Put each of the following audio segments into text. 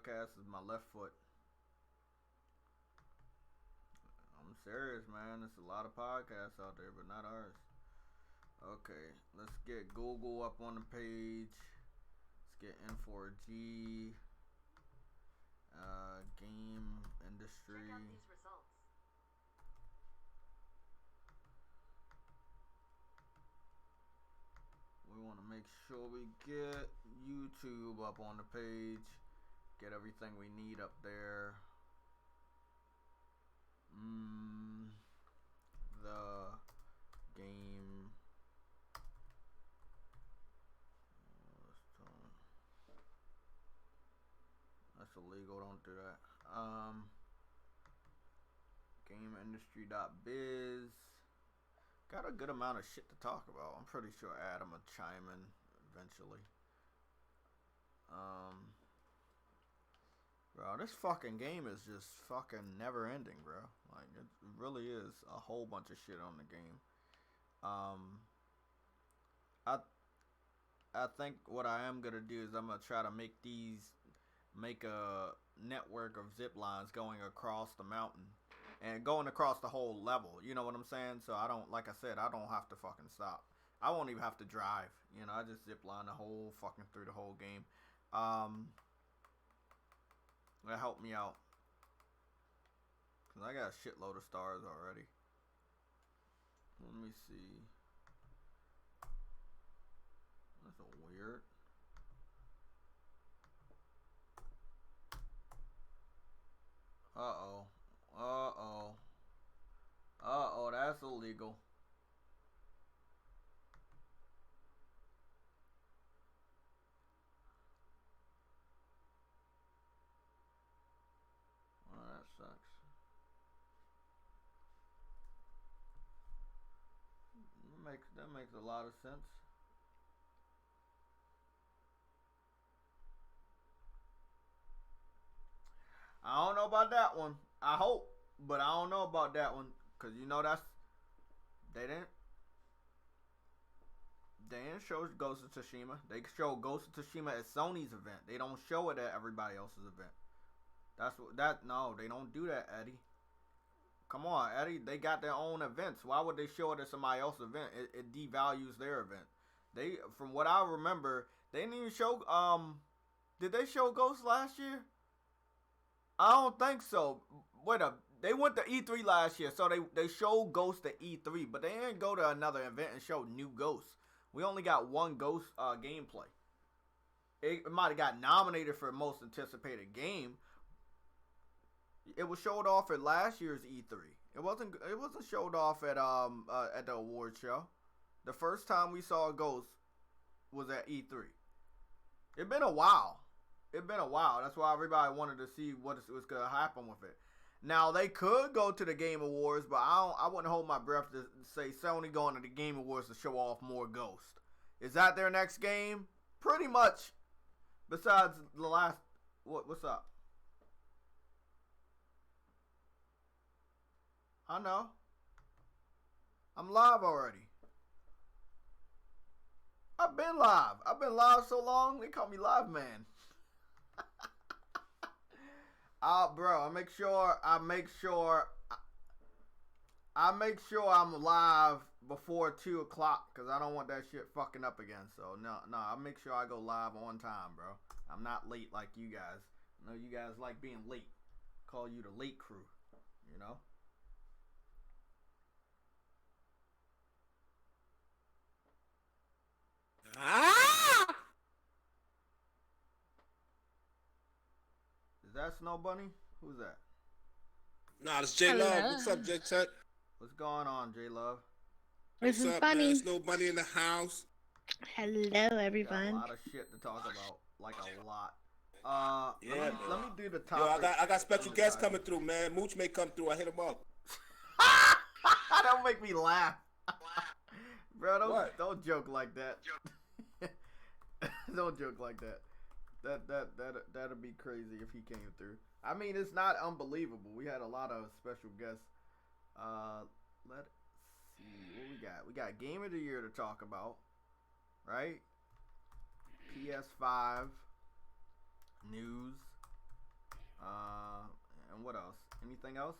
podcast is my left foot. I'm serious, man. There's a lot of podcasts out there, but not ours. Okay, let's get Google up on the page. Let's get N4G. Game industry. Check out these results. We want to make sure we get YouTube up on the page. Get everything we need up there. The game. That's illegal. Don't do that. GameIndustry.biz. Got a good amount of shit to talk about. I'm pretty sure Adam will chime in eventually. Bro, this fucking game is just fucking never ending, bro. Like, it really is a whole bunch of shit on the game. I think what I am gonna do is I'm gonna try to make a network of zip lines going across the mountain and going across the whole level. You know what I'm saying? So I don't, like I said, I don't have to fucking stop. I won't even have to drive. You know, I just zip line the whole fucking through the whole game. That helped me out. Cause I got a shitload of stars already. Let me see. That's a weird. Uh-oh. Uh-oh. Uh-oh, that's illegal. Well, that sucks. That makes a lot of sense. I don't know about that one. I hope, but I don't know about that one. Cause you know they didn't show Ghost of Tsushima. They show Ghost of Tsushima at Sony's event. They don't show it at everybody else's event. No, they don't do that, Eddie. Come on, Eddie. They got their own events. Why would they show it at somebody else's event? It devalues their event. From what I remember, they didn't even show. Did they show Ghost last year? I don't think so. They went to E3 last year, so they showed Ghost at E3, but they didn't go to another event and show new Ghosts. We only got one Ghost gameplay. It might have got nominated for most anticipated game. It was showed off at last year's E3. It wasn't showed off at the award show. The first time we saw Ghost was at E3. It's been a while. That's why everybody wanted to see what was going to happen with it. Now, they could go to the Game Awards, but I wouldn't hold my breath to say Sony going to the Game Awards to show off more Ghost. Is that their next game? Pretty much. Besides the last... What's up? I know. I'm live already. I've been live. I've been live so long, they call me Live Man. Bro, I make sure I'm live before 2 o'clock because I don't want that shit fucking up again. So no, I make sure I go live on time, bro. I'm not late like you guys. I know you guys like being late. Call you the late crew, you know. Is that Snow Bunny? Who's that? Nah, it's J Love. What's up, J Tech? What's going on, J Love? What's up, Bunny? Man? Snow Bunny in the house. Hello, everyone. Got a lot of shit to talk about, like a lot. Yeah. Let me do the topic. Yo, I got special guests coming through, man. Mooch may come through. I hit him up. Don't make me laugh, bro. Don't joke like that. Don't joke like that. That'd be crazy if he came through. I mean, it's not unbelievable. We had a lot of special guests. Let's see what we got. We got Game of the Year to talk about, right? PS5 news. What else? Anything else?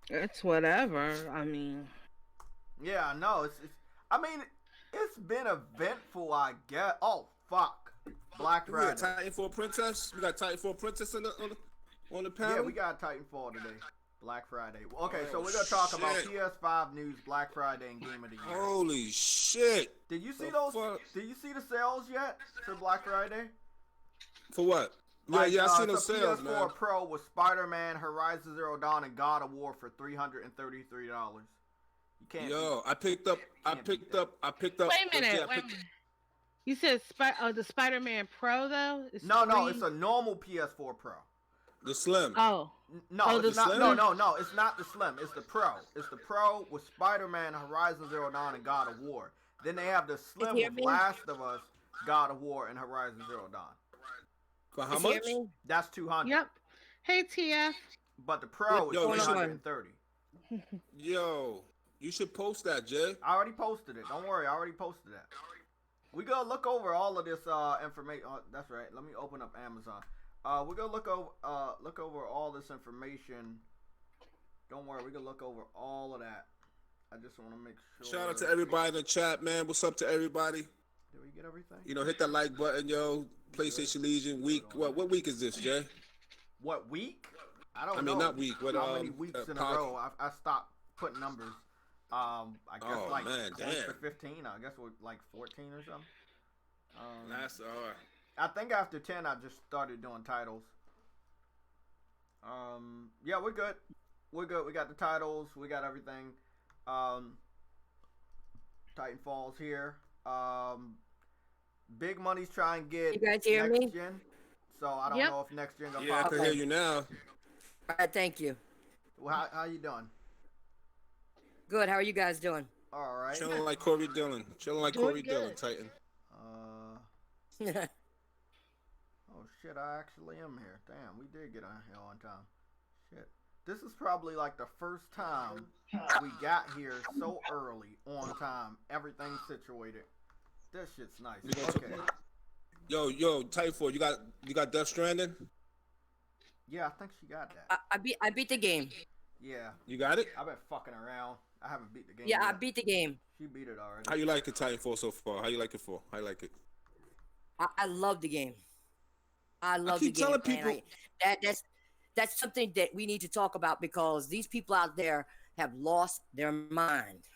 It's whatever. I mean, Yeah, I know. I mean, it's been eventful, I guess. Oh fuck, Black We got Friday. Titanfall Princess. We got Titanfall Princess on the panel. Yeah, we got Titanfall today. Black Friday. Okay, so we're gonna talk about PS5 news, Black Friday, and Game of the Year. Holy shit! Did you see those? Did you see the sales yet for Black Friday? For what? Like, I seen those the sales, PS4 man. Pro with Spider-Man, Horizon Zero Dawn, and God of War for $333. You can't. Yo, I picked up. wait a minute. You said the Spider-Man Pro though? No, it's a normal PS4 Pro. The Slim. Oh. No, the it's not. Slim? No, it's not the Slim. It's the Pro. It's the Pro with Spider-Man, Horizon Zero Dawn, and God of War. Then they have the Slim with Last of Us, God of War, and Horizon Zero Dawn. For how much? That's $200. Yep. Hey TF. But the Pro is $330. Yo, you should post that, Jay. I already posted it. Don't worry, I already posted that. We gonna look over all of this information. That's right. Let me open up Amazon. We're gonna look over all this information. Don't worry, we gonna look over all of that. I just want to make sure. Shout out to everybody in the chat, man. What's up to everybody? Did we get everything? You know, hit that like button, yo. PlayStation Legion week. What week is this, Jay? What week? I don't know. I mean, not week. What how many weeks in a row? I stopped putting numbers. I guess 10 to 15. I guess we're like 14 or something. That's all right. I think after 10, I just started doing titles. Yeah, we're good. We're good. We got the titles. We got everything. Titanfall's here. Big Money's trying to get you guys hear next me? gen. So I don't know if next gen gonna Yeah, pop. I can hear you now. All right, thank you. Well, how you doing? Good. How are you guys doing? All right. Chilling like Corey Dillon. Chilling like Corey Dillon, Titan. Oh shit! I actually am here. Damn, we did get on here on time. Shit. This is probably like the first time we got here so early, on time. Everything's situated. This shit's nice. Okay. Yo, Titanfall, you got Death Stranding? Yeah, I think she got that. I beat the game. Yeah. You got it? I've been fucking around. I haven't beat the game. Yeah, yet. I beat the game. She beat it already. How you like it, Titanfall, so far? How you like it for? How you like it? I love the game. I love the keep game. telling people That's something that we need to talk about because these people out there have lost their mind.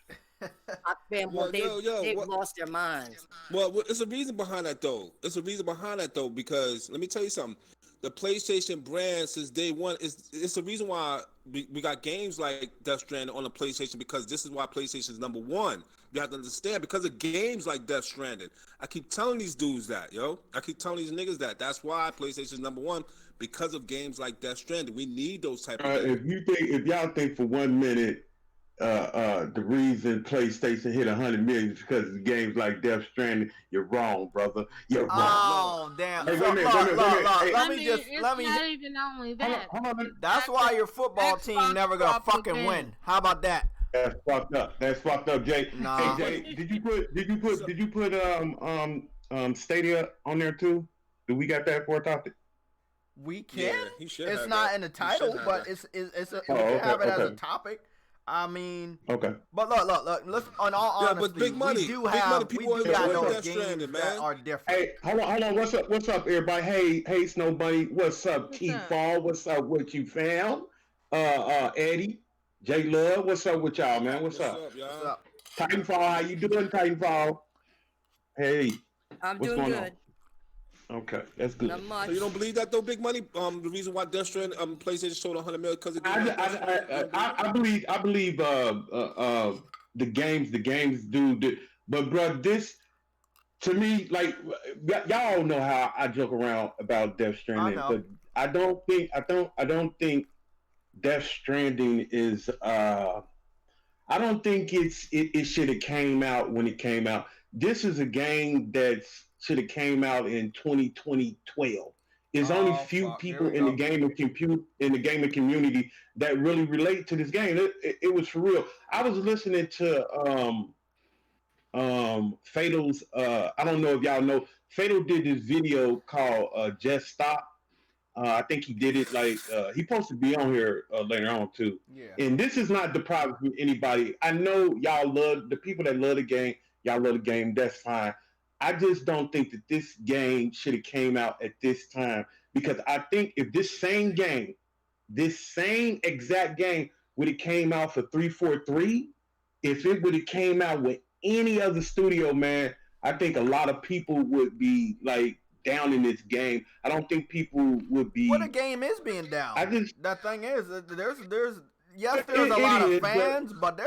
They've lost their minds. Well, it's a reason behind that though. Because let me tell you something. The PlayStation brand since day one it's the reason why we got games like Death Stranding on the PlayStation, because this is why PlayStation is number one. You have to understand, because of games like Death Stranding. I keep telling these dudes that, yo. I keep telling these niggas that. That's why PlayStation is number one, because of games like Death Stranding. We need those type of games. If y'all think for 1 minute the reason PlayStation hit 100 million is because of games like Death Stranding, you're wrong, brother. You're wrong. Oh damn! Hey, Look, let me just not even only that. Hold on. That's why your football team never gonna fucking win. How about that? That's fucked up, Jay. Nah. Hey, Jay, did you put Stadia on there too? Do we got that for a topic? We can. Yeah, he should it's have not that. in the He title, should have but that. we can have it as a topic. I mean, okay. But look. Let's, on all honesty, but big money, we do big have money, people we do got enjoy those Death games Stranding, that man. are different. Hey, hold on. What's up, everybody? Hey, Snow Bunny. What's up, Keith Fall? What's up? What you found? Eddie, J Love. What's up with y'all, man? What's up? Y'all? What's up? Titanfall, how you doing, Titanfall? Hey, I'm what's doing going good. on? Okay, that's good. Not much. So you don't believe that though, big money? The reason why Death Stranding PlayStation sold 100 million because I believe the games do, but bro, this to me, like, y'all know how I joke around about Death Stranding, but I don't think Death Stranding is I don't think it should have came out when it came out. This is a game that should have came out in 2012. There's only few people in the gaming community that really relate to this game. It was for real. I was listening to Fatal's I don't know if y'all know, Fatal did this video called Just Stop. I think he did it like he supposed to be on here later on too. Yeah. And this is not deprived from anybody. I know y'all love the people that love the game. Y'all love the game. That's fine. I just don't think that this game should have came out at this time because I think if this same game, this same exact game would have came out for 343, if it would have came out with any other studio, man, I think a lot of people would be like down in this game. I don't think people would be. Well, the game is being down. The thing is, there's a lot of fans, but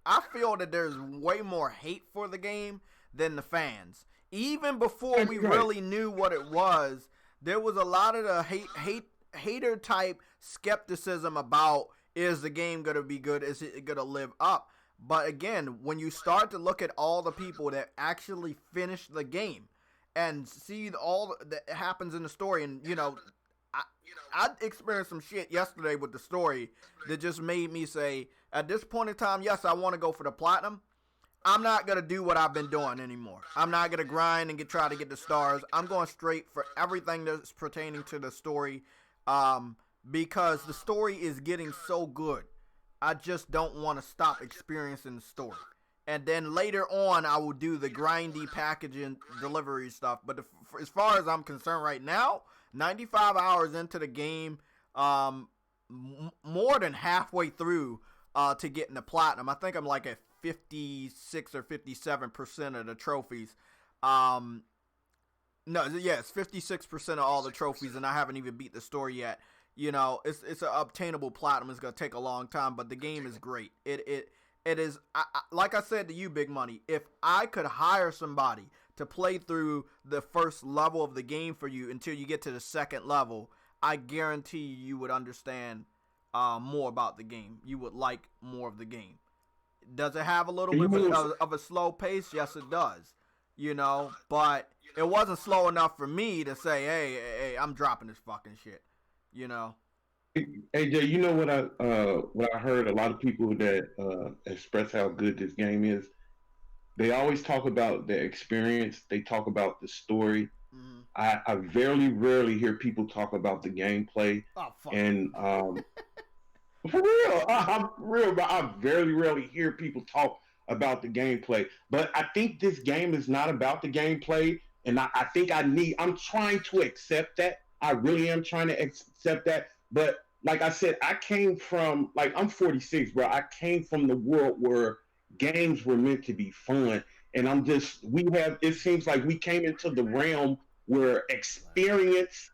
I feel that there's way more hate for the game than the fans. Even before we really knew what it was, there was a lot of the hater type skepticism about, is the game gonna be good? Is it gonna live up? But again, when you start to look at all the people that actually finish the game and see all that happens in the story, and I experienced some shit yesterday with the story that just made me say, at this point in time, yes, I want to go for the platinum. I'm not going to do what I've been doing anymore. I'm not going to grind and try to get the stars. I'm going straight for everything that's pertaining to the story because the story is getting so good. I just don't want to stop experiencing the story. And then later on, I will do the grindy packaging delivery stuff. But as far as I'm concerned right now, 95 hours into the game, more than halfway through to getting the platinum. I think I'm like at 56 or 57% of the trophies. It's 56% of all the trophies, and I haven't even beat the story yet. It's an obtainable platinum. It's gonna take a long time, but the game is great. It is. Like I said to you, Big Money, if I could hire somebody to play through the first level of the game for you until you get to the second level, I guarantee you would understand more about the game. You would like more of the game. Does it have a little bit of a slow pace? Yes, it does. But it wasn't slow enough for me to say, hey, I'm dropping this fucking shit. Hey Jay, you know what I heard a lot of people that express how good this game is. They always talk about the experience. They talk about the story. Mm-hmm. I very rarely hear people talk about the gameplay. Oh, fuck. And for real, I'm real, but I very rarely hear people talk about the gameplay. But I think this game is not about the gameplay, and I think I'm trying to accept that. I really am trying to accept that. But like I said, I came from, I'm 46, bro. I came from the world where games were meant to be fun. And it seems like we came into the realm where experience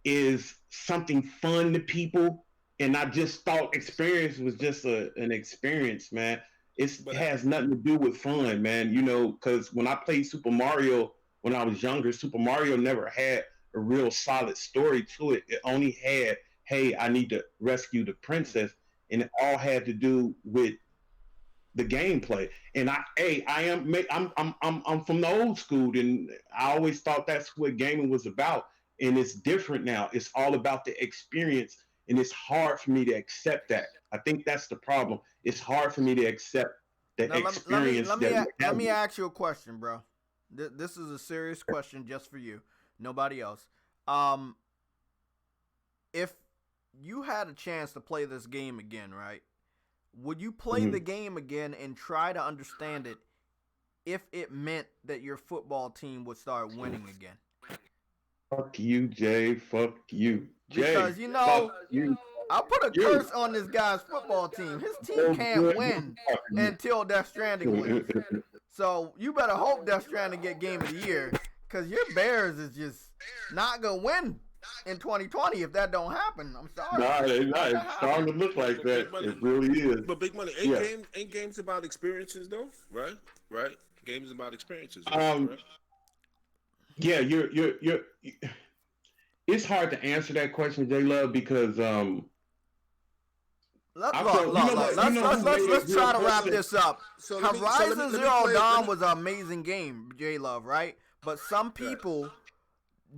is something fun to people. And I just thought experience was just an experience, man. It has nothing to do with fun, man. Because when I played Super Mario when I was younger, Super Mario never had a real solid story to it. It only had, hey, I need to rescue the princess, and it all had to do with the gameplay. And I'm from the old school, and I always thought that's what gaming was about. And it's different now. It's all about the experience, and it's hard for me to accept that. I think that's the problem. It's hard for me to accept the experience. Let me ask you a question, bro. This is a serious question just for you, nobody else. If you had a chance to play this game again, right? Would you play the game again and try to understand it if it meant that your football team would start winning again? Fuck you, Jay. Fuck you, Jay. Because I'll put a curse on this guy's football team. His team can't win until Death Stranding wins. So you better hope Death Stranding get Game of the Year, because your Bears is just not gonna win in 2020 if that don't happen. I'm sorry. It's starting to look like that. It really is. But Big Money, ain't games about experiences though, right? Right? Games about experiences. Right? Yeah, you're. It's hard to answer that question, J Love, because Let's try to wrap this up. So Horizon Zero Dawn was an amazing game, J Love, right? But some people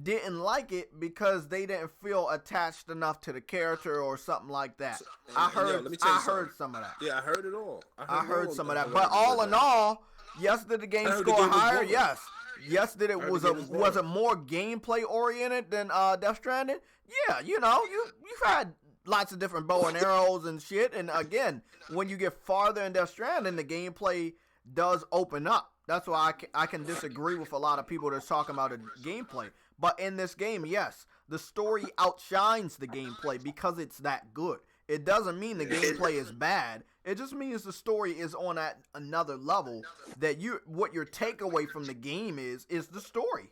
didn't like it because they didn't feel attached enough to the character or something like that. I heard some of that. Yeah, I heard it all. I heard some of that. But all in all, yes, did the game score higher? Yes. Yes, that it was a more gameplay oriented than Death Stranding. Yeah, you know, you've had lots of different bow and arrows and shit. And again, when you get farther in Death Stranding, the gameplay does open up. That's why I can disagree with a lot of people that's talking about the gameplay. But in this game, yes, the story outshines the gameplay because it's that good. It doesn't mean the gameplay is bad. It just means the story is on that another level. That what your takeaway from the game is the story.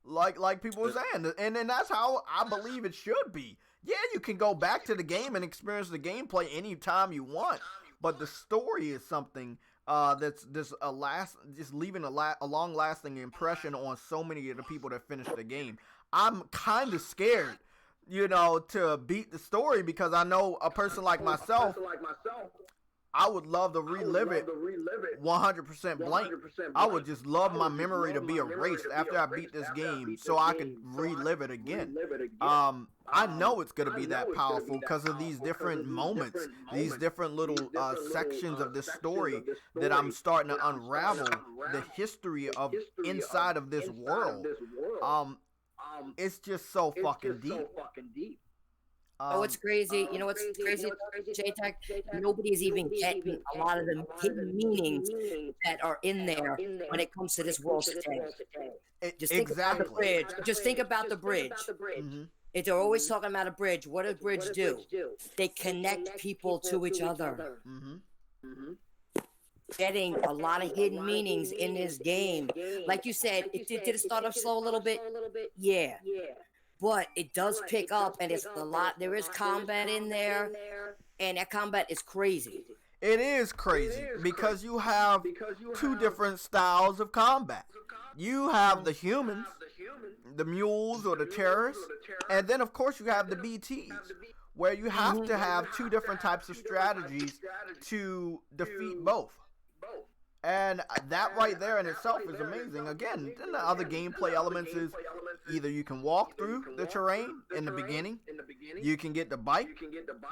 Like people were saying, and that's how I believe it should be. Yeah, you can go back to the game and experience the gameplay anytime you want, but the story is something that's just leaving a long-lasting impression on so many of the people that finish the game. I'm kind of scared, you know, to beat the story because I know a person like myself, I would love to relive it 100% blank. I would just love my memory to be erased after I beat this game so I could relive it again. I know it's going to be that powerful because of these different moments, these different little sections of this story that I'm starting to unravel the history of inside of this world. It's just so fucking deep. It's crazy. You know what's crazy, JayTech? Nobody's even getting a lot of the hidden meanings that are in there when it comes to this world today. Just think about the bridge. Just think about the bridge. Mm-hmm. They're always talking about a bridge. What does bridge do? They connect people to each other. Mm-hmm. Mm-hmm. Getting a lot of hidden meanings in this game. Like you said, did it start off slow a little bit? Yeah. But it does pick up, and it's a lot. There is combat in there, and that combat is crazy. It is crazy because you have two different styles of combat. You have the humans, the mules or the terrorists, and then of course you have the BTs, where you have to have two different types of strategies to defeat both. And that right there in itself is amazing. Again, then the other gameplay elements is either you can walk through the terrain in the beginning, you can get the bike,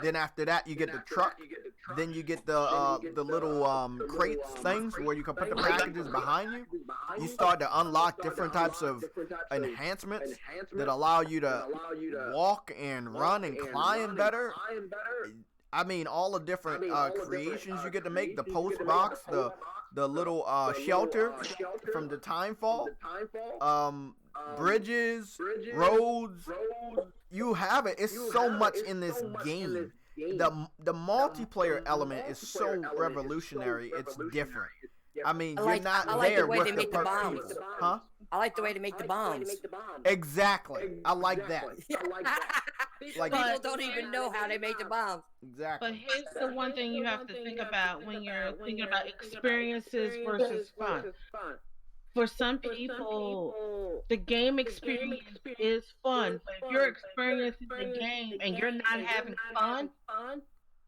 then after that you get the truck, then you get the little crates things where you can put the packages behind you. You start to unlock different types of enhancements that allow you to walk and run and climb better. I mean, all the different creations you get to make, the post box, the little shelter from the Timefall, bridges, roads, you have it. It's so much in this game. The multiplayer element is so revolutionary. It's different. I mean, you're not there with the bombs. Huh? I like the way they make the bombs. Exactly. I like that. Like people don't even know how they make the bombs. Exactly. But here's the one thing you have to think about when you're thinking about experiences versus fun. For some people, the game experience is fun. But if you're experiencing the game and you're not having fun,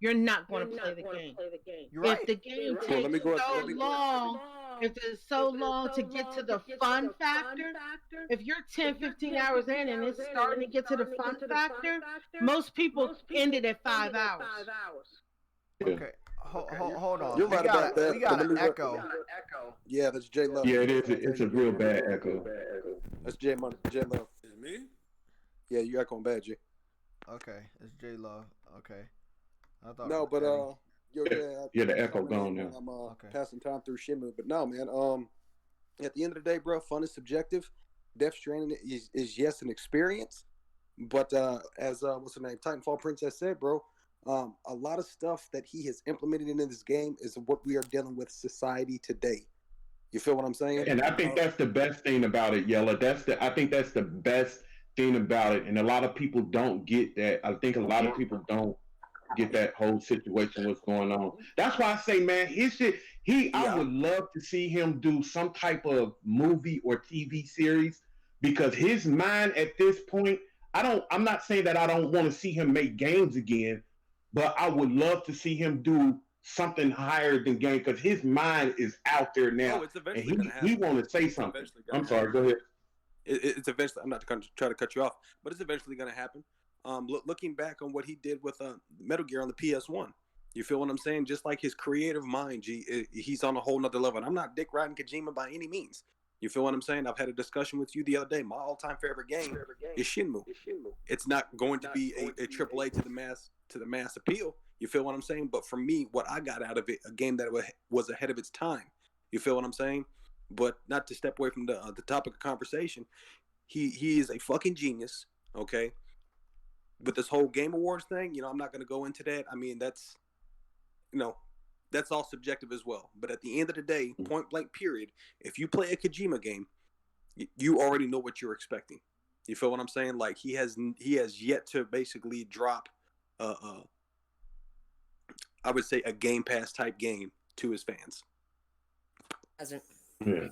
you're not going to play the game. Right. If the game takes if it's so long to get to the fun factor, if you're 10, 15 hours in and it's starting to get to the fun factor, most people end it at 5 hours. Okay. Hold on. You're right about that. We got an echo. Yeah, that's J Love. Yeah, it is. It's a real bad echo. That's J Love. Is me? Yeah, you echoing bad, J. Okay, it's J Love. Okay. I thought no, but yeah, the echo gone now. I'm passing time through Shimu, but no, man. At the end of the day, bro, fun is subjective. Death Stranding is yes an experience, but as what's her name, Titanfall Princess said, bro, a lot of stuff that he has implemented into this game is what we are dealing with society today. You feel what I'm saying? And I think that's the best thing about it, Yella. I think that's the best thing about it, and a lot of people don't get that. I think a lot of people don't get that whole situation, what's going on. That's why I say, man, his shit. I would love to see him do some type of movie or TV series because his mind at this point. I'm not saying that I don't want to see him make games again, but I would love to see him do something higher than game because his mind is out there now. Oh, it's eventually going to happen. He want to say something. I'm sorry. Go ahead. It's eventually. I'm not try to cut you off, but it's eventually going to happen. Looking back on what he did with Metal Gear on the PS1, you feel what I'm saying? Just like his creative mind, he's on a whole nother level. And I'm not dick riding Kojima by any means. You feel what I'm saying? I've had a discussion with you the other day. My all-time favorite game is Shenmue. It's not going to be a AAA to the mass appeal. You feel what I'm saying? But for me, what I got out of it, a game that was ahead of its time. You feel what I'm saying? But not to step away from the topic of conversation, he is a fucking genius. Okay, with this whole Game Awards thing, I'm not going to go into that. I mean, that's all subjective as well. But at the end of the day, point blank period, if you play a Kojima game, you already know what you're expecting. You feel what I'm saying? Like he has yet to basically drop I would say a Game Pass type game to his fans. Hasn't. Yeah.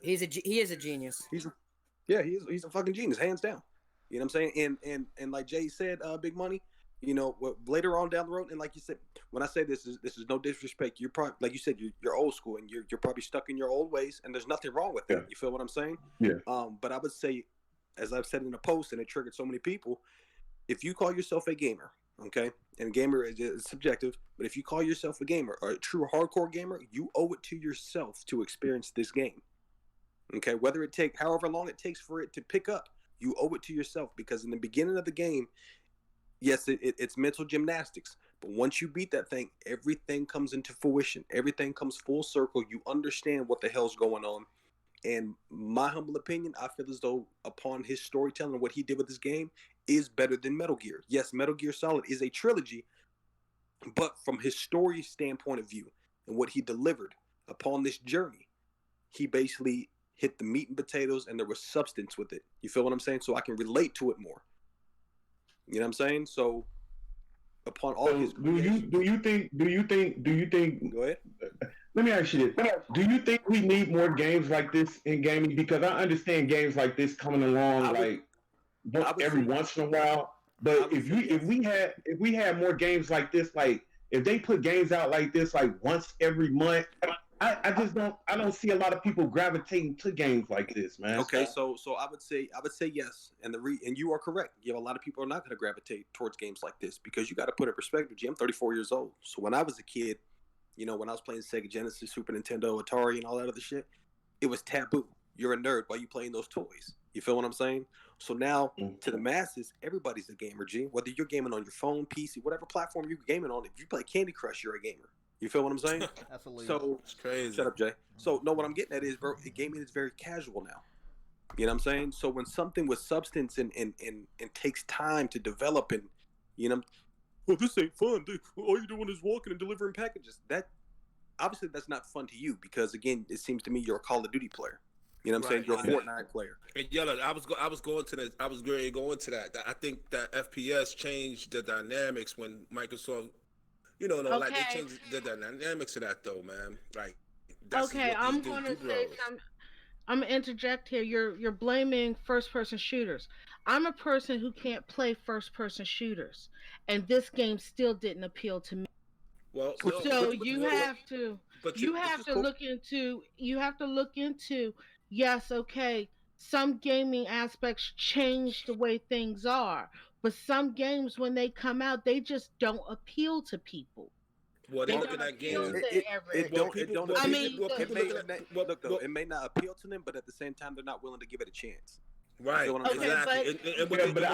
He is a genius. He's a fucking genius, hands down. You know what I'm saying? And like Jay said, Big Money, later on down the road, and like you said, when I say this is no disrespect, you're probably, like you said, you're old school and you're probably stuck in your old ways, and there's nothing wrong with that. Yeah. You feel what I'm saying? Yeah. But I would say, as I've said in a post, and it triggered so many people, if you call yourself a gamer, okay, and gamer is subjective, but if you call yourself a gamer or a true hardcore gamer, you owe it to yourself to experience this game. Okay, whether it take however long it takes for it to pick up, you owe it to yourself, because in the beginning of the game, yes, it's mental gymnastics, but once you beat that thing, everything comes into fruition. Everything comes full circle. You understand what the hell's going on. And my humble opinion, I feel as though upon his storytelling, what he did with this game is better than Metal Gear. Yes, Metal Gear Solid is a trilogy, but from his story standpoint of view and what he delivered upon this journey, he basically hit the meat and potatoes, and there was substance with it. You feel what I'm saying? So I can relate to it more. You know what I'm saying? So upon all his creation, do you think go ahead. Let me ask you this. Do you think we need more games like this in gaming? Because I understand games like this coming along every once in a while. But if we had more games like this, like if they put games out like this like once every month, I don't see a lot of people gravitating to games like this, man. Okay, so I would say yes, and and you are correct. A lot of people are not going to gravitate towards games like this, because you got to put it in perspective. G, I'm 34 years old, so when I was a kid, when I was playing Sega Genesis, Super Nintendo, Atari, and all that other shit, it was taboo. You're a nerd while you playing those toys. You feel what I'm saying? So now, to the masses, everybody's a gamer, G. Whether you're gaming on your phone, PC, whatever platform you're gaming on, if you play Candy Crush, you're a gamer. You feel what I'm saying? Absolutely. So It's crazy. Shut up, Jay. So no, what I'm getting at is, bro, gaming is very casual now. You know what I'm saying? So when something with substance and takes time to develop, and well, this ain't fun. All you're doing is walking and delivering packages. That obviously that's not fun to you, because again, it seems to me you're a Call of Duty player. You know what I'm saying? You're a Fortnite player. And I was going to that. I was going to go into that. I think that FPS changed the dynamics when Microsoft, like they changed the dynamics of that though, man. Like, I'm going to say something. I'm gonna interject here. You're blaming first-person shooters. I'm a person who can't play first-person shooters, and this game still didn't appeal to me. Well, so you have to look into. Yes, okay. Some gaming aspects change the way things are, but some games, when they come out, they just don't appeal to people. Well, they look at that game. It may not appeal to them, but at the same time, they're not willing to give it a chance. Right. Exactly. But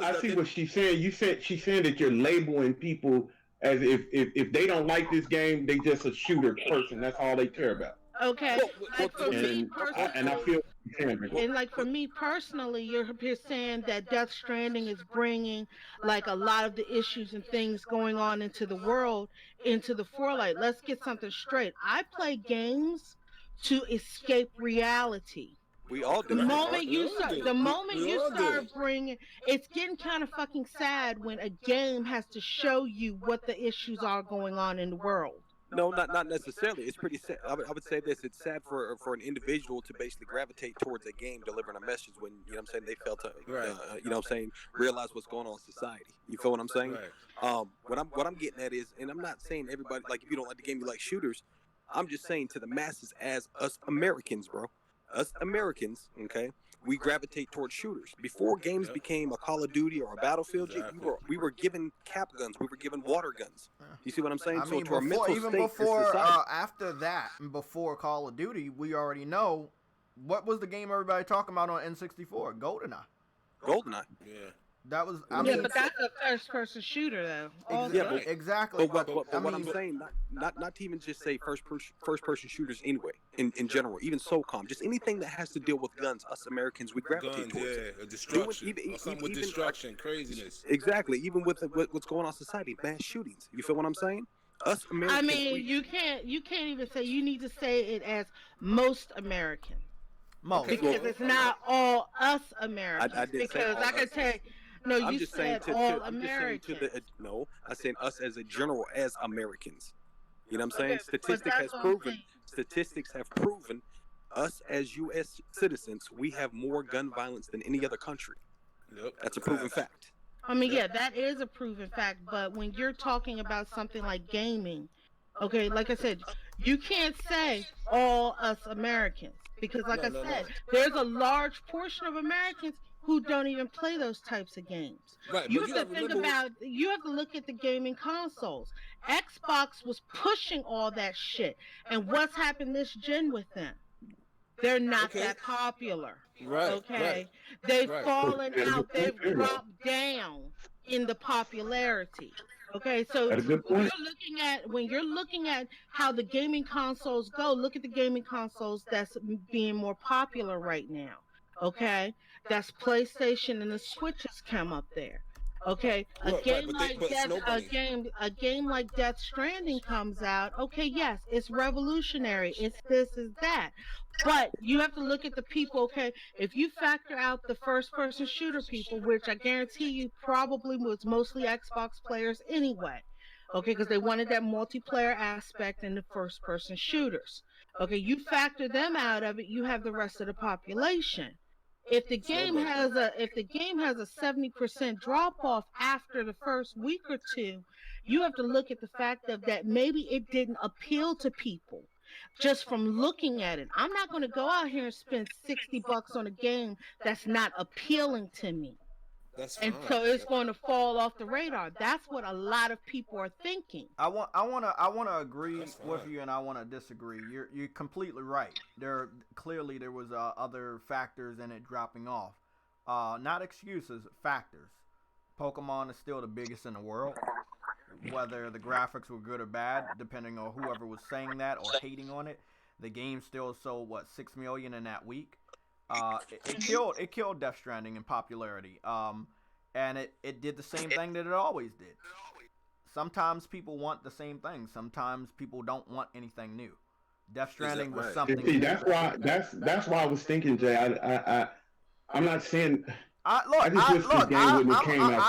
I see what she's saying. She's saying that you're labeling people as if they don't like this game, they just a shooter person. That's all they care about. Okay. And I feel. And like for me personally, you're saying that Death Stranding is bringing like a lot of the issues and things going on into the world into the forelight. Let's get something straight. I play games to escape reality. We all do. The moment you start bringing, it's getting kind of fucking sad when a game has to show you what the issues are going on in the world. No, not necessarily. It's pretty sad. I would say this. It's sad for an individual to basically gravitate towards a game delivering a message when, they fail to, realize what's going on in society. You feel what I'm saying? Right. What I'm getting at is, and I'm not saying everybody, like, if you don't like the game, you like shooters. I'm just saying to the masses, as us Americans, bro. Us Americans, okay, we gravitate towards shooters. Before games became a Call of Duty or a Battlefield, we were given cap guns, we were given water guns. You see what I'm saying? I mean, before, after that, before Call of Duty, we already know What was the game everybody talking about on N64? GoldenEye. GoldenEye. Yeah. That was. Yeah, mean, but that's a first-person shooter, though. Yeah, Also. exactly. But I what mean, I'm saying, not to even just say first person shooters anyway. In general, even SOCOM, just anything that has to deal with guns. Us Americans, we gravitate Guns, towards yeah, it. a destruction, Even- or something with even- destruction, craziness. Exactly. Even with what's going on in society, mass shootings. You feel what I'm saying? Us I Americans. mean, you can't even say, you need to say it as most Americans. most. Because it's not all us Americans. I didn't say because all I can us. tell you, no, I'm you just saying said to all I'm just saying to Americans. the no. I said us as a general as Americans. You know what I'm saying? Okay, but Statistics that's has what I'm proven. saying. Statistics have proven us as U.S. citizens, we have more gun violence than any other country. Yep. That's a proven fact. I mean, yeah, that is a proven fact. But when you're talking about something like gaming, okay, like I said, you can't say all us Americans. Because, like I said, there's a large portion of Americans who don't even play those types of games. Right, You but have to think about, you have to look at the gaming consoles. Xbox was pushing all that shit. And what's happened this gen with them? They're not that popular. Right. Okay. Right. They've Right. fallen out. They've dropped down in the popularity. Okay, so That's a good point. when you're looking at how the gaming consoles go, look at the gaming consoles that's being more popular right now. Okay, that's PlayStation, and the Switch has come up there. Okay, a game like Death Stranding comes out. Okay, yes, it's revolutionary. It's this, is that. But you have to look at the people. Okay, if you factor out the first-person shooter people, which I guarantee you probably was mostly Xbox players anyway. Okay, because they wanted that multiplayer aspect in the first-person shooters. Okay, you factor them out of it, you have the rest of the population. If the game has a 70% drop off after the first week or two, you have to look at the fact of that maybe it didn't appeal to people just from looking at it. I'm not going to go out here and spend $60 on a game that's not appealing to me. That's fine. And so it's going to fall off the radar. That's what a lot of people are thinking. I want to agree with you, and I want to disagree. You're completely right. There was other factors in it dropping off. Not excuses, factors. Pokemon is still the biggest in the world. Whether the graphics were good or bad, depending on whoever was saying that or hating on it, the game still sold 6 million in that week. It killed Death Stranding in popularity. And it did the same thing that it always did. Sometimes people want the same thing. Sometimes people don't want anything new. Death Stranding was something. See, that's why I was thinking, Jay. I'm not saying. I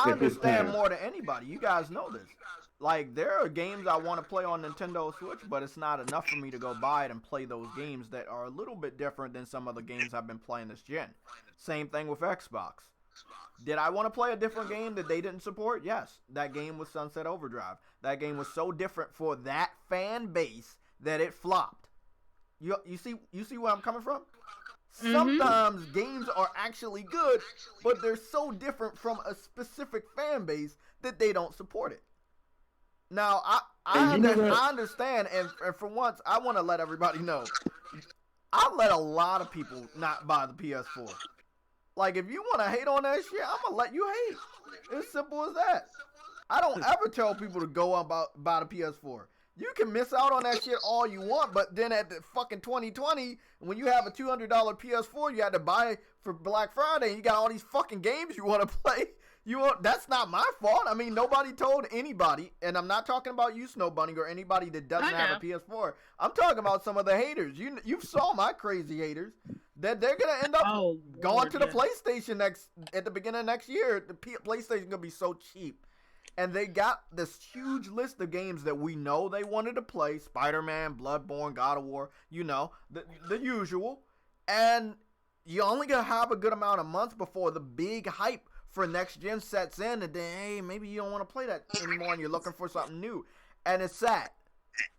understand more than anybody. You guys know this. Like, there are games I want to play on Nintendo Switch, but it's not enough for me to go buy it and play those games that are a little bit different than some other games I've been playing this gen. Same thing with Xbox. Did I want to play a different game that they didn't support? Yes. That game was Sunset Overdrive. That game was so different for that fan base that it flopped. You see where I'm coming from? Mm-hmm. Sometimes games are actually good, but they're so different from a specific fan base that they don't support it. Now, I understand, and for once, I want to let everybody know, I let a lot of people not buy the PS4. Like, if you want to hate on that shit, I'm going to let you hate. It's simple as that. I don't ever tell people to go buy the PS4. You can miss out on that shit all you want, but then at the fucking 2020, when you have a $200 PS4 you had to buy for Black Friday, and you got all these fucking games you want to play, that's not my fault. I mean, nobody told anybody, and I'm not talking about you, Snow Bunny, or anybody that doesn't have a PS4. I'm talking about some of the haters. You saw my crazy haters. That they're gonna end up going to the PlayStation at the beginning of next year. The PlayStation gonna be so cheap. And they got this huge list of games that we know they wanted to play. Spider-Man, Bloodborne, God of War, the usual. And you only gonna have a good amount of months before the big hype for next gen sets in, and then, hey, maybe you don't want to play that anymore and you're looking for something new. And it's sad.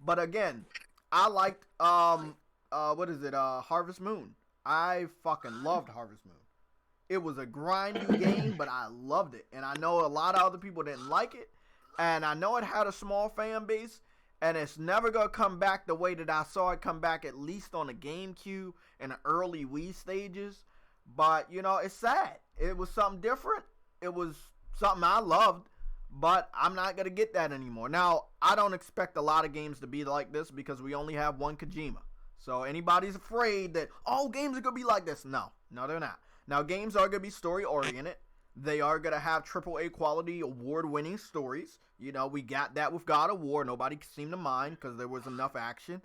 But again, I liked, Harvest Moon. I fucking loved Harvest Moon. It was a grindy game, but I loved it. And I know a lot of other people didn't like it. And I know it had a small fan base. and it's never gonna come back the way that I saw it come back, at least on the GameCube and the early Wii stages. But you know, it's sad. It was something different. It was something I loved, but I'm not gonna get that anymore. Now, I don't expect a lot of games to be like this because we only have one Kojima. So anybody's afraid that games are gonna be like this? No, they're not. Now, games are gonna be story oriented. They are gonna have AAA quality, award-winning stories. You know, we got that with God of War. Nobody seemed to mind because there was enough action.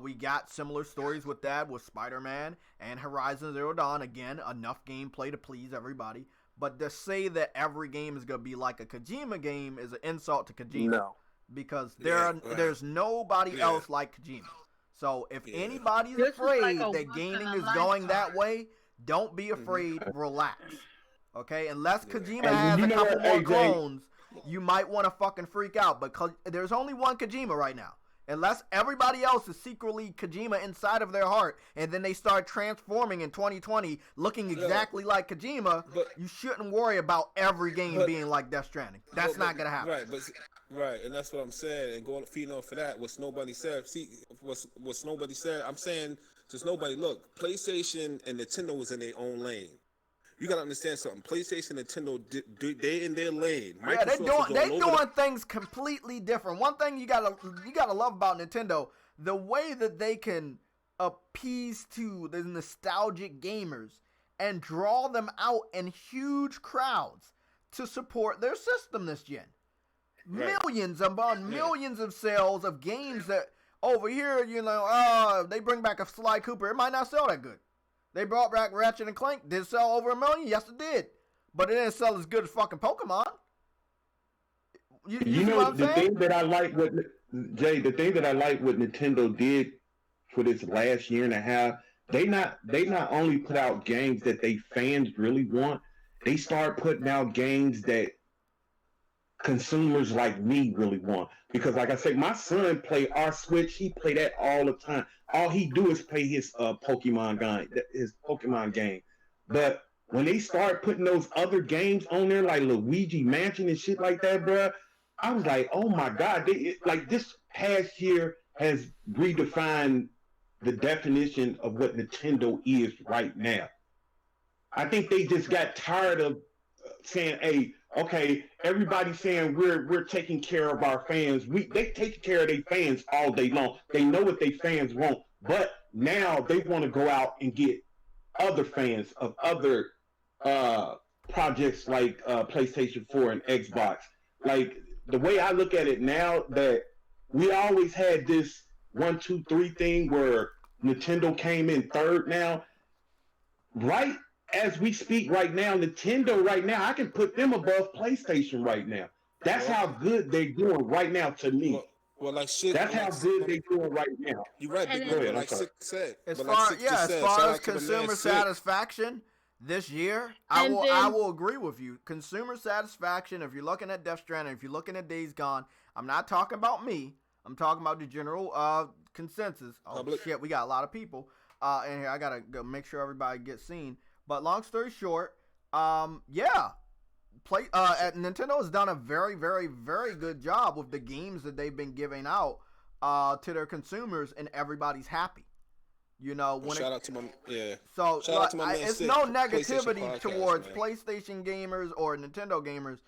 We got similar stories with that with Spider-Man and Horizon Zero Dawn. Again, enough gameplay to please everybody. But to say that every game is going to be like a Kojima game is an insult to Kojima. No. Because there's nobody else like Kojima. So if anybody's This is afraid like a that once gaming in a is going lifetime. that way, don't be afraid. Relax. Okay? Unless Kojima And has you a know couple what, more AJ? clones, you might want to fucking freak out. But there's only one Kojima right now. Unless everybody else is secretly Kojima inside of their heart, and then they start transforming in 2020, looking exactly like Kojima, you shouldn't worry about every game being like Death Stranding. That's not gonna happen. Right, and that's what I'm saying. And going feeding off of that, what nobody said. See, what's nobody said. I'm saying, just nobody. Look, PlayStation and Nintendo was in their own lane. You gotta understand something. PlayStation, Nintendo, they in their lane. Yeah, they Microsoft doing things completely different. One thing you gotta love about Nintendo, the way that they can appease to the nostalgic gamers and draw them out in huge crowds to support their system this gen. Right. Millions upon millions of sales of games that over here, you know, they bring back a Sly Cooper. It might not sell that good. They brought back Ratchet and Clank. Did it sell over 1 million? Yes, it did. But it didn't sell as good as fucking Pokemon. You see know what I'm the saying? thing that I like what Jay, the thing that I like what Nintendo did for this last year and a half, they not only put out games that they fans really want, they start putting out games that consumers like me really want. Because like I said, my son play our Switch, he play that all the time. All he do is play his Pokemon game. But when they start putting those other games on there, like Luigi Mansion and shit like that, bruh, I was like, oh my God, like this past year has redefined the definition of what Nintendo is right now. I think they just got tired of saying, hey, okay, everybody's saying we're taking care of our fans. They take care of their fans all day long. They know what their fans want, but now they want to go out and get other fans of other projects like PlayStation 4 and Xbox. Like the way I look at it now, that we always had this 1, 2, 3 thing where Nintendo came in third now. Right as we speak right now, Nintendo right now, I can put them above PlayStation right now. That's how good they're doing right now to me. Well, like shit. That's how good they're doing right now. You're right, And big then- bro. ahead, Like I'm sorry. Six said. As But far like Six just as said, far shout as out to the man consumer Six. satisfaction this year, I will agree with you. Consumer satisfaction, if you're looking at Death Stranding, if you're looking at Days Gone, I'm not talking about me. I'm talking about the general consensus. Oh Public. shit, we got a lot of people in here. I gotta go make sure everybody gets seen. But long story short, Nintendo has done a very, very, very good job with the games that they've been giving out to their consumers, and everybody's happy. You know, when Shout out to my so Shout out to my man it's Sid, no PlayStation negativity podcast, towards man. PlayStation gamers or Nintendo gamers.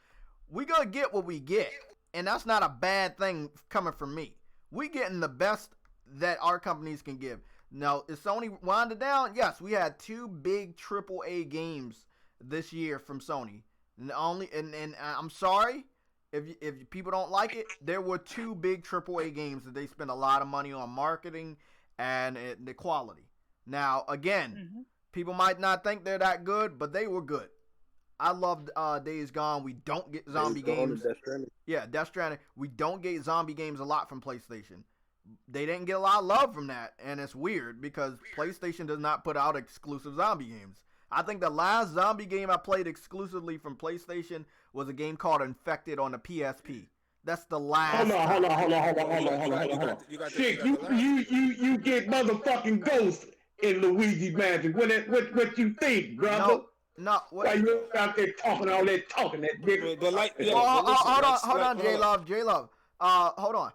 We gonna get what we get, and that's not a bad thing coming from me. We getting the best that our companies can give. Now, is Sony winded down? Yes, we had 2 big AAA games this year from Sony. And I'm sorry if people don't like it. There were 2 big AAA games that they spent a lot of money on marketing and the quality. Now, again, people might not think they're that good, but they were good. I loved Days Gone. We don't get zombie games. Death Stranding. Yeah, Death Stranding. We don't get zombie games a lot from PlayStation. They didn't get a lot of love from that, and it's weird because PlayStation does not put out exclusive zombie games. I think the last zombie game I played exclusively from PlayStation was a game called Infected on the PSP. That's the last. Hold on. Shit, you get motherfucking Ghost in Luigi Mansion. What you think, brother? No. Why you out there talking all that talking, that nigga? But like, Hold on, J Love. Hold on.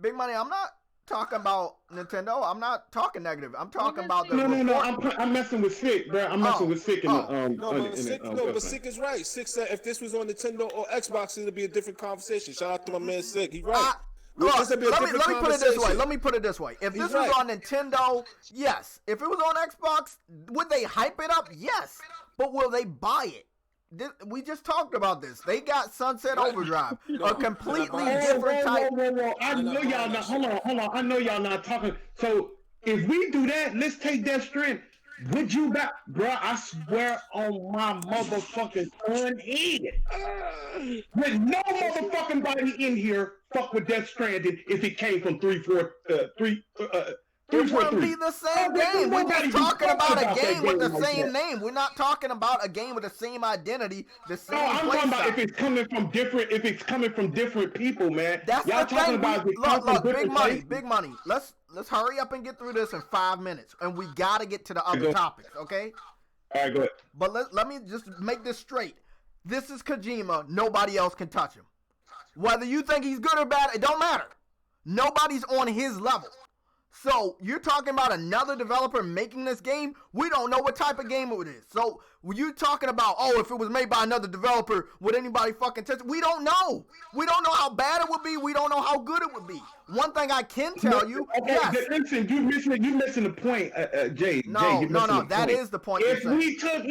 Big Money, I'm not talking about Nintendo. I'm not talking negative. I'm talking about the No. report. I'm messing with Sick, bro. I'm messing with Sick in the But Sick is right. Sick said if this was on Nintendo or Xbox, it'd be a different conversation. Shout out to my man Sick. He's right. Look, let me put it this way. Let me put it this way. If this was on Nintendo, yes. If it was on Xbox, would they hype it up? Yes. But will they buy it? We just talked about this. They got Sunset Overdrive, a completely different type. I know y'all not. Hold on. I know y'all not talking. So if we do that, let's take that strength. Would you back, bro? I swear on my motherfucking son head, with no motherfucking body in here, fuck with Death Stranding if it came from 343. It wouldn't be the same game. We're just talking about a game with the same name. We're not talking about a game with the same identity, the same. No, I'm talking about if it's coming from different. If it's coming from different people, man. That's y'all the talking thing. about Look, big money. Let's hurry up and get through this in 5 minutes, and we gotta get to the other topics, okay? All right, go ahead. But let me just make this straight. This is Kojima. Nobody else can touch him. Whether you think he's good or bad, it don't matter. Nobody's on his level. So you're talking about another developer making this game? We don't know what type of game it is. So when you talking about, oh, if it was made by another developer, would anybody fucking touch it? We don't know. We don't know how bad it would be. We don't know how good it would be. One thing I can tell you, yes. Listen, you missing the point, Jay. No. That is the point. If we took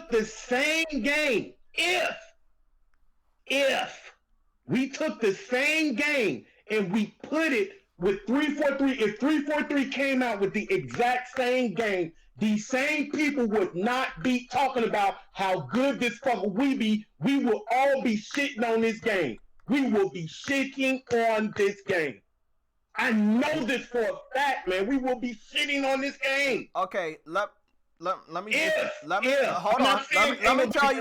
the same game, if we took the same game and we put it with 343, if 343 came out with the exact same game, these same people would not be talking about how good this fucker we will all be shitting on this game. We will be shitting on this game. I know this for a fact, man. We will be shitting on this game. Okay, let me tell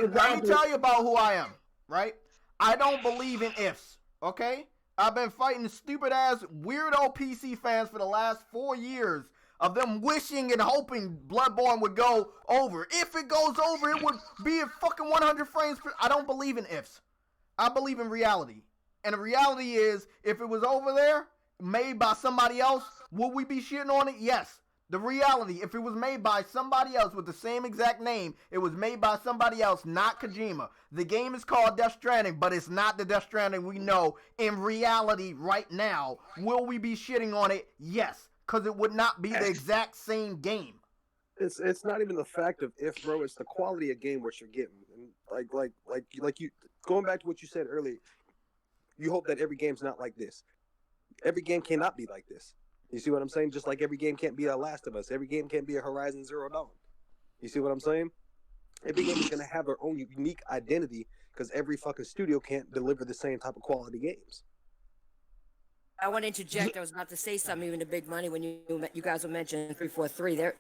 you about who I am, right? I don't believe in ifs, okay? I've been fighting stupid ass weirdo PC fans for the last 4 years of them wishing and hoping Bloodborne would go over. If it goes over, it would be at fucking 100 frames per. I don't believe in ifs. I believe in reality. And the reality is, if it was over there, made by somebody else, would we be shitting on it? Yes. The reality, if it was made by somebody else with the same exact name, it was made by somebody else, not Kojima. The game is called Death Stranding, but it's not the Death Stranding we know in reality right now. Will we be shitting on it? Yes, because it would not be the exact same game. It's not even the fact of if, bro. It's the quality of game what you're getting. And like you going back to what you said earlier. You hope that every game's not like this. Every game cannot be like this. You see what I'm saying? Just like every game can't be a Last of Us. Every game can't be a Horizon Zero Dawn. You see what I'm saying? Every game is going to have their own unique identity because every fucking studio can't deliver the same type of quality games. I want to interject. I was about to say something even to Big Money when you guys were mentioning 343.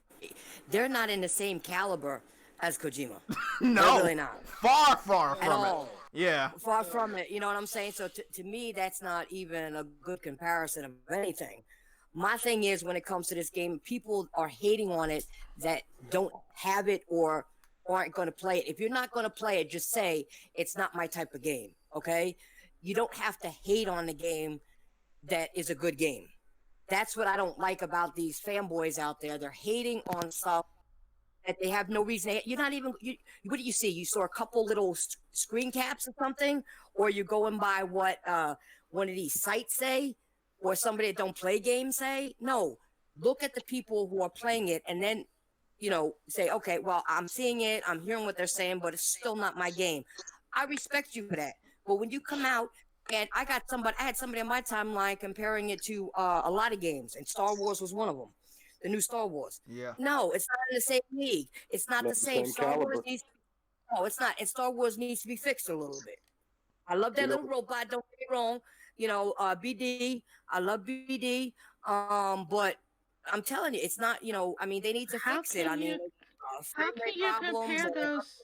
They're not in the same caliber as Kojima. No, they're really not. Far from at all. Yeah. Far from it. You know what I'm saying? So to me, that's not even a good comparison of anything. My thing is, when it comes to this game, people are hating on it that don't have it or aren't going to play it. If you're not going to play it, just say, it's not my type of game, okay? You don't have to hate on the game that is a good game. That's what I don't like about these fanboys out there. They're hating on stuff that they have no reason to. You're not even, what do you see? You saw a couple little screen caps or something? Or you're going by what one of these sites say? Or somebody that don't play games say? No, look at the people who are playing it and then, say, okay, well, I'm seeing it, I'm hearing what they're saying, but it's still not my game. I respect you for that. But when you come out, and I had somebody on my timeline comparing it to a lot of games, and Star Wars was one of them, the new Star Wars. Yeah. No, it's not in the same league. It's not the same. Star Wars needs. No, it's not. And Star Wars needs to be fixed a little bit. I love that little robot. Don't get me wrong. BD. I love BD. But I'm telling you, it's not. They need to fix it. How can you compare those?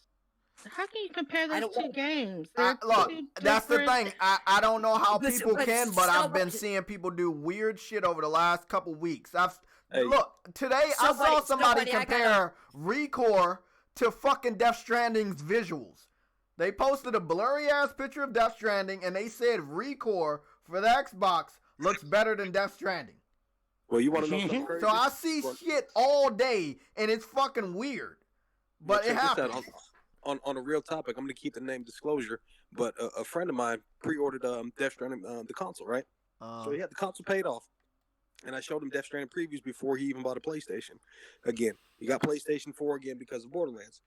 How can you compare those two games? Look, that's the thing. I don't know how people can, but I've been seeing people do weird shit over the last couple weeks. Look, today I saw somebody compare ReCore to fucking Death Stranding's visuals. They posted a blurry ass picture of Death Stranding, and they said Recore for the Xbox looks better than Death Stranding. Well, you want to know something crazy? So I see shit all day, and it's fucking weird. But it happens. On a real topic, I'm going to keep the name disclosure, but a friend of mine pre-ordered Death Stranding, the console, right? So he had the console paid off, and I showed him Death Stranding previews before he even bought a PlayStation. Again, he got PlayStation 4 again because of Borderlands.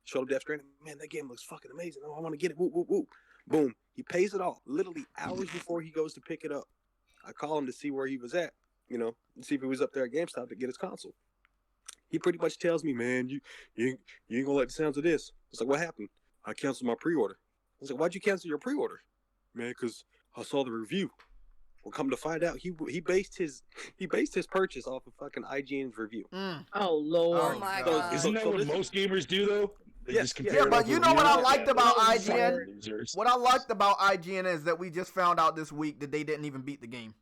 Showed him Death Stranding. Man, that game looks fucking amazing. Oh, I want to get it. Woo, woo, woo. Boom. He pays it off literally hours before he goes to pick it up. I call him to see where he was at, you know, see if he was up there at GameStop to get his console. He pretty much tells me, man, you ain't gonna like the sounds of this. It's like, what happened? I canceled my pre-order. I was like, why'd you cancel your pre-order? Man, because I saw the review. Well, come to find out, he based his purchase off of fucking IGN's review. Oh Lord! Oh my God! Isn't that what most gamers do though? They just compare but you know what I liked about IGN? Losers. What I liked about IGN is that we just found out this week that they didn't even beat the game.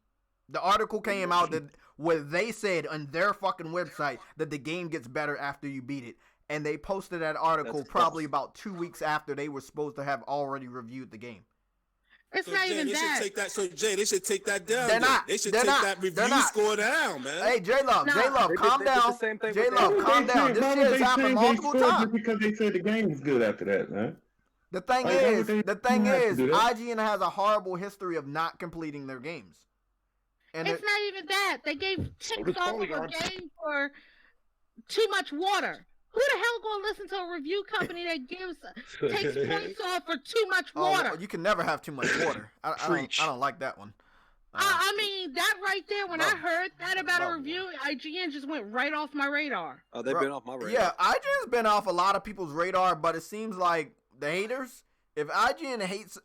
The article came out that where they said on their fucking website that the game gets better after you beat it. And they posted that article probably about 2 weeks after they were supposed to have already reviewed the game. It's not even that. Jay, they should take that down. They're not. They should They're take not. that They're review not. score down, man. Hey, J-Love, No. J-Love, calm down. J-Love, Why calm would down. they This say- shit has why happened would they multiple score times. just because they said the game was good after that, man? The thing Why is, would they have to do that? IGN has a horrible history of not completing their games. And It's not even that. They gave So ticks does off of a Polygon. game for too much water. Who the hell gonna listen to a review company that takes points off for too much water? well, you can never have too much water. I don't like that one. I mean, that right there, when I Bro. heard that about a Bro. review, IGN just went right off my radar. Oh, they've been off my radar. Yeah, IGN's been off a lot of people's radar, but it seems like the haters, if IGN hates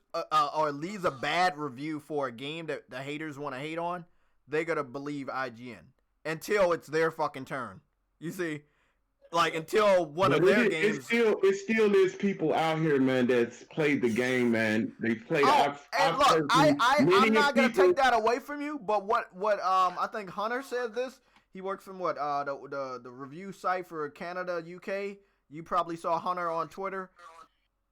or leaves a bad review for a game that the haters want to hate on, they're going to believe IGN until it's their fucking turn. You see? Like, until one of their games... It still is people out here, man, that's played the game, man. They played... and look, I'm not going to take that away from you, but what I think Hunter said this. He works from the review site for Canada, UK. You probably saw Hunter on Twitter.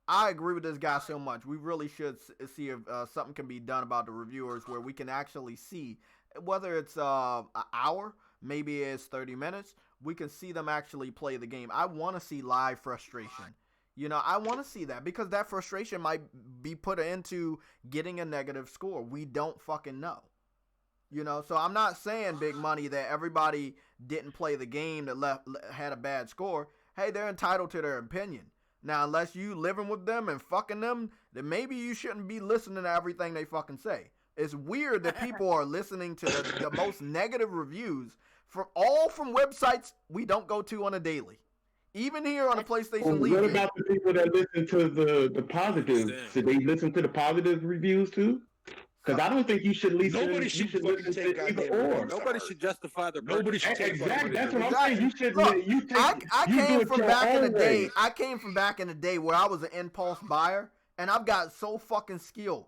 I agree with this guy so much. We really should see if something can be done about the reviewers where we can actually see whether it's an hour, maybe it's 30 minutes. We can see them actually play the game. I want to see live frustration. You know, I want to see that because that frustration might be put into getting a negative score. We don't fucking know. You know, so I'm not saying, Big Money, that everybody didn't play the game that had a bad score. Hey, they're entitled to their opinion. Now, unless you living with them and fucking them, then maybe you shouldn't be listening to everything they fucking say. It's weird that people are listening to the most negative reviews from websites we don't go to on a daily. Even here on the PlayStation League. What about the people that listen to the positive? Should they listen to the positive reviews too? Because I don't think you should listen. Nobody should listen fucking to take either goddamn or. reviews. Nobody should justify their Nobody should take Exactly. That's fucking what I'm saying. You should. Look, You take. I you do came it from your back in the own day. way. I came from back in the day where I was an impulse buyer, and I've got so fucking skilled,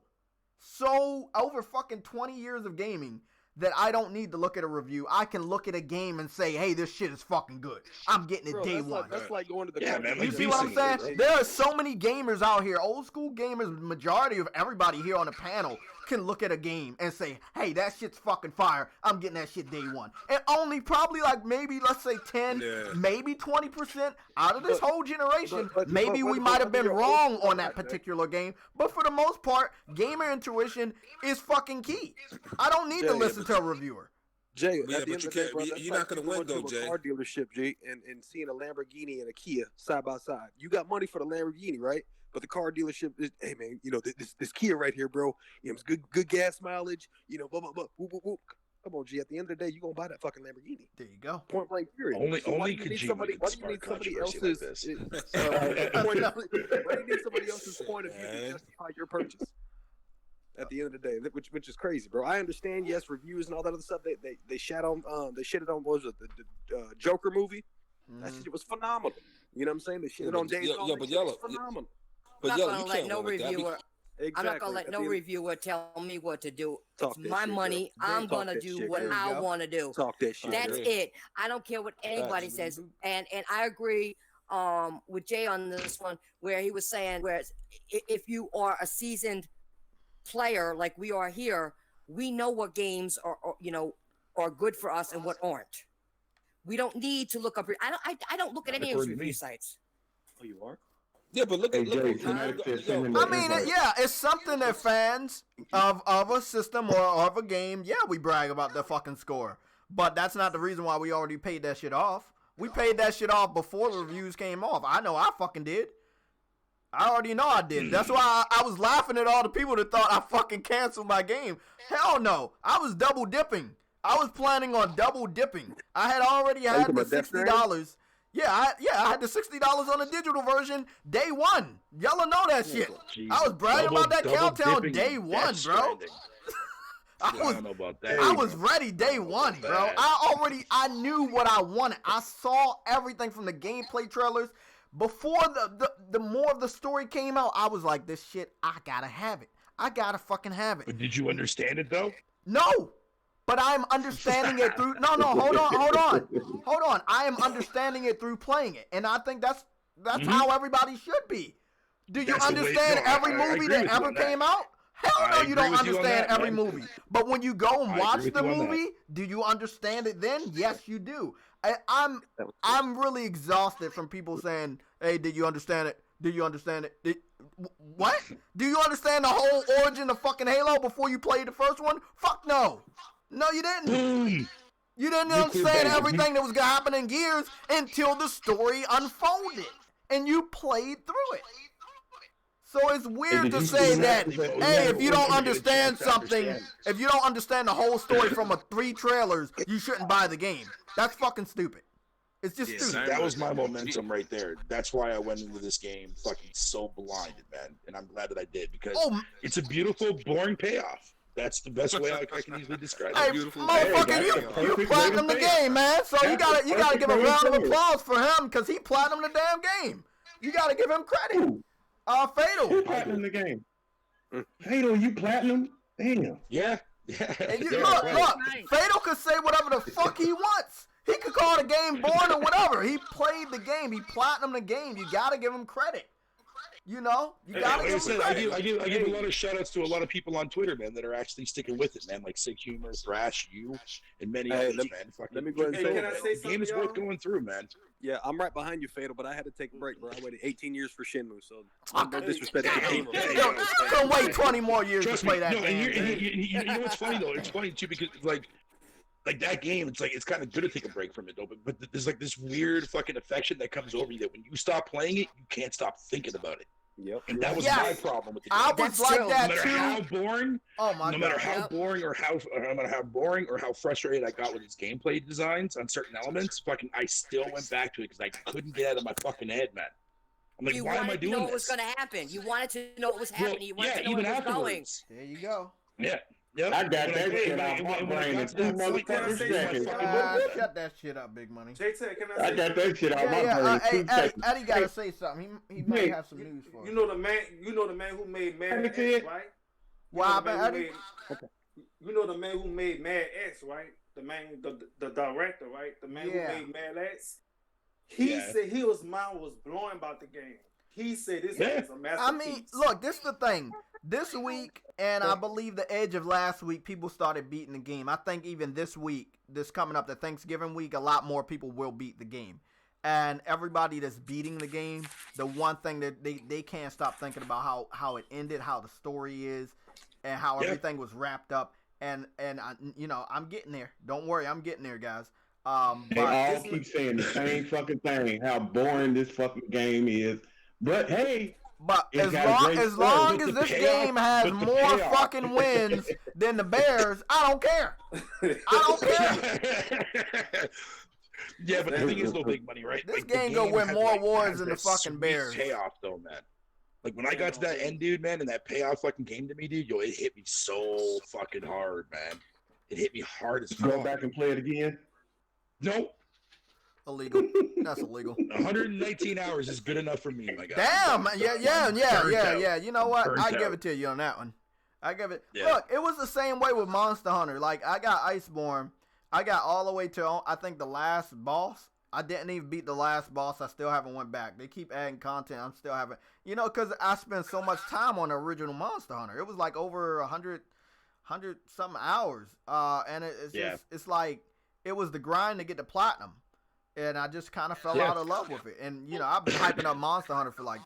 so over fucking 20 years of gaming that I don't need to look at a review. I can look at a game and say, "Hey, this shit is fucking good. I'm getting it Bro, day that's one." Like, that's like going to the Yeah, man, You like see what I'm saying? basically, There are so many gamers out here, old school gamers, majority of everybody here on the panel can look at a game and say, hey, that shit's fucking fire. I'm getting that shit day one. And only probably like maybe, let's say 10, maybe 20% out of this whole generation, maybe we might have been wrong on that particular game. But for the most part, gamer intuition is fucking key. I don't need to listen to a reviewer. Jay, Yeah, at the but end you of the day, can't- bro, you- that's you're like not gonna going win, though, to Jay. a car dealership, Jay, and seeing a Lamborghini and a Kia side by side. You got money for the Lamborghini, right? But the car dealership is, hey man, you know this Kia right here, bro. You know, it's good gas mileage. You know, blah blah blah. Whoop, whoop, whoop. Come on, G. At the end of the day, you gonna buy that fucking Lamborghini. There you go. Point blank period. Only So why do you could need G somebody? would Why do you need spark somebody controversy like else's? this. Why do you need somebody else's point of view to Man. justify your purchase? At the end of the day, which is crazy, bro. I understand, yes, reviews and all that other stuff. They shit on what was it, the Joker movie? That shit was phenomenal. You know what I'm saying? They shit on Days Gone. but That shit was Yellow, phenomenal. but I'm Yellow, not you gonna let can't no win with that reviewer. Exactly. I'm not gonna let At no the end- reviewer tell me what to do. Talk It's that my shit, money. girl. I'm Talk gonna that do shit, what girl. I want to do. Talk that shit. That's girl. it. I don't care what anybody says. And I agree with Jay on this one, where he was saying, whereas if you are a seasoned player like we are here, we know what games are good for us and what aren't. We don't need to look up. I don't look at any of those review sites. Oh, you are? Yeah, but look at I mean, it's something that fans of a system or of a game, we brag about the fucking score. But that's not the reason why we already paid that shit off. We paid that shit off before the reviews came off. I know I fucking did. I already know I did. That's why I was laughing at all the people that thought I fucking canceled my game. Hell no. I was double dipping. I was planning on double dipping. I had already had the $60. I had the $60 on the digital version day one. Y'all know that shit. I was bragging about that countdown day one, bro. I don't know about that. I was ready day one, bro. I knew what I wanted. I saw everything from the gameplay trailers. Before the more of the story came out, I was like, this shit, I gotta have it. I gotta fucking have it. But did you understand it though? No. But I'm understanding it through hold on. I am understanding it through playing it. And I think that's how everybody should be. Do you understand every movie that ever came out? Hell no, you don't understand every movie. But when you go and watch the movie, do you understand it then? Yes, you do. I'm really exhausted from people saying, hey, did you understand it? Do you understand it? What? Do you understand the whole origin of fucking Halo before you played the first one? Fuck no. No, you didn't. You didn't understand everything that was going to happen in Gears until the story unfolded. And you played through it. So it's weird to say that, hey, if you don't understand something, if you don't understand the whole story from 3 trailers, you shouldn't buy the game. That's fucking stupid. It's just stupid. That was my momentum right there. That's why I went into this game fucking so blinded, man. And I'm glad that I did, because it's a beautiful, boring payoff. That's the best way I can easily describe it. Hey, motherfucker, you platinum the game, man. So you gotta give a round of applause for him, because he platinumed the damn game. You gotta give him credit. Fatal. Who platinum the game? Fatal, you platinum? Damn. Yeah. And look, Fatal could say whatever the fuck he wants. He could call the game boring or whatever. He played the game. He platinumed the game. You gotta give him credit. You know, you gotta give him credit. I give a lot of shout outs to a lot of people on Twitter, man, that are actually sticking with it, man, like Sig Humor, Thrash, you, and many others, man. Let me go ahead and say, can I say the game is worth going through, man. Yeah, I'm right behind you, Fatal, but I had to take a break, bro. I waited 18 years for Shenmue, so no disrespect to the game. You're gonna wait 20 more years to play that game. You know what's funny though? It's funny too, because like that game, it's kind of good to take a break from it though. But there's like this weird fucking affection that comes over you that when you stop playing it, you can't stop thinking about it. Yep. And that was my problem with the game. I was like that too. No matter how boring, no matter how boring or how frustrated I got with its gameplay designs on certain elements, I still went back to it because I couldn't get out of my fucking head, man. I'm like, why am I doing this? You wanted to know what was going to happen. You wanted to know what was happening. You wanted to know even what was afterwards. going. There you go. Yeah. Yep. I got that shit out my brain in 2 motherfucking seconds. Shut that shit up, Big Money. JayTech, can I got that shit out my brain in 2 seconds. Eddie gotta say something. He might have some news for us. You know the man who made Mad X, right? What happened, Eddie? You know the man who made Mad X, right? The director, right? The man who made Mad X. He said his mind was blowing about the game. He said this game is a masterpiece. I mean, look, this is the thing. This week, and I believe the edge of last week, people started beating the game. I think even this week, this coming up to Thanksgiving week, a lot more people will beat the game. And everybody that's beating the game, the one thing that they can't stop thinking about how it ended, how the story is, and how everything was wrapped up. And I'm getting there. Don't worry, I'm getting there, guys. They all keep saying the same fucking thing, how boring this fucking game is. But hey, as long as this game has more fucking wins than the Bears, I don't care. I don't care. Yeah, but the thing is, though, Big Money, right? This game gonna win more awards than the fucking Bears. Payoff, though, man. Like when I got to that end, dude, man, and that payoff fucking came to me, dude. Yo, it hit me so fucking hard, man. It hit me hard as fuck. Go back and play it again. Nope. Illegal. That's illegal. 119 hours is good enough for me, my guy. Damn. Yeah. You know what? I give it to you on that one. I give it. Yeah. Look, it was the same way with Monster Hunter. Like I got Iceborne. I got all the way to I think the last boss. I didn't even beat the last boss. I still haven't went back. They keep adding content. I'm still haven't, because I spent so much time on the original Monster Hunter. It was like over 100 something hours. And it's just, it's like, it was the grind to get the platinum. And I just kind of fell out of love with it. And, I've been hyping up Monster Hunter for like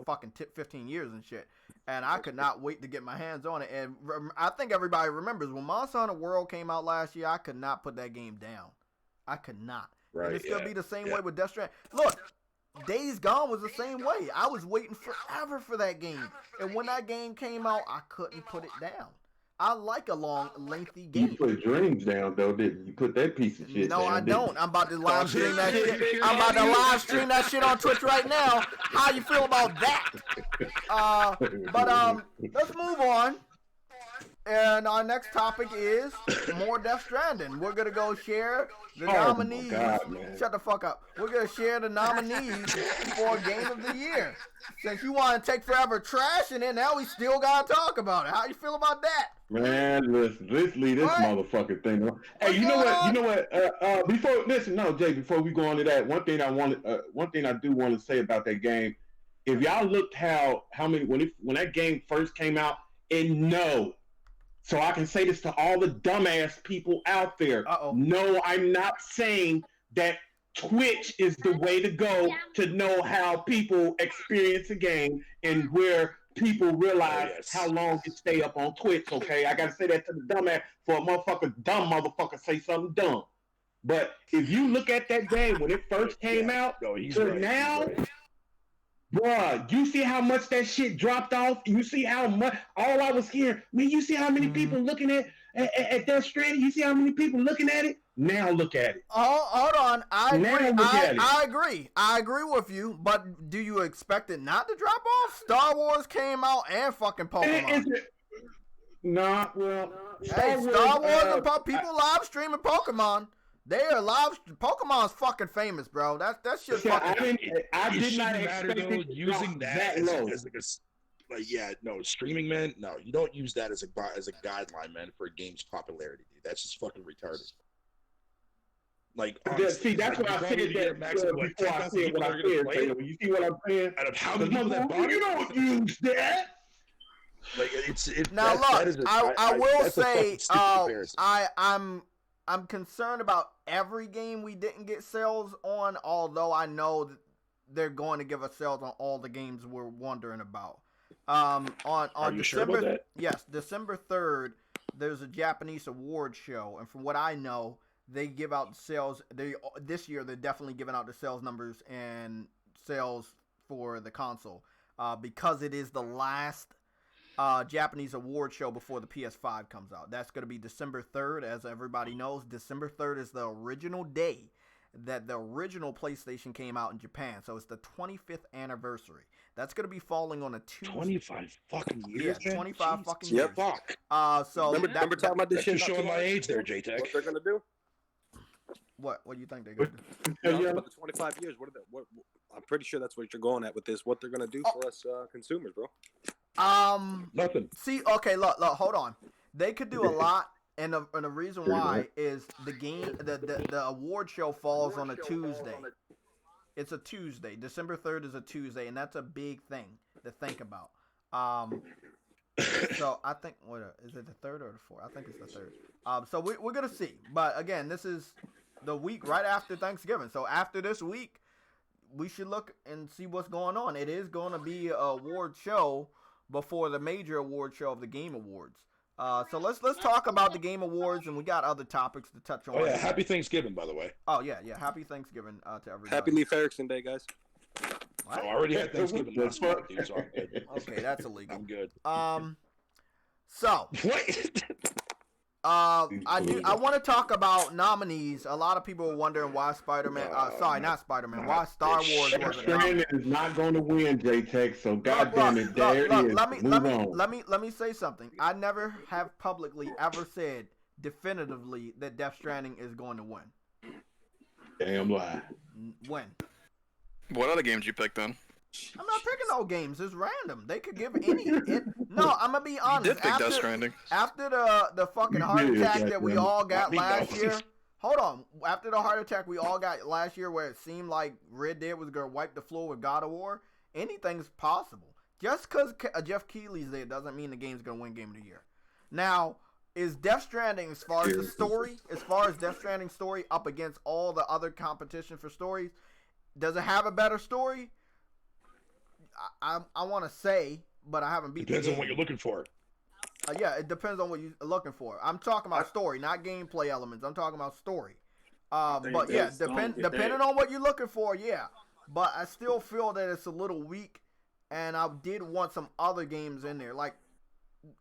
fucking 15 years and shit. And I could not wait to get my hands on it. And I think everybody remembers when Monster Hunter World came out last year, I could not put that game down. I could not. Right, and it's going to be the same way with Death Stranding. Look, Days Gone was the same way. I was waiting forever for that game. And when that game came out, I couldn't put it down. I like a long, lengthy game. You put Dreams down, though, didn't you? Put that piece of shit down. No, I don't. I'm about to live stream that shit. I'm about to live stream that shit on Twitch right now. How you feel about that? But let's move on. And our next topic is more Death Stranding. We're gonna go share the nominees. Shut the fuck up. We're gonna share the nominees for Game of the Year. Since you want to take forever trashing it, now we still gotta talk about it. How you feel about that? Man, let's leave this motherfucking thing on. Hey, you know what? Before we go on to that, one thing I do want to say about that game, if y'all looked how many when that game first came out, so I can say this to all the dumbass people out there. No, I'm not saying that Twitch is the way to go to know how people experience a game and where people realize how long you stay up on Twitch, okay? I gotta say that to the dumbass for a dumb motherfucker say something dumb. But if you look at that game when it first came out now, bruh, you see how much that shit dropped off? You see how much, all I was hearing, man, you see how many people looking at Death Stranding? You see how many people looking at it? Now look at it. Oh, hold on. I agree. I agree with you, but do you expect it not to drop off? Star Wars came out and fucking Pokemon. Star Wars and people live streaming Pokemon. They are live. Pokemon's fucking famous, bro. That shit fucking. I did not expect using that as streaming, man. No, you don't use that as a guideline, man, for a game's popularity, dude. That's just fucking retarded. Like, honestly, that's what I said before I said what I said. You see what I'm saying? Out of how many people that bought it, you don't use that. Like, it's now look. I will say, I'm concerned about every game we didn't get sales on, although I know that they're going to give us sales on all the games we're wondering about. On December, December 3rd, there's a Japanese award show, and from what I know, they give out sales. This year they're definitely giving out the sales numbers and sales for the console because it is the last Japanese award show before the PS5 comes out. That's going to be December 3rd. As everybody knows, December 3rd is the original day that the original PlayStation came out in Japan. So it's the 25th anniversary. That's going to be falling on a Tuesday. 25 fucking years. Yeah, 25 fucking years. Fuck. So remember talking about this shit? Showing my age there, JayTech. What they're going to do? What do you think they're going to do? About the 25 years. What I'm pretty sure that's what you're going at with this. What they're going to do for us consumers, bro. Nothing. See, okay, look, hold on. They could do a lot, and the reason why is the award show falls on a Tuesday. It's a Tuesday. December 3rd is a Tuesday, and that's a big thing to think about. So I think is it the 3rd or the 4th? I think it's the 3rd. So we're gonna see. But again, this is the week right after Thanksgiving. So after this week, we should look and see what's going on. It is going to be an award show before the major award show of the Game Awards. So let's talk about the Game Awards, and we got other topics to touch on. Oh yeah, happy Thanksgiving, by the way. Oh yeah, happy Thanksgiving to everybody. Happy Leif Erikson Day, guys. What? So I already had Thanksgiving last month, dude, so I'm good. Okay, that's illegal. I'm good. So what? I want to talk about nominees. A lot of people are wondering why Spider-Man. Not Spider-Man. Why Star Wars wasn't nominated. is not going to win, JayTech. So goddamn it, there it is. Let me say something. I never have publicly ever said definitively that Death Stranding is going to win. Damn lie. When? What other games you picked then? I'm not picking no games. It's random. They could give any. No, I'm gonna be honest. You did pick Death Stranding. After the fucking heart attack that we all got last year, hold on. After the heart attack we all got last year, where it seemed like Red Dead was gonna wipe the floor with God of War, anything's possible. Just because Jeff Keighley's there doesn't mean the game's gonna win Game of the Year. Now, is Death Stranding, as far as the story, Death Stranding story up against all the other competition for stories, does it have a better story? I want to say, but I haven't beat Depends the on game. what you're looking for. Yeah, it depends on what you're looking for. I'm talking about story, not gameplay elements. I'm talking about story. But yeah, depending on what you're looking for, yeah. But I still feel that it's a little weak, and I did want some other games in there. Like,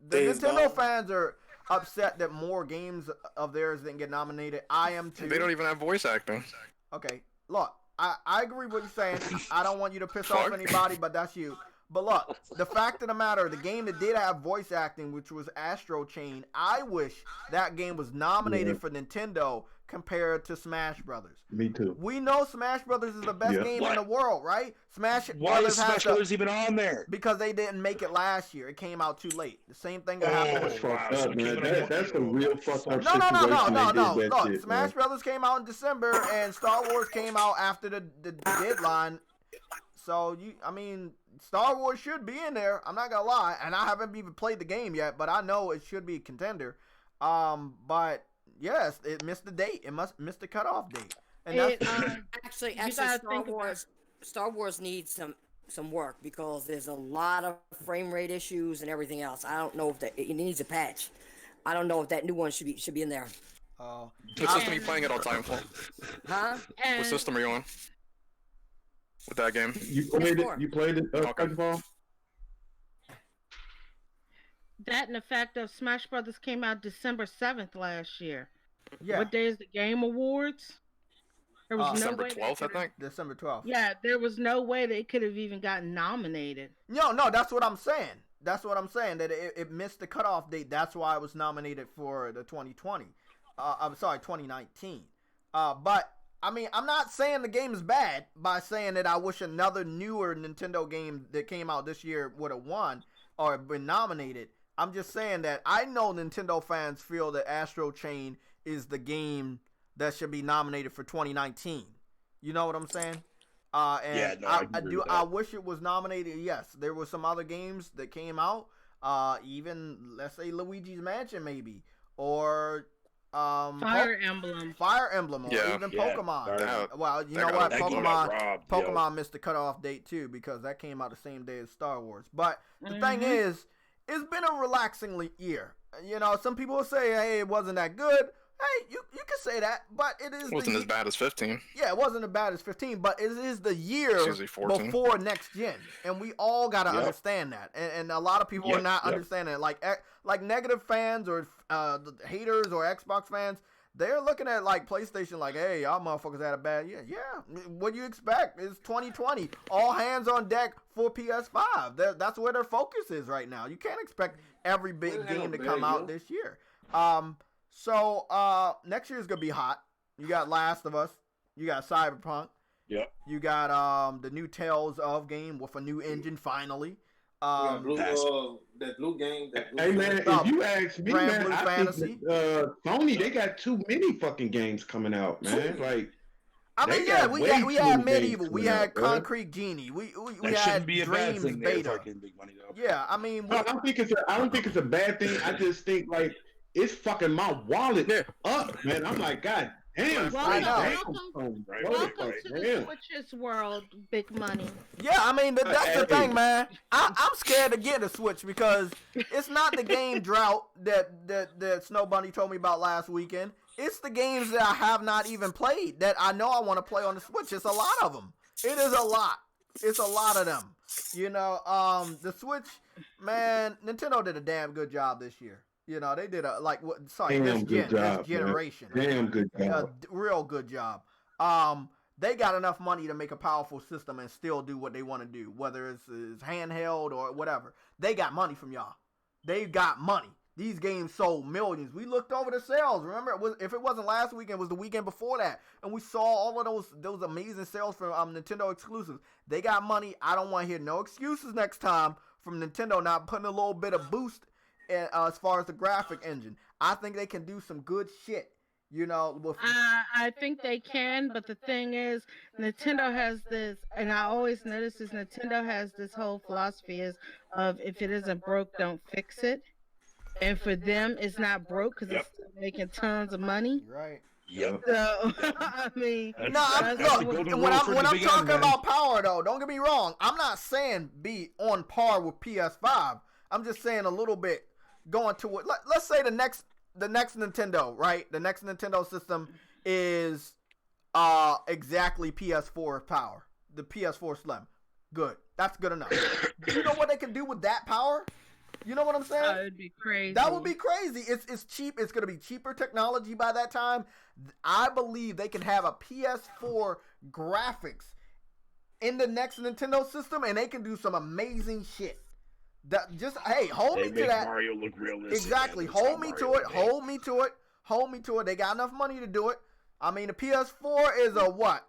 the Nintendo fans are upset that more games of theirs didn't get nominated. I am too. They don't even have voice acting. Okay, look, I agree with what you're saying. I don't want you to piss off anybody, but that's you. But look, the fact of the matter, the game that did have voice acting, which was Astro Chain, I wish that game was nominated for Nintendo compared to Smash Brothers. Me too. We know Smash Brothers is the best game in the world, right? Why is Smash Brothers even on there? Because they didn't make it last year. It came out too late. The same thing that happened with That's a real fucked up No. Look, Smash Brothers came out in December, and Star Wars came out after the deadline. So, Star Wars should be in there. I'm not gonna lie, and I haven't even played the game yet, but I know it should be a contender. But yes, it missed the date. It missed the cutoff date. And actually, Star Wars needs some work because there's a lot of frame rate issues and everything else. I don't know if it needs a patch. I don't know if that new one should be in there. Oh, what system are you playing it all time for? Huh? What system are you on? With that game? You played it, okay. That and the fact that Smash Brothers came out December 7th last year. Yeah. What day is the Game Awards? There was December 12th, I think. December 12th. Yeah, there was no way they could have even gotten nominated. No, that's what I'm saying. That it missed the cutoff date. That's why it was nominated for the 2020. 2019. But I'm not saying the game is bad by saying that I wish another newer Nintendo game that came out this year would have won or been nominated. I'm just saying that I know Nintendo fans feel that Astro Chain is the game that should be nominated for 2019. You know what I'm saying? I wish it was nominated. Yes, there were some other games that came out. Even let's say Luigi's Mansion maybe, or Fire Emblem, or even Pokemon. Well, you know what? Pokemon missed the cutoff date too because that came out the same day as Star Wars. But the thing is, it's been a relaxing year. Some people will say, "Hey, it wasn't that good." Hey, you can say that, but it wasn't as bad as 15. Yeah, it wasn't as bad as 15, but it is the year before next gen, and we all got to understand that. And a lot of people are not understanding it. Like negative fans or the haters or Xbox fans, they're looking at like PlayStation like, hey, y'all motherfuckers had a bad year. Yeah, what do you expect? It's 2020. All hands on deck for PS5. That's where their focus is right now. You can't expect every big game to come out this year. So next year is gonna be hot. You got Last of Us. You got Cyberpunk. Yep. You got the new Tales of game with a new engine finally. That blue game. Hey man, if you ask me, man, I think Sony they got too many fucking games coming out, man. Like, we had Medieval, we had Concrete Genie, we had Dreams Beta. Yeah, I don't think it's a bad thing. I just think like it's fucking my wallet up, man. I'm like, God damn. Welcome to the Switch's world, big money. Yeah, that's the thing, man. I'm scared to get a Switch because it's not the game drought that Snow Bunny told me about last weekend. It's the games that I have not even played that I know I want to play on the Switch. It's a lot of them. It is a lot. It's a lot of them. The Switch, man, Nintendo did a damn good job this year. They did this generation. Damn good job. Real good job. They got enough money to make a powerful system and still do what they want to do, whether it's handheld or whatever. They got money from y'all. They got money. These games sold millions. We looked over the sales. Remember, if it wasn't last weekend, it was the weekend before that, and we saw all of those amazing sales from Nintendo exclusives. They got money. I don't want to hear no excuses next time from Nintendo not putting a little bit of boost as far as the graphic engine. I think they can do some good shit You know, with I think they can, but the thing is, Nintendo has this, and I always notice this. Nintendo has this whole philosophy is of if it isn't broke, don't fix it. And for them, it's not broke because it's Yep. still making tons of money. right. Yep. So I mean, No, That's the look. golden When rule I'm for when the I'm big end, talking man. about power, though, don't get me wrong. I'm not saying be on par with PS5. I'm just saying a little bit going to it. Let's say the next Nintendo, right? The next Nintendo system is exactly PS4 power. The PS4 Slim. Good. That's good enough. Do you know what they can do with that power? You know what I'm saying? it'd be crazy. That would be crazy. It's cheap. It's going to be cheaper technology by that time. I believe they can have a PS4 graphics in the next Nintendo system, and they can do some amazing shit. That just hold They me to make that. Mario look realistic. Exactly. Man. That's Hold how me Mario to it. was made. Hold me to it. Hold me to it. They got enough money to do it. I mean, the PS4 is a what?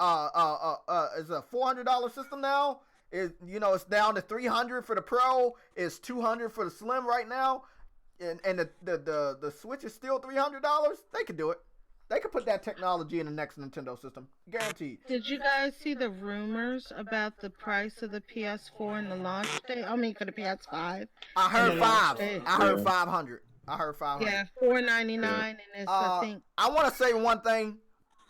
Is a $400 system now. It's down to $300 for the Pro. It's $200 for the Slim right now, and the Switch is still $300. They could do it. They could put that technology in the next Nintendo system, guaranteed. Did you guys see the rumors about the price of the PS4 and the launch date? I mean, for the PS5. I heard and the launch five. date. I heard 500. I heard 500. Yeah, $499, and it's I think. I want to say one thing.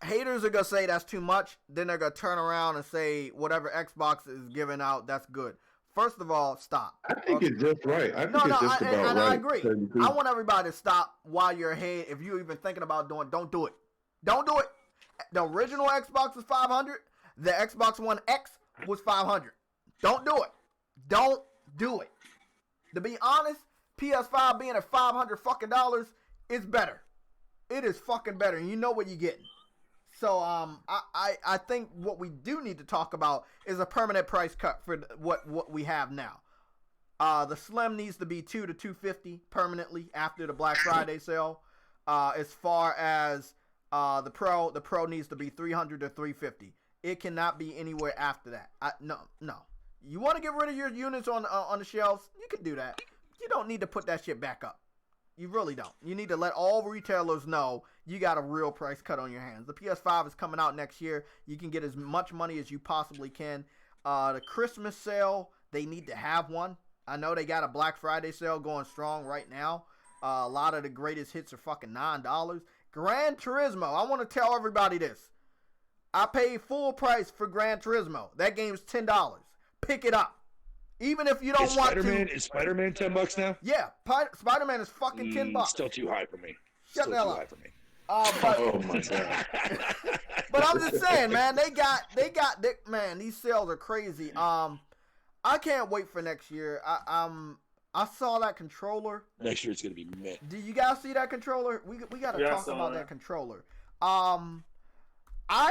Haters are gonna say that's too much. Then they're gonna turn around and say whatever Xbox is giving out, that's good. First of all, stop. I think it's just right. I think No, it's just and about I right. agree. I want everybody to stop while you're ahead. If you're even thinking about doing, don't do it. Don't do it. The original Xbox was 500. The Xbox One X was 500. Don't do it. Don't do it. To be honest, PS5 being at $500 fucking dollars is better. It is fucking better, and you know what you're getting. So I think what we do need to talk about is a permanent price cut for what we have now. The Slim needs to be $200 to $250 permanently after the Black Friday sale. As far as the Pro needs to be $300 to $350. It cannot be anywhere after that. No. You want to get rid of your units on the shelves? You can do that. You don't need to put that shit back up. You really don't. You need to let all retailers know you got a real price cut on your hands. The PS5 is coming out next year. You can get as much money as you possibly can. The Christmas sale, they need to have one. I know they got a Black Friday sale going strong right now. A lot of the greatest hits are fucking $9. Gran Turismo, I want to tell everybody this. I paid full price for Gran Turismo. That game's $10. Pick it up. Even if you don't want to. Is Spider-Man $10 now? Yeah, Spider-Man is fucking $10. Still too high for me. Shut the hell up. High for me. Oh my god. But I'm just saying, man, man, these sales are crazy. I can't wait for next year. I saw that controller. Next year it's gonna be meh. Do you guys see that controller? We gotta talk about that controller. I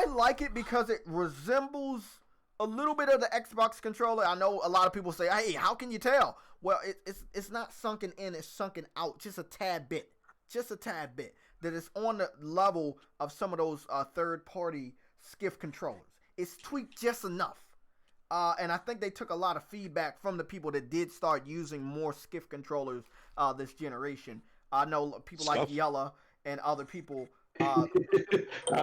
like it because it resembles a little bit of the Xbox controller. I know a lot of people say, "Hey, how can you tell?" Well, it's not sunken in; it's sunken out, just a tad bit. That it's on the level of some of those third-party skiff controllers. It's tweaked just enough. And I think they took a lot of feedback from the people that did start using more skiff controllers this generation. I know people like Yella and other people. I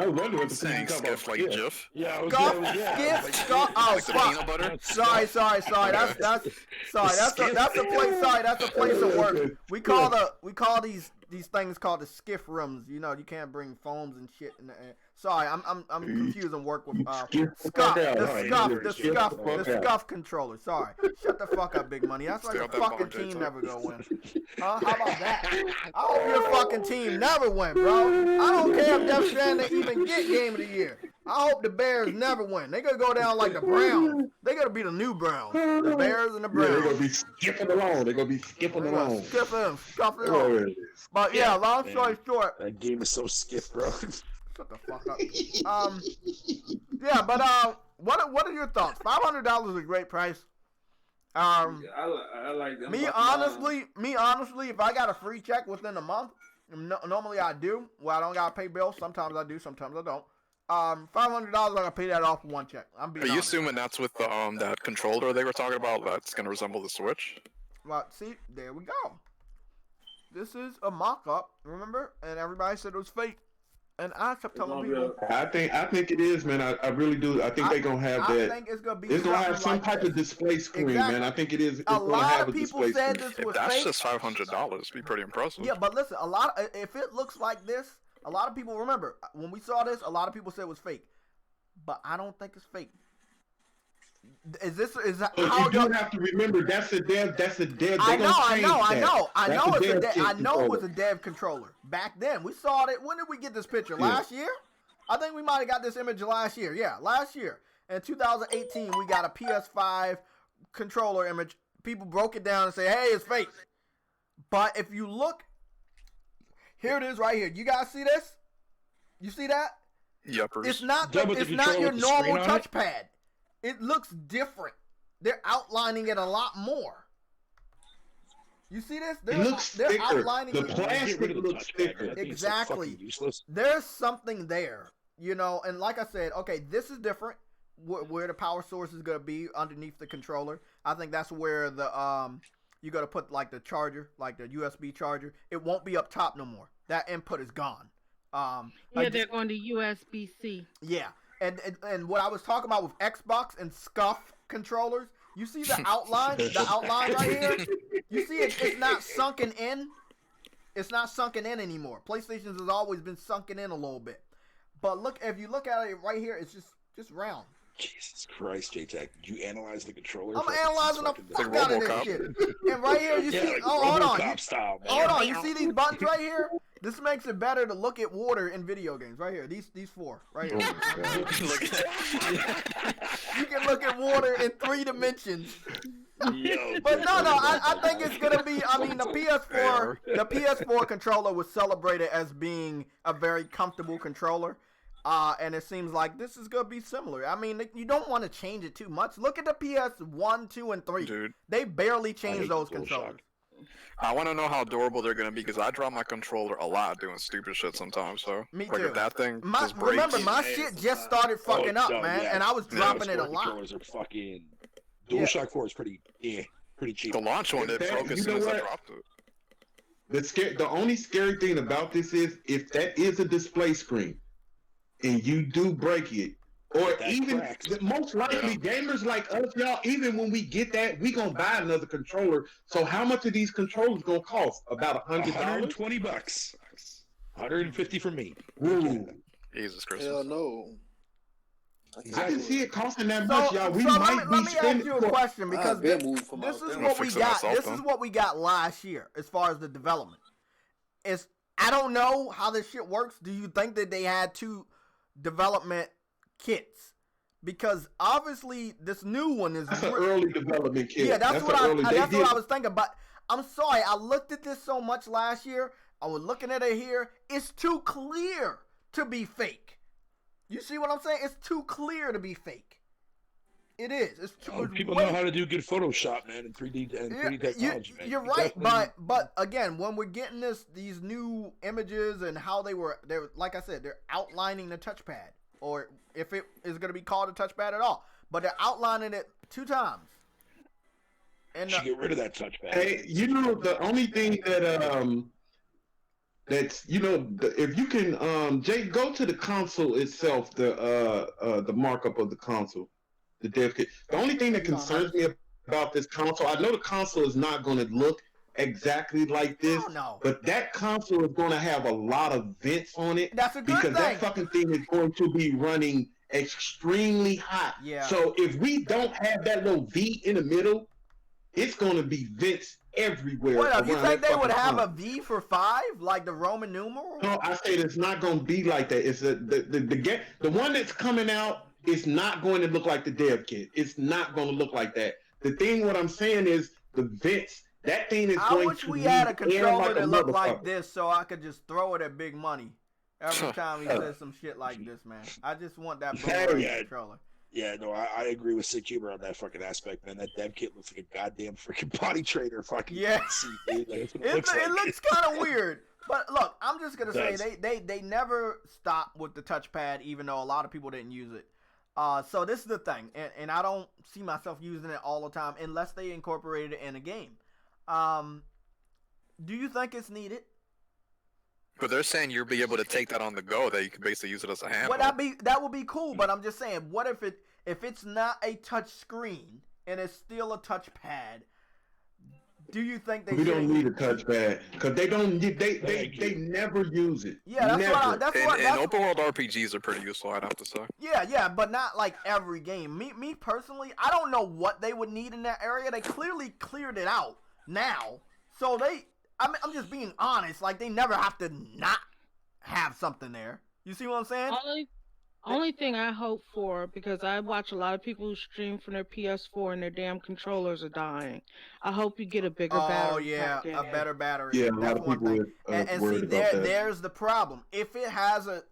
wonder what the saying skiff like GIF. Yeah, Skiff. Oh, fuck. Butter. Sorry. That's a place of work. We call these things called the skiff rooms. You know, you can't bring foams and shit in the air. Sorry, I'm confusing work with the scuff controller. Sorry, shut the fuck up, Big Money. That's like the fucking team never go win. How about that? I hope your fucking team never win, bro. I don't care if Death Stranding even get Game of the Year. I hope the Bears never win. They gonna go down like the Browns. They gotta be the new Browns. The Bears and the Browns. They're gonna be skipping along. Scuffing along. But yeah, long story short. That game is so skip, bro. Shut the fuck up. Yeah, but what are your thoughts? $500 is a great price. I like them. Me honestly, if I got a free check within a month, normally I do. Well, I don't gotta pay bills. Sometimes I do. Sometimes I don't. $500, I gotta pay that off in one check. I'm being Are you honest. assuming that's with the that controller they were talking about that's gonna resemble the Switch? Well, see, there we go. This is a mock-up, remember? And everybody said it was fake. And I kept telling people, I think it is, man. I really do. I think they're gonna have that. I think it's gonna be. It's gonna have some like type this. of display screen, man. I think it is. It's a gonna lot have of a people display said screen. this was That's fake. just $500. Be pretty impressive. Yeah, but listen, if it looks like this, a lot of people remember when we saw this. A lot of people said it was fake, but I don't think it's fake. Is how you do have to remember that's a dev. That's a dev. I know. It's a I know it was controller. a dev controller back then. We saw it. When did we get this picture? Last year? I think we might have got this image last year. Yeah, last year. In 2018, we got a PS5 controller image. People broke it down and say, "Hey, it's fake." But if you look, here it is right here. You guys see this? You see that? Yuppers. It's not your normal touchpad. It looks different. They're outlining it a lot more. You see this? It looks thicker. Outlining The it. plastic looks thicker. Exactly. Useless. There's something there, and like I said, okay, this is different. Where the power source is gonna be underneath the controller. I think that's where the you're gonna put like the charger, like the USB charger. It won't be up top no more. That input is gone. They're going to USB-C. Yeah. And what I was talking about with Xbox and SCUF controllers, you see the outline, right here? You see it's not sunken in? It's not sunken in anymore. PlayStation's has always been sunken in a little bit. But if you look at it right here, it's just round. Jesus Christ, JTech. Did you analyze the controller? I'm analyzing the fuck out of this shit. And right here, you see, hold on. Style, man. Hold on, you see these buttons right here? This makes it better to look at water in video games. Right here, these four. Right here. You can look at water in 3 dimensions. But no, I think it's gonna be. I mean, the PS4 controller was celebrated as being a very comfortable controller, and it seems like this is gonna be similar. I mean, you don't want to change it too much. Look at the PS1, 2, and 3. Dude, they barely changed those controllers. I want to know how durable they're gonna be because I drop my controller a lot doing stupid shit sometimes. So Me like too. if that thing just breaks, remember, my shit just started fucking up, man, and I was dropping it a lot. Controllers are fucking. DualShock 4 is pretty cheap. the launch one it broke as soon as I dropped it. The only scary thing about this is if that is a display screen, and you do break it, or even most likely gamers like us, y'all. Even when we get that, we gonna buy another controller. So how much are these controllers gonna cost? About $100. $120. $150 for me. Ooh. Jesus Christmas. Hell no. I can see it costing that much, y'all. We might let be me spending. ask you a question because this is what we got. myself, This is what we got last year as far as the development. I don't know how this shit works. Do you think that they had 2 development kits? Because obviously this new one is That's an early development kit. Yeah, that's what I was thinking. But I'm sorry, I looked at this so much last year. I was looking at it here. It's too clear to be fake. You see what I'm saying? It's too clear to be fake. It is. It's too. People know how to do good Photoshop, man, and 3D technology, man. You're right, but again, when we're getting these new images and how they're like I said, they're outlining the touchpad, or if it is going to be called a touchpad at all, but they're outlining it 2 times. And should get rid of that touchpad. Hey, the only thing that that's if you can Jay, go to the console itself, the markup of the console, the dev kit. The only thing that concerns me about this console, I know the console is not going to look exactly like this, but that console is going to have a lot of vents on it. That's a good because thing. that fucking thing is going to be running extremely hot. Yeah. So if we don't have that little V in the middle, it's going to be vents everywhere. What up? You think they would have a V for 5, like the Roman numeral? No, I said it's not going to be like that. It's the one that's coming out is not going to look like the dev kit. It's not going to look like that. What I'm saying is the vents. That thing is I wish we had a controller that looked like this, this, so I could just throw it at Big Money every time he says some shit like this, man. I just want that controller. Yeah, no, I agree with Sick Humor on that fucking aspect, man. That dev kit looks like a goddamn freaking body trainer fucking seat, dude. Like, it looks kind of weird. But look, I'm just gonna say they never stopped with the touchpad, even though a lot of people didn't use it. So this is the thing, and I don't see myself using it all the time unless they incorporate it in a game. Do you think it's needed? But they're saying you'll be able to take that on the go. That you can basically use it as a handle. Well, that would be cool. But I'm just saying, what if it's not a touch screen and it's still a touchpad? Do you think we don't need a touchpad because they never use it. Yeah, that's what. And open world RPGs are pretty useful, I'd have to say. Yeah, but not like every game. Me personally, I don't know what they would need in that area. They clearly cleared it out now, so I'm just being honest. Like they never have to not have something there. You see what I'm saying? Only thing I hope for, because I watch a lot of people who stream from their PS4 and their damn controllers are dying. I hope you get a bigger battery. Oh yeah, a better battery. Yeah, that's one thing. And see, there's the problem. If it has a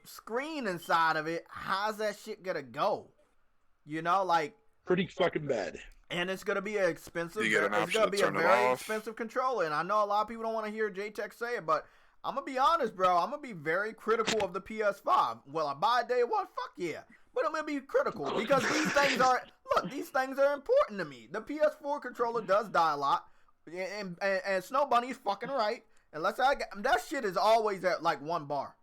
screen inside of it, how's that shit gonna go? You know, like pretty fucking bad. And it's gonna be an expensive. You get an it's gonna be a very off. expensive controller. And I know a lot of people don't want to hear JayTech say it, but I'm gonna be honest, bro. I'm gonna be very critical of the PS5. Will I buy day one? Fuck yeah. But I'm gonna be critical because these things are important to me. The PS4 controller does die a lot, and Snow Bunny's fucking right. Unless that shit is always at like 1 bar.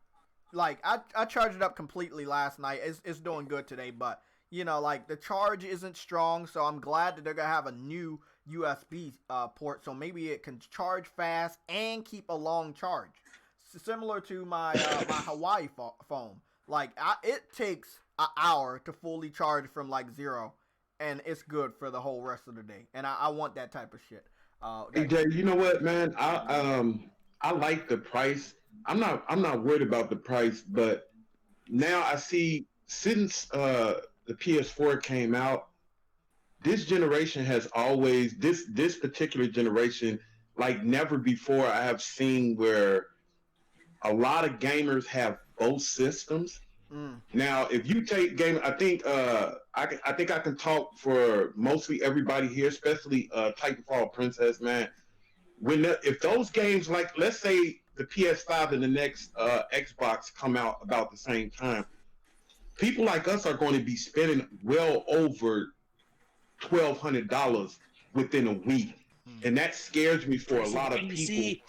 Like I charged it up completely last night. It's doing good today, but you know, like the charge isn't strong, so I'm glad that they're gonna have a new USB port, so maybe it can charge fast and keep a long charge. Similar to my my Hawaii phone. Like it takes an hour to fully charge from like 0, and it's good for the whole rest of the day. And I want that type of shit. Hey Jay, you know what, man? I like the price. I'm not worried about the price, but now I see since the PS4 came out, this generation has always this particular generation, like never before I have seen where a lot of gamers have both systems. Now, if you take game, I think I can talk for mostly everybody here, especially Titanfall Princess, man. If those games, like let's say the PS5 and the next Xbox come out about the same time, people like us are going to be spending well over $1,200 within a week, and that scares me for a lot of people.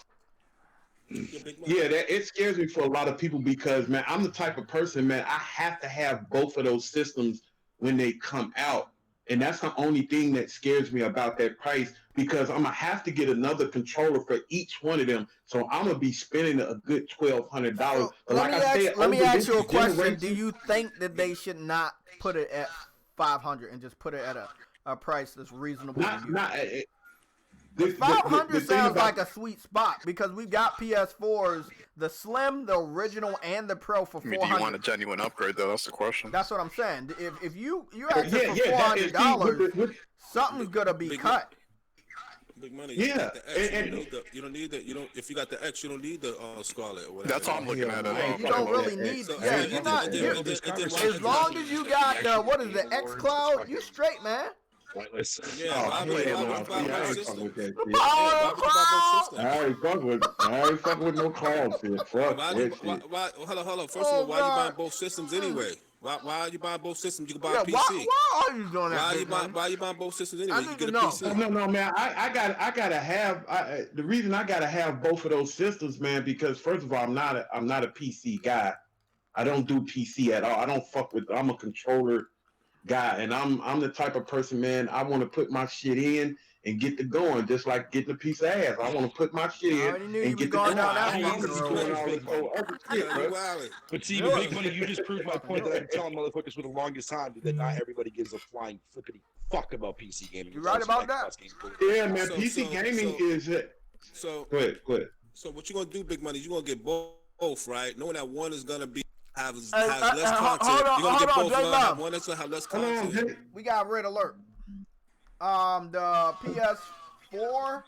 Yeah, it scares me for a lot of people because, man, I'm the type of person, man, I have to have both of those systems when they come out. And that's the only thing that scares me about that price, because I'm going to have to get another controller for each one of them. So I'm going to be spending a good $1,200. So let me ask you a question. Do you think that they should not put it at $500 and just put it at a price that's reasonable? The 500 sounds like a sweet spot because we've got PS4s, the Slim, the original, and the Pro for $400. I mean, do you want a genuine upgrade though? That's the question. That's what I'm saying. If you're asking for $400, something's gonna be cut. Big money. Yeah, You don't need that. You don't. If you got the X, you don't need the Scarlet. Or whatever. That's all I'm looking at. You don't really need. Yeah, you're not. As long as you got the the X Cloud, you straight, man. Pointless. Yeah, I ain't fucking with no clouds here. Fuck that shit. Hold on. First of all, why are you buying both systems anyway? Why are you buying both systems? You can buy a PC. Why are you doing that? Why are you buying both systems anyway? You get a PC. No, man. I gotta have. The reason I gotta have both of those systems, man, because first of all, I'm not a PC guy. I don't do PC at all. I don't fuck with. I'm a controller guy, and I'm the type of person, man, I want to put my shit in and get to going, just like getting a piece of ass. I want to put my shit in and get to going. But see, the big money, you just proved my point that I've been telling motherfuckers for the longest time that not everybody gives a flying flippity fuck about PC gaming. You're right about that. Yeah, man, PC gaming is it. So go ahead. So what you gonna do, big money? You gonna get both, right? Knowing that one is gonna be have less content. You're gonna get both. One that's gonna have less content. We got red alert. The PS4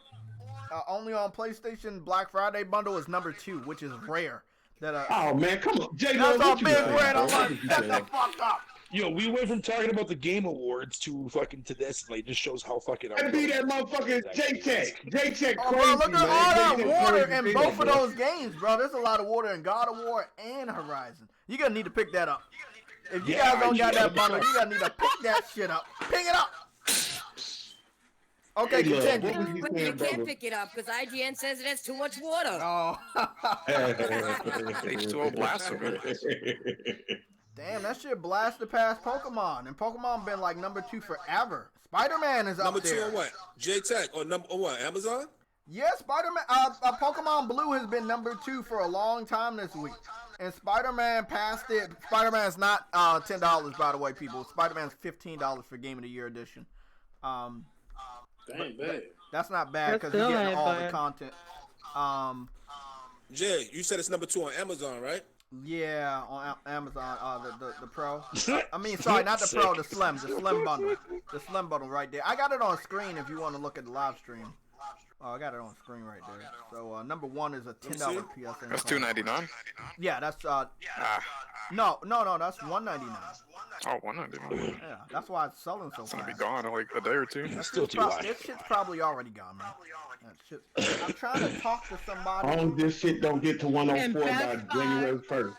only on PlayStation Black Friday bundle is number 2, which is rare. Oh man, come on, Jay. That's a big red alert. Shut the fuck up. Yo, we went from talking about the Game Awards to this. Like, just shows how fucking. I be that motherfucking JayTech crazy. Oh, bro, look at all that water in both of those games, bro. There's a lot of water in God of War and Horizon. You're gonna need to pick that up. If you guys don't got that bundle, you're gonna need to pick that shit up. Pick it up. Okay, Hey, love, continue. what was you But you saying, can't brother? pick it up because IGN says it has too much water. Oh. H2O blasphemy. Damn, that shit blasted past Pokemon, and Pokemon been like number 2 forever. Spider-Man is Number up 2 there. on what? JTech or number on what? Amazon? Yeah, Spider-Man. Pokemon Blue has been number 2 for a long time this week, and Spider-Man passed it. Spider-Man's not $10, by the way, people. Spider-Man's $15 for Game of the Year edition. Dang, bad. That's not bad because That's you're still getting ain't all bad. the content. Jay, you said it's number 2 on Amazon, right? Yeah, on Amazon, the Pro. I mean, sorry, not the Pro, the Slim bundle. The Slim bundle right there. I got it on screen if you want to look at the live stream. Oh, I got it on screen right there. So, number 1 is a $10 PSN. That's $2.99. Yeah, that's, no, that's $1.99. Oh, $1.99. Yeah, that's why it's selling so It's gonna fast. be gone in like a day or two. That's Still too high. This shit's probably already gone, man. That shit. I'm trying to talk to somebody. All this shit don't get to 104 by And Best January 1st.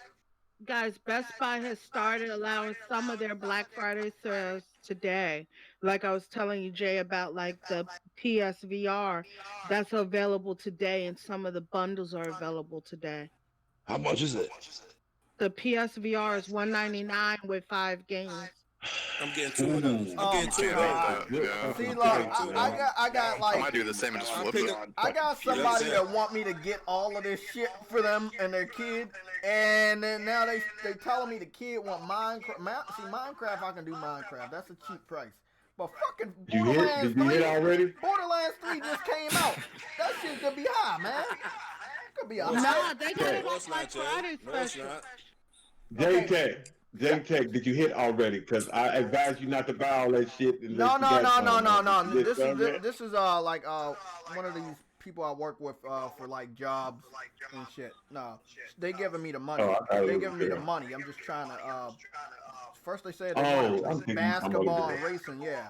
Guys, Best Buy has started allowing some of their Black Friday sales today. Like I was telling you, Jay, about like the PSVR, that's available today, and some of the bundles are available today. How much is it? The PSVR is $199 with 5 games. I'm getting 2 of those. I'm getting 2 of God. those. Yeah. See, look, I got I like, might do the same and just flip pick it. up- I got somebody that want me to get all of this shit for them and their kid, and then now they telling me the kid want Minecraft. See, Minecraft, I can do Minecraft. That's a cheap price. But fucking Did you Borderlands hit 3, already? Borderlands 3 just came out. That shit could be high, man. Could be a Nah, high. they got it No, on it's Black not, Jay. Friday No, it's special. not. JTech, did you hit already? Because I advise you not to buy all that shit. No. This is like one of these people I work with for like jobs and shit. No, they giving me the money. Oh, I thought it They was giving me the fair. money. I'm just trying to. First they said Oh, they I'm wanted thinking basketball I'm and racing. Yeah.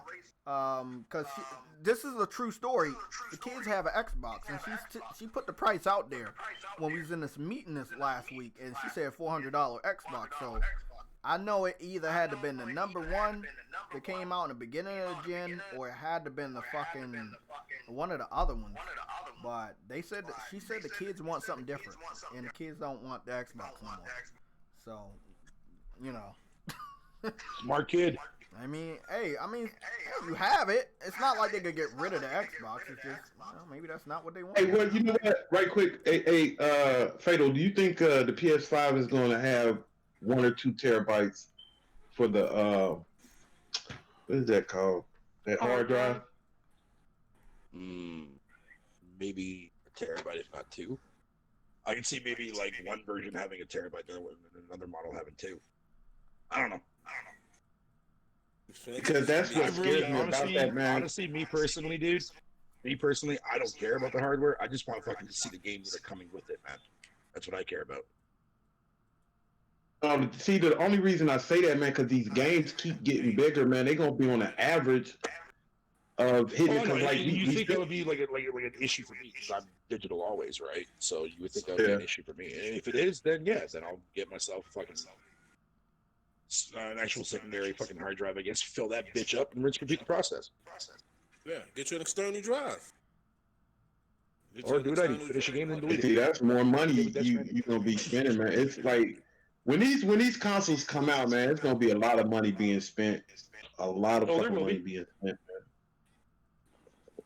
Cause this is a true story. The kids have an Xbox, and she put the price out there when we was in this meeting this last week, and she said $400 Xbox. So I know it either had to been the number 1 that came out in the beginning of the gen, or it had to been the fucking one of the other ones. But they said she said the kids want something different, and the kids don't want the Xbox no more. So, you know. Smart kid. I mean, you have it. It's not like they could get rid of the Xbox. It's just, maybe that's not what they want. Hey, well, you know what? Right quick, Fatal, do you think the PS5 is going to have 1 or 2 terabytes for the what is that called? That hard drive? Maybe a terabyte, if not 2. I can see maybe like one version having a terabyte, and another model having 2. I don't know. Because that's what scares me about that, man. Honestly, me personally, dude. I don't care about the hardware. I just want to fucking see the games that are coming with it, man. That's what I care about. See, the only reason I say that, man, because these games keep getting bigger, man. They're gonna be on an average of hitting. Oh, no, Like you think that would be like an issue for me because I'm digital always, right? So you would think that would be an issue for me. And if it is, then yeah, then I'll get myself fucking an actual secondary fucking hard drive, I guess, fill that bitch up and rinse complete the process. Yeah, get you an external drive. Or do what I do, finish a game and delete See, it. that's more money you gonna be spending, man. It's like when these consoles come out, man, it's gonna be a lot of money being spent. A lot of fucking money being spent, man.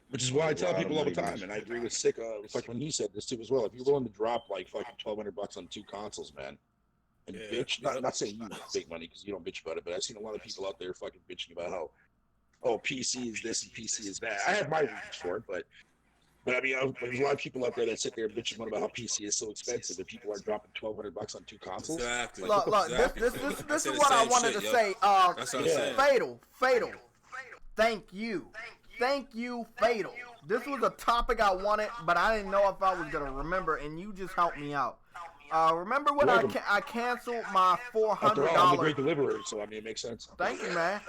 Which is why I tell people all the time, and I agree with Sick, like when he said this too as well. If you're willing to drop like fucking $1,200 on 2 consoles, man, and bitch, not saying you big money because you don't bitch about it, but I've seen a lot of people out there fucking bitching about how, oh, PC is this and PC is that. I have my reasons for it, but I mean, there's a lot of people out there that sit there bitching about how PC is so expensive that people are dropping $1,200 on 2 consoles. Exactly. Look, this is what I wanted to say. Fatal. Thank you, Fatal. This was a topic I wanted, but I didn't know if I was gonna remember, and you just helped me out. Remember when I canceled my $400? I'm the great deliverer, so I mean it makes sense. Thank you, man.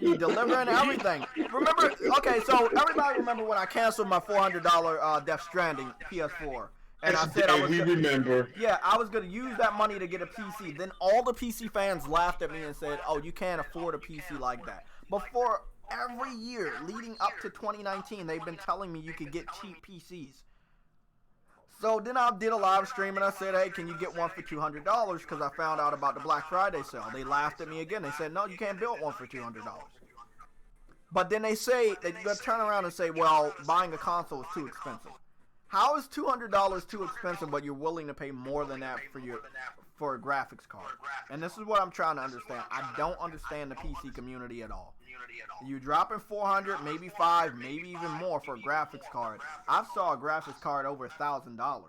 You delivering everything. Remember? Okay, so everybody remember when I canceled my $400 Death Stranding PS4, and I said remember. Yeah, I was gonna use that money to get a PC. Then all the PC fans laughed at me and said, "Oh, you can't afford a PC like that." But for Every year leading up to 2019, they've been telling me you could get cheap PCs. So then I did a live stream and I said, hey, can you get one for $200? Because I found out about the Black Friday sale. They laughed at me again. They said, no, you can't build one for $200. But then they say, they're going to turn around and say, well, buying a console is too expensive. How is $200 too expensive, but you're willing to pay more than that for a graphics card? And this is what I'm trying to understand. I don't understand the PC community at all. You dropping 400, maybe 5, maybe even more for a graphics card. I saw a graphics card over $1,000.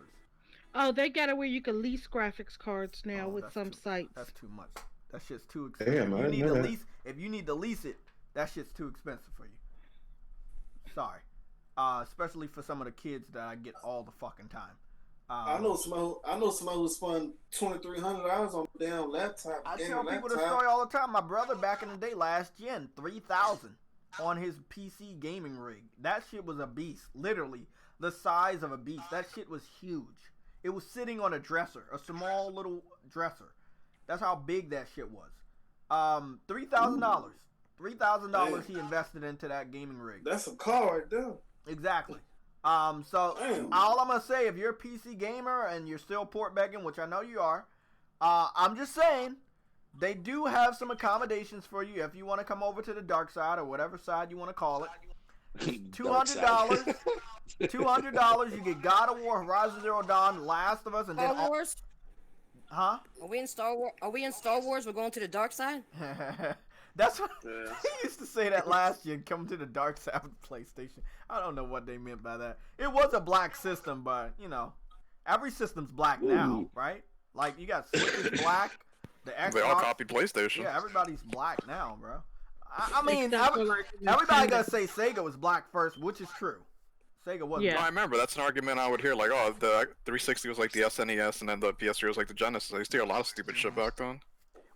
Oh, they got it where you can lease graphics cards now with some sites. That's too much. That shit's too expensive. Damn, if you need to lease it, that shit's too expensive for you. Sorry. Especially for some of the kids that I get all the fucking time. I know somebody who spent $2,300 on a damn laptop. I tell people the story all the time. My brother back in the day, last gen, $3,000 on his PC gaming rig. That shit was a beast. Literally, the size of a beast. That shit was huge. It was sitting on a dresser, a small little dresser. That's how big that shit was. $3,000. $3,000 he invested into that gaming rig. That's a car right there. Exactly. So all I'm gonna say, if you're a PC gamer and you're still port begging, which I know you are, I'm just saying they do have some accommodations for you if you want to come over to the dark side or whatever side you want to call it. $200. $200. You get God of War, Horizon Zero Dawn, Last of Us, and then Star Wars. Huh? Are we in Star Wars? Are we in Star Wars? We're going to the dark side. That's what he used to say that last year. Come to the dark side of the PlayStation. I don't know what they meant by that. It was a black system, but you know, every system's black now, right? Like you got Switch is black. The Xbox, they all copy PlayStation. Yeah, everybody's black now, bro. I mean, everybody gotta say Sega was black first, which is true. Sega was. Yeah, I remember that's an argument I would hear. Like, oh, the 360 was like the SNES, and then the PS3 was like the Genesis. I used to hear a lot of stupid shit back then.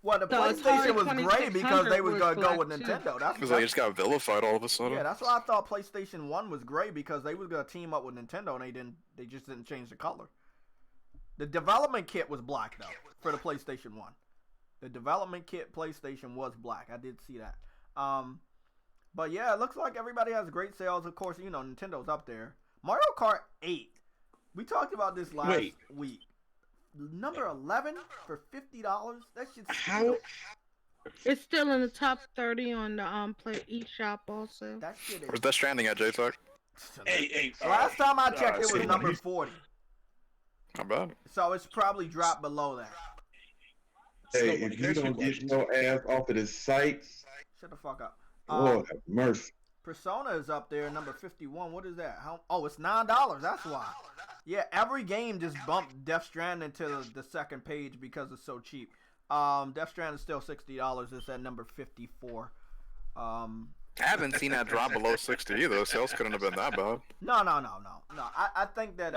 Well, the PlayStation was great because they was gonna go with Nintendo. That's because they just got vilified all of a sudden. Yeah, that's why I thought PlayStation 1 was great because they was gonna team up with Nintendo and they just didn't change the color. The development kit was black though for the PlayStation 1. The development kit PlayStation was black. I did see that. But yeah, it looks like everybody has great sales. Of course, you know Nintendo's up there. Mario Kart 8. We talked about this last week. Number 11 for $50. That shit's how? It's still in the top 30 on the Play eShop also. That shit is. Where's Death Stranding at, JayTech? Hey. Last time I checked, it was number 40. Not bad. So it's probably dropped below that. Hey, if you don't get no ass off of this site, shut the fuck up. Lord have mercy. Persona is up there, number 51. What is that? Oh, it's $9. That's why. Yeah, every game just bumped Death Stranding to the second page because it's so cheap. Death Stranding is still $60. It's at number 54. I haven't seen that drop below 60 either. The sales couldn't have been that bad. No. I think that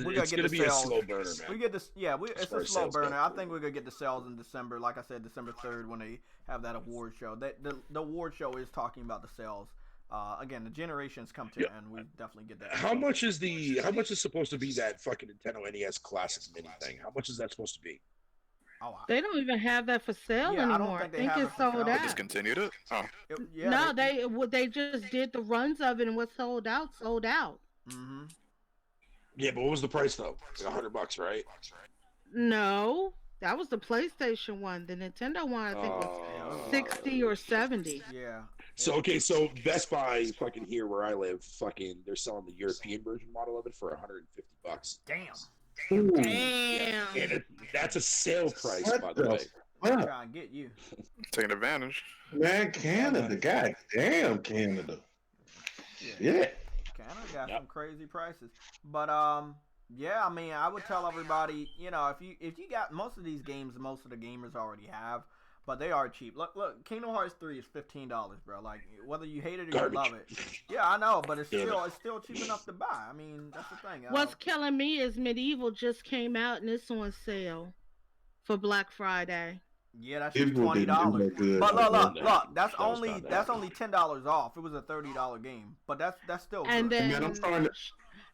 we're gonna get the sales. A slow burner, man. We get this. Yeah, it's a slow burner. I think we're gonna get the sales in December. Like I said, December 3rd when they have that award show. The award show is talking about the sales. Again, the generations come to end. We definitely get that. How much is supposed to be that fucking Nintendo NES Classic Mini thing? How much is that supposed to be? They don't even have that for sale anymore. I think it's sold out. They discontinued it? Oh. No, they just did the runs of it and what's sold out. Mm-hmm. Yeah, but what was the price though? Like $100, right? No, that was the PlayStation one. The Nintendo one, I think, was 60 or 70. Yeah. So Best Buy fucking here where I live, fucking they're selling the European version model of it for $150. Damn. Ooh. Damn. And that's a sale price, by the way. I'm trying to get you. Taking advantage. Man, Canada. God damn, Canada. Yeah. Canada got some crazy prices. But yeah, I mean, I would tell everybody, you know, if you got most of these games, most of the gamers already have, but they are cheap. Look, Kingdom Hearts 3 is $15, bro. Like whether you hate it or you love it. Yeah, I know, but it's still cheap enough to buy. I mean, that's the thing. What's killing me is Medieval just came out and it's on sale for Black Friday. Yeah, that's just $20. But look, that's only $10 off. It was a $30 game, but that's still good. And then I'm starting to...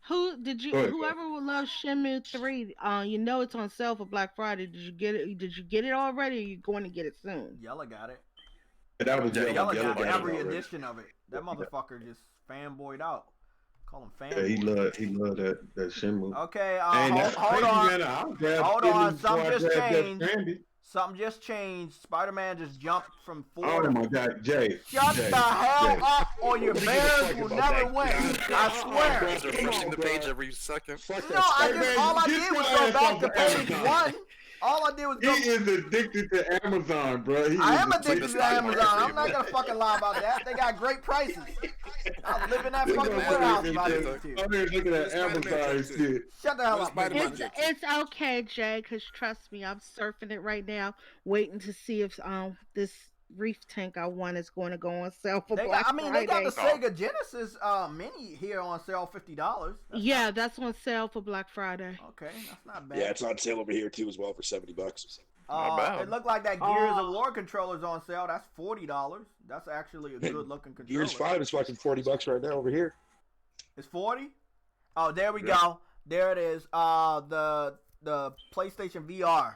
Whoever would love Shenmue 3, you know it's on sale for Black Friday. Did you get it? Did you get it already? Or are you going to get it soon? Yella got it. That was Yeah, yellow. Yellow Yellow got got it every already. edition of it. That motherfucker just fanboyed out. Call him Yeah, fanboy. he loved that Shenmue. Okay, And that's hold crazy, on. man. I'll grab Hold Shenmue on. before Something I just grab Death changed. Stranding. Something just changed. Spider-Man just jumped from 4 Oh to my God, Jay. Shut Jay, the hell Jay. up, or your Bears will never win. I swear. He's refreshing the page every second. No, all I did was go back to page 1. All I did was He go. is addicted to Amazon, bro. I am addicted to Amazon. I'm not gonna fucking lie about that. They got great prices. I live in that fucking warehouse if I need to. I'm here looking at Amazon shit. Shut the hell up, man. It's okay, Jay, because trust me, I'm surfing it right now, waiting to see if this reef tank I want is going to go on sale for Black Friday. They got the Sega Genesis mini here on sale, $50. Yeah, that's on sale for Black Friday. Okay, that's not bad. Yeah, it's on sale over here too as well for $70. Not bad. It looked like that Gears of War controller's on sale. That's $40. That's actually a good looking controller. Gears 5 is fucking $40 right now over here. It's 40. Oh, there we go. There it is. The PlayStation VR,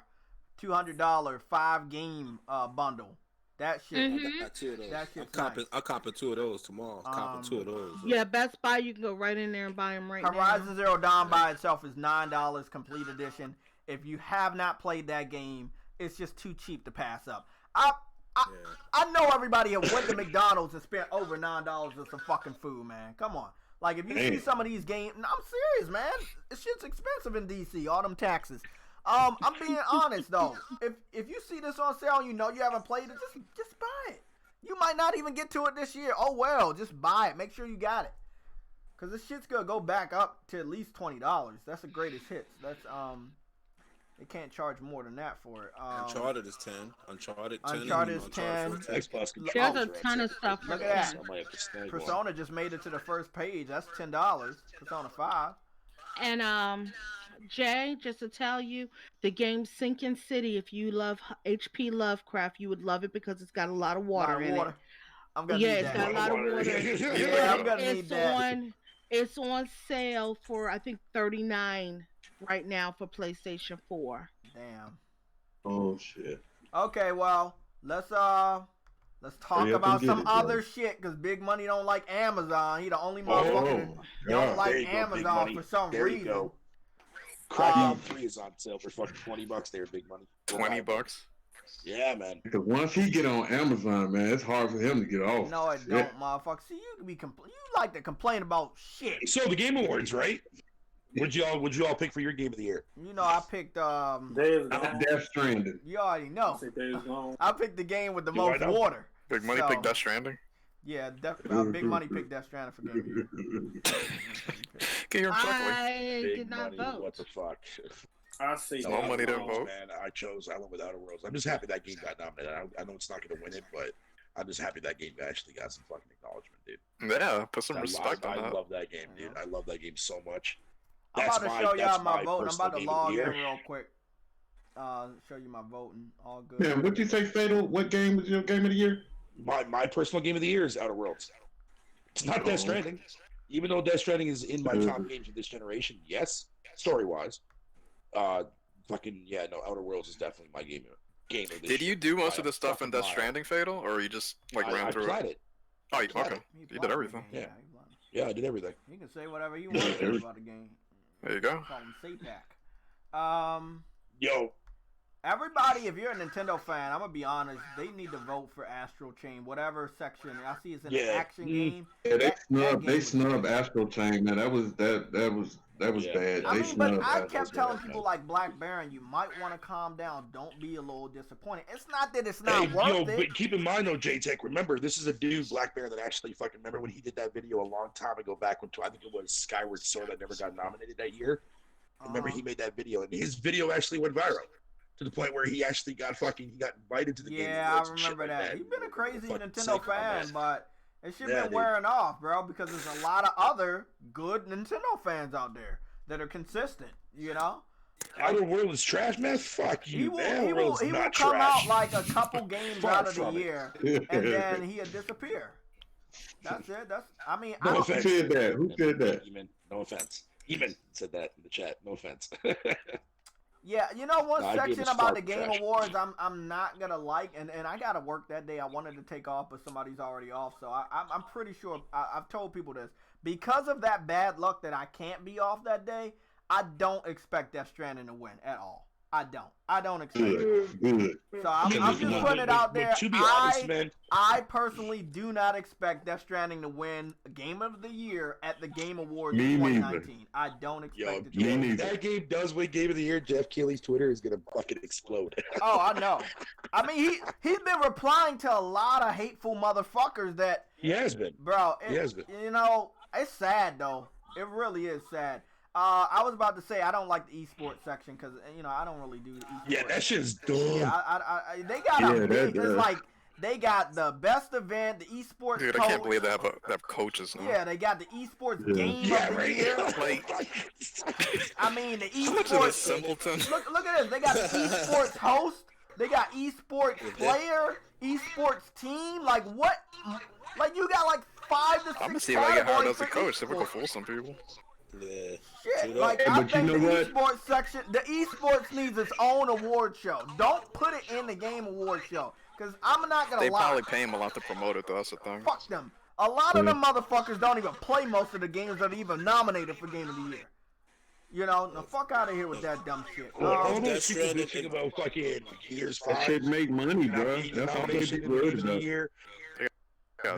$200 5-game bundle. That shit. I got 2 of those. That shit's I'm copping 2 of those tomorrow. I'm copping 2 of those. Yeah, Best Buy, you can go right in there and buy them right now. Horizon Zero Dawn by itself is $9 complete edition. If you have not played that game, it's just too cheap to pass up. I know everybody have went to McDonald's and spent over $9 on some fucking food, man. Come on. Like, if you see some of these games, I'm serious, man. This shit's expensive in DC, all them taxes. I'm being honest though. If you see this on sale and you know you haven't played it, just buy it. You might not even get to it this year. Oh well, just buy it. Make sure you got it. Cause this shit's gonna go back up to at least $20. That's the greatest hits. That's they can't charge more than that for it. Uncharted is 10. Uncharted 10. Uncharted is 10. Xbox There's a ton of stuff. Look at that. Persona just made it to the first page. That's $10. Persona 5. And Jay, just to tell you, the game Sinking City, if you love H.P. Lovecraft, you would love it because it's got a lot of water in it. I'm gonna need that. It's got a lot of water. Yeah, I'm gonna need that. It's on sale for I think $39 right now for PlayStation 4. Damn. Oh shit. Okay, well, let's talk about some other shit, because Big Money don't like Amazon. He the only motherfucker that don't like Amazon for some reason. Crackdown 3 is on sale for fucking $20 there, Big Money. $20? Yeah, man. Because once he get on Amazon, man, it's hard for him to get off. No, it don't, motherfucker. See, you like to complain about shit. So the Game Awards, right? Would you all pick for your Game of the Year? You know, I picked Death Stranding. You already know. I picked the game with the most water. Big Money picked Death Stranding. Yeah, Big Money picked Death Stranding for Game of the Year. Can you hear him chuckling? I did not vote. What the fuck? I see. No money to vote. Man, I went with Outer Worlds. I'm just happy that game got nominated. I know it's not going to win it, but I'm just happy that game actually got some fucking acknowledgement, dude. Yeah, put some respect on that. I love that game, dude. I love that game so much. I'm about to show y'all my vote. I'm about to log in real quick. Show you my voting. All good. Yeah, what'd you say, Fatal? What game was your Game of the Year? My personal Game of the Year is Outer Worlds. It's not Death Stranding. Even though Death Stranding is in my top games of this generation, yes, story-wise. Outer Worlds is definitely my game of this Did you do most of the stuff in Death Stranding, Fatal, or you just ran through tried it? Oh, okay. You did everything. Yeah, I did everything. You can say whatever you want to say about the game. There you go. Call him SAPAC. Yo. Everybody, if you're a Nintendo fan, I'm gonna be honest. They need to vote for Astral Chain, whatever section. I see it's an action game. Yeah, they snubbed Astral Chain, man. That was bad. I mean, but I kept telling people like Black Baron, you might want to calm down. Don't be a little disappointed. It's not that it's not worth it. But keep in mind though, JayTech, remember this is a dude, Black Baron, that actually fucking remember when he did that video a long time ago, back when I think it was Skyward Sword that never got nominated that year. Remember he made that video, and his video actually went viral. To the point where he actually got invited to the game. Yeah, I remember that. He's been a crazy Nintendo fan, but it should been wearing off, bro, because there's a lot of other good Nintendo fans out there that are consistent, you know? Outer World is trash, man? Fuck you, man. He will come out like a couple games out of the year, and then he'll disappear. That's it. Who said that? No offense. Eamon said that in the chat. No offense. Yeah, you know one Nah, I gave section us about the fart Game trash. Awards I'm not gonna like, and I gotta work that day. I wanted to take off, but somebody's already off, so I'm pretty sure I've told people this because of that bad luck that I can't be off that day. I don't expect Death Stranding to win at all. I don't expect it. Good. So I'm just putting it out there. To be honest, man, I personally do not expect Death Stranding to win Game of the Year at the Game Awards Me 2019. I don't expect it to win. if that game does win Game of the Year, Jeff Keighley's Twitter is gonna fucking explode. Oh, I know. I mean, he's been replying to a lot of hateful motherfuckers that. He has been. Bro, He has been. You know, it's sad though. It really is sad. I was about to say I don't like the esports section because you know I don't really do esports. Yeah, that shit's dumb. Yeah, they got a big. It's like they got the best event, the esports. Dude, I can't believe they have coaches now. Yeah, they got the esports game of the year. I mean, the esports. Simpleton. Look at this. They got the esports host. They got esports player, esports team. Like what? Like you got like 5 to 6. I'm gonna see if I get hired as a coach. If we can fool some people. Yeah. Shit, like I think the esports section, the esports needs its own award show. Don't put it in the game award show, cause I'm not gonna lie. They probably pay him a lot to promote it, though. That's the thing. Fuck them. A lot of them motherfuckers don't even play most of the games that are even nominated for Game of the Year. You know, the fuck out of here with that dumb shit. That's bitching about fucking Gears 5. That shit make money, bro. That's all they be worried about.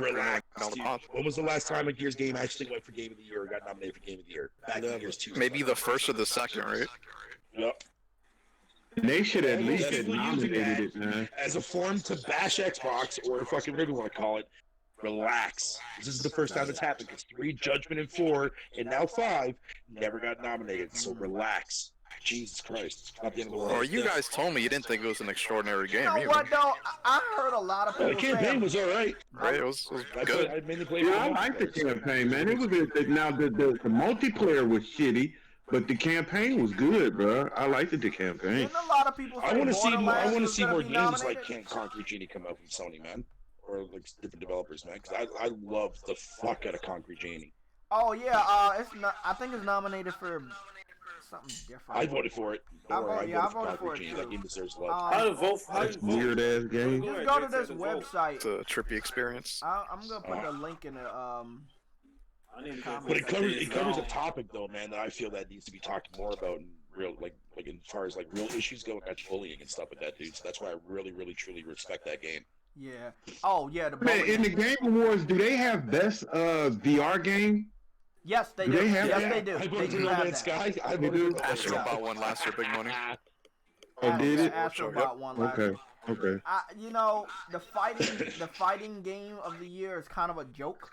Relax, dude. When was the last time a Gears game actually went for Game of the Year or got nominated for Game of the Year? Back in Gears 2. Maybe the first or the second, right? Yep. They should at least People get using nominated, that man. as a form to bash Xbox or fucking whatever you want to call it. Relax. This is the first time it's happened because 3, Judgment, and 4, and now 5 never got nominated. So relax. Jesus Christ. Not the end of the world. Or you guys told me you didn't think it was an extraordinary game. You know either. what though? I heard a lot of people The campaign was alright. Right? It was good. I mainly played Yeah, I like the campaign, man. It was now the multiplayer was shitty, but the campaign was good, bro. I liked the campaign. Didn't a lot of people say I want to see more. I Borderlands want to was see gonna more be games nominated? like Can't Conquer Genie come out from Sony, man, or like different developers, man. Because I love the fuck out of Concrete Genie. Oh yeah, it's not. I think it's nominated for something different. I voted for it. I voted for Concrete it Genie. too. That game deserves love. How to vote? How That's to vote? weird ass game. Just go to this website. It's a trippy experience. I'm gonna put the link in the I need to But it covers a topic though, man, that I feel that needs to be talked more about in real, like as far as like real issues go, like bullying and stuff with that dude. So that's why I really, really, truly respect that game. Yeah. Oh yeah. The Man, in the Game Awards, do they have best VR game? Yes, they Do do. they have Yes, that? they do. I They voted for do No have Man's that. Sky. I They voted do? for Astro bought one last year, big money. Oh, did it? Astro bought one last Okay. year. Okay. You know, the fighting game of the year is kind of a joke,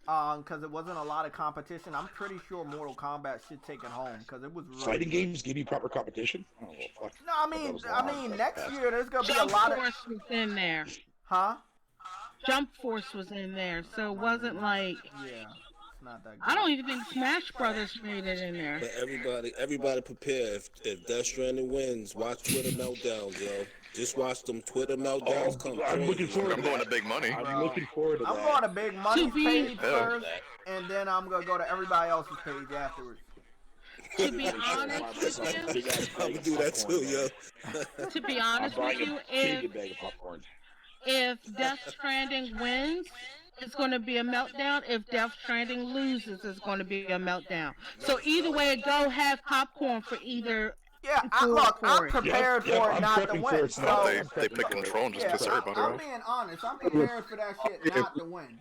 because it wasn't a lot of competition. I'm pretty sure Mortal Kombat should take it home because it was really Fighting games give you proper competition. Oh, well, fuck. No, I mean, next year there's gonna be a Jump lot of, Force was in there. huh? Jump Force was in there, so it wasn't like Yeah, it's not that good. I don't even think Smash Brothers made it in there. But everybody prepare. If Death Stranding wins, watch Twitter meltdowns, yo. Just watch them Twitter meltdowns come I'm through. looking forward. I'm going to big money. I'm looking forward to I'm that. going to Big Money To be- page Yeah. first, and then I'm gonna go to everybody else's page afterwards. To be honest with you, I'm gonna do that too, yo. to be I'm honest with buying you, a big bag of popcorn. if Death Stranding wins, it's going to be a meltdown. If Death Stranding loses, it's going to be a meltdown. So either way it go, have popcorn for either. Yeah, I'm prepared Yep, for it I'm not to prepping for win. it, So, so- They pick control and just yeah, piss everybody I'm off. being honest. I'm prepared for that shit not to win.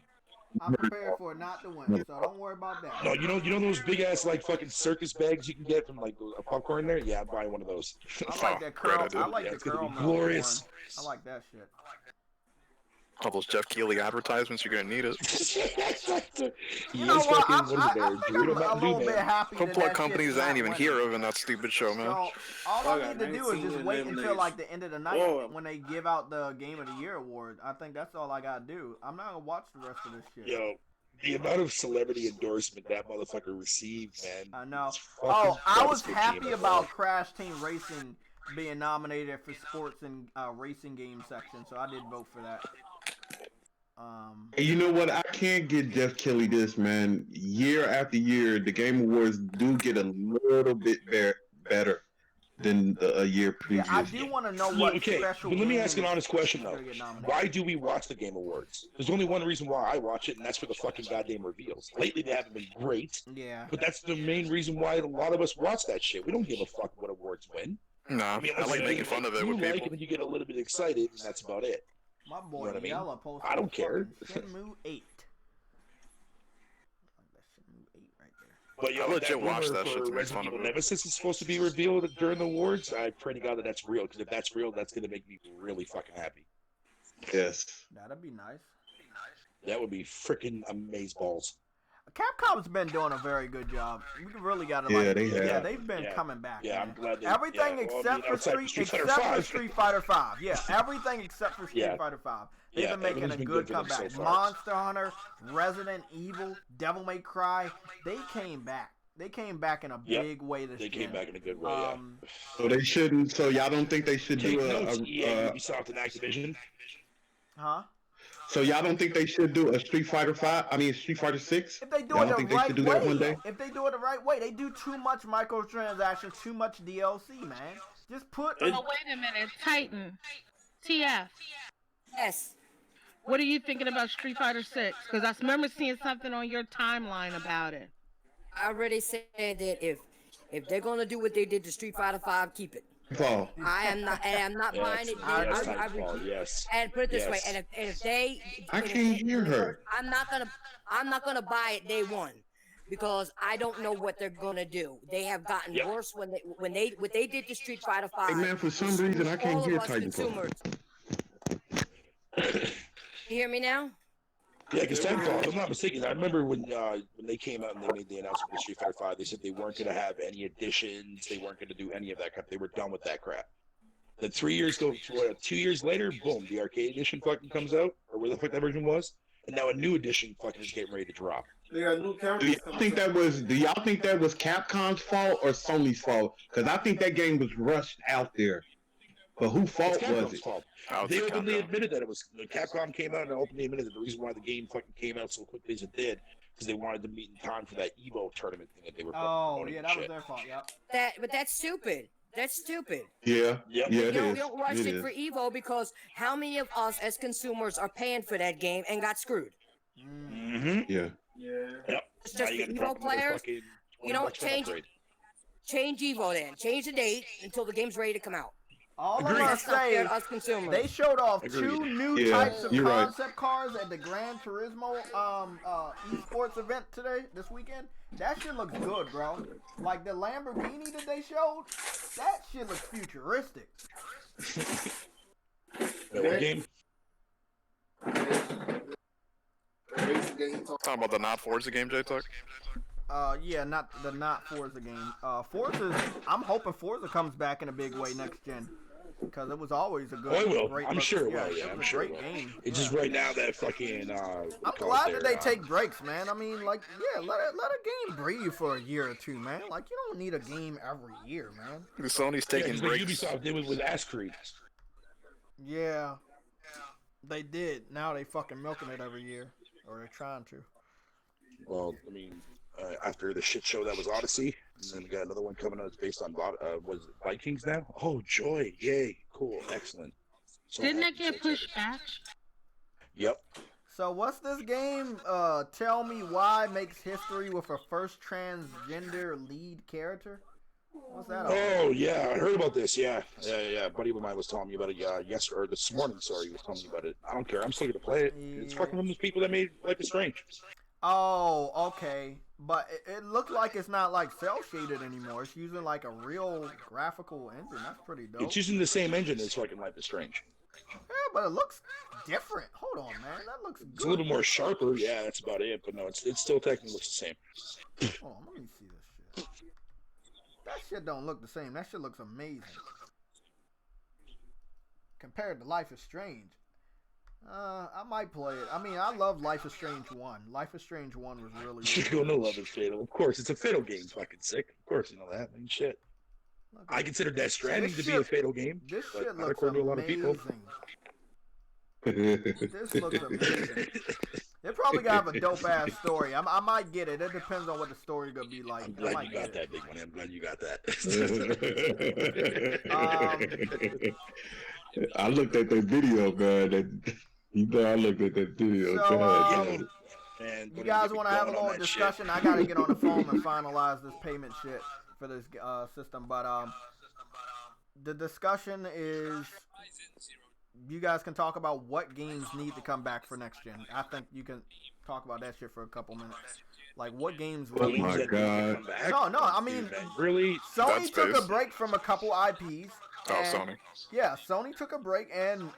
I'm prepared for it not to win. So don't worry about that. No, you know those big ass like fucking circus bags you can get from like a popcorn there? Yeah, I'm buying one of those. I like that great curl. idea. I like Yeah, the it's gonna curl be melt glorious. one. I like that shit. All those Jeff Keighley advertisements, you're gonna need it. You know what? I think I'm a little bit happy that Couple of that companies shit's I ain't not even winning. hear of in that stupid show, man. So all I I got need to do is 19 just wait until eliminations. like the end of the night Whoa. when they give out the Game of the Year award. I think that's all I gotta do. I'm not gonna watch the rest of this shit. Yo, the amount of celebrity endorsement that motherfucker received, man. I know. it's fucking Oh, I was devastating, happy man. about Crash Team Racing being nominated for sports and racing game section, so I did vote for that. Hey, you know what? I can't get Jeff Kelly this, man. Year after year, the Game Awards do get a little bit better. than a year previous. Yeah, I do want to know what special. But let me ask an honest question though. Why do we watch the Game Awards? There's only one reason why I watch it, and that's for the fucking goddamn reveals. Lately, they haven't been great. Yeah. But that's the main reason why a lot of us watch that shit. We don't give a fuck what awards win. No, I like making fun of it with people. You like it, and you get a little bit excited, and that's about it. My boy You know what I mean? Yella posted I don't care. Shenmue 8. But yo, I legit watched that shit to make Resident fun of Evil it. Nemesis is supposed to be revealed during the awards. I pray to God that that's real, because if that's real, that's gonna make me really fucking happy. Yes. That'd be nice. That would be freaking amazeballs. Capcom's been doing a very good job. We really got to they've been coming back. Yeah, man. I'm glad they, everything except for Street Fighter 5. Yeah, everything except for Street Fighter 5. They've been making a good comeback. So Monster Hunter, Resident Evil, Devil May Cry, they came back. They came back in a big way this year. They came back in a good way, So they shouldn't. So y'all don't think they should do Ubisoft and Activision? Huh? So y'all don't think they should do a Street Fighter 5? I mean Street Fighter 6? If they do it the right way, if they do it the right way, they do too much microtransactions, too much DLC, man. Just put. Oh, wait a minute, Titan, TF. Yes. What are you thinking about Street Fighter 6? Because I remember seeing something on your timeline about it. I already said that if they're gonna do what they did to Street Fighter 5, keep it. Fall. I am not buying it. Yes. And put it this way, and if they, I can't hear her. I'm not gonna buy it day one, because I don't know what they're gonna do. They have gotten worse when they did to Street Fighter 5. Hey man, for some reason I can't hear Titanfall. You hear me now? Yeah, because Titanfall, if I'm not mistaken, I remember when they came out and they made the announcement with Street Fighter 5, they said they weren't going to have any additions, they weren't going to do any of that crap. They were done with that crap. Then 2 years later, boom, the arcade edition fucking comes out, or where the fuck that version was, and now a new edition fucking is getting ready to drop. They got new cameras. Do y'all think that was Capcom's fault or Sony's fault? Because I think that game was rushed out there. But whose fault was it? Fault. They openly admitted that it was. Capcom came out and openly admitted that the reason why the game fucking came out so quickly as it did, because they wanted to meet in time for that Evo tournament thing that they were. Oh yeah, that was their fault. Yep. But that's stupid. That's stupid. Yeah. Yep. Yeah. You don't rush it for Evo, because how many of us as consumers are paying for that game and got screwed? Mm-hmm. Yeah. Yep. It's just the Evo players. You don't change Evo then. Change the date until the game's ready to come out. All I'm gonna say, us consumers. they showed off two new types of concept cars at the Gran Turismo esports event this weekend. That shit looks good, bro. Like the Lamborghini that they showed, that shit looks futuristic. What game? Talking about the not Forza game, JayTech? Yeah, not Forza game. I'm hoping Forza comes back in a big way next gen. Because it was always a good. Oh, it will. Great I'm sure it will. Yeah, Yeah, I'm sure it will. Game. It's just right now that fucking. I'm glad that they take breaks, man. I mean, like, let a game breathe for a year or two, man. Like, you don't need a game every year, man. Sony's taking breaks. Ubisoft did with Ass Creed. Yeah, they did. Now they fucking milking it every year, or they're trying to. Well, I mean, after the shit show that was Odyssey, and then we got another one coming out that's based on was it Vikings now? Oh, joy! Yay! Cool, excellent. So Didn't that get pushed back? Yep. So what's this game? Tell Me Why makes history with a first transgender lead character. What's that? Oh yeah, I heard about this. Yeah. A buddy of mine was telling me about it. This morning. Sorry, he was telling me about it. I don't care. I'm still gonna play it. Yeah. It's fucking from those people that made Life is Strange. Oh, okay. But it looks like it's not like cell shaded anymore. It's using like a real graphical engine. That's pretty dope. It's using the same engine as fucking Life is Strange. Yeah, but it looks different. Hold on, man. That looks good. It's a little more sharper. Yeah, that's about it. But no, it's still technically looks the same. Hold on, let me see this shit. That shit don't look the same. That shit looks amazing. Compared to Life is Strange. I might play it. I mean, I love Life is Strange 1. Life is Strange 1 was really You're gonna love it, Fatal. Of course, it's a Fatal game. Fucking sick. Of course, you know that. I mean, shit. I consider Death Stranding to be a Fatal game. This shit not looks according to a lot of people. amazing. This looks amazing. It probably got have a dope ass story. I might get it. It depends on what the story gonna be like. I'm glad you got that, big one. I'm glad you got that. I looked at that video, man. I looked at that video. So, you guys want to have a little discussion? Shit. I gotta get on the phone and finalize this payment shit for this system. But the discussion is, you guys can talk about what games need to come back for next gen. I think you can talk about that shit for a couple minutes. Like, what games? Oh my god! No. I mean, really? Sony took a break from a couple IPs. Sony. Yeah, Sony took a break, and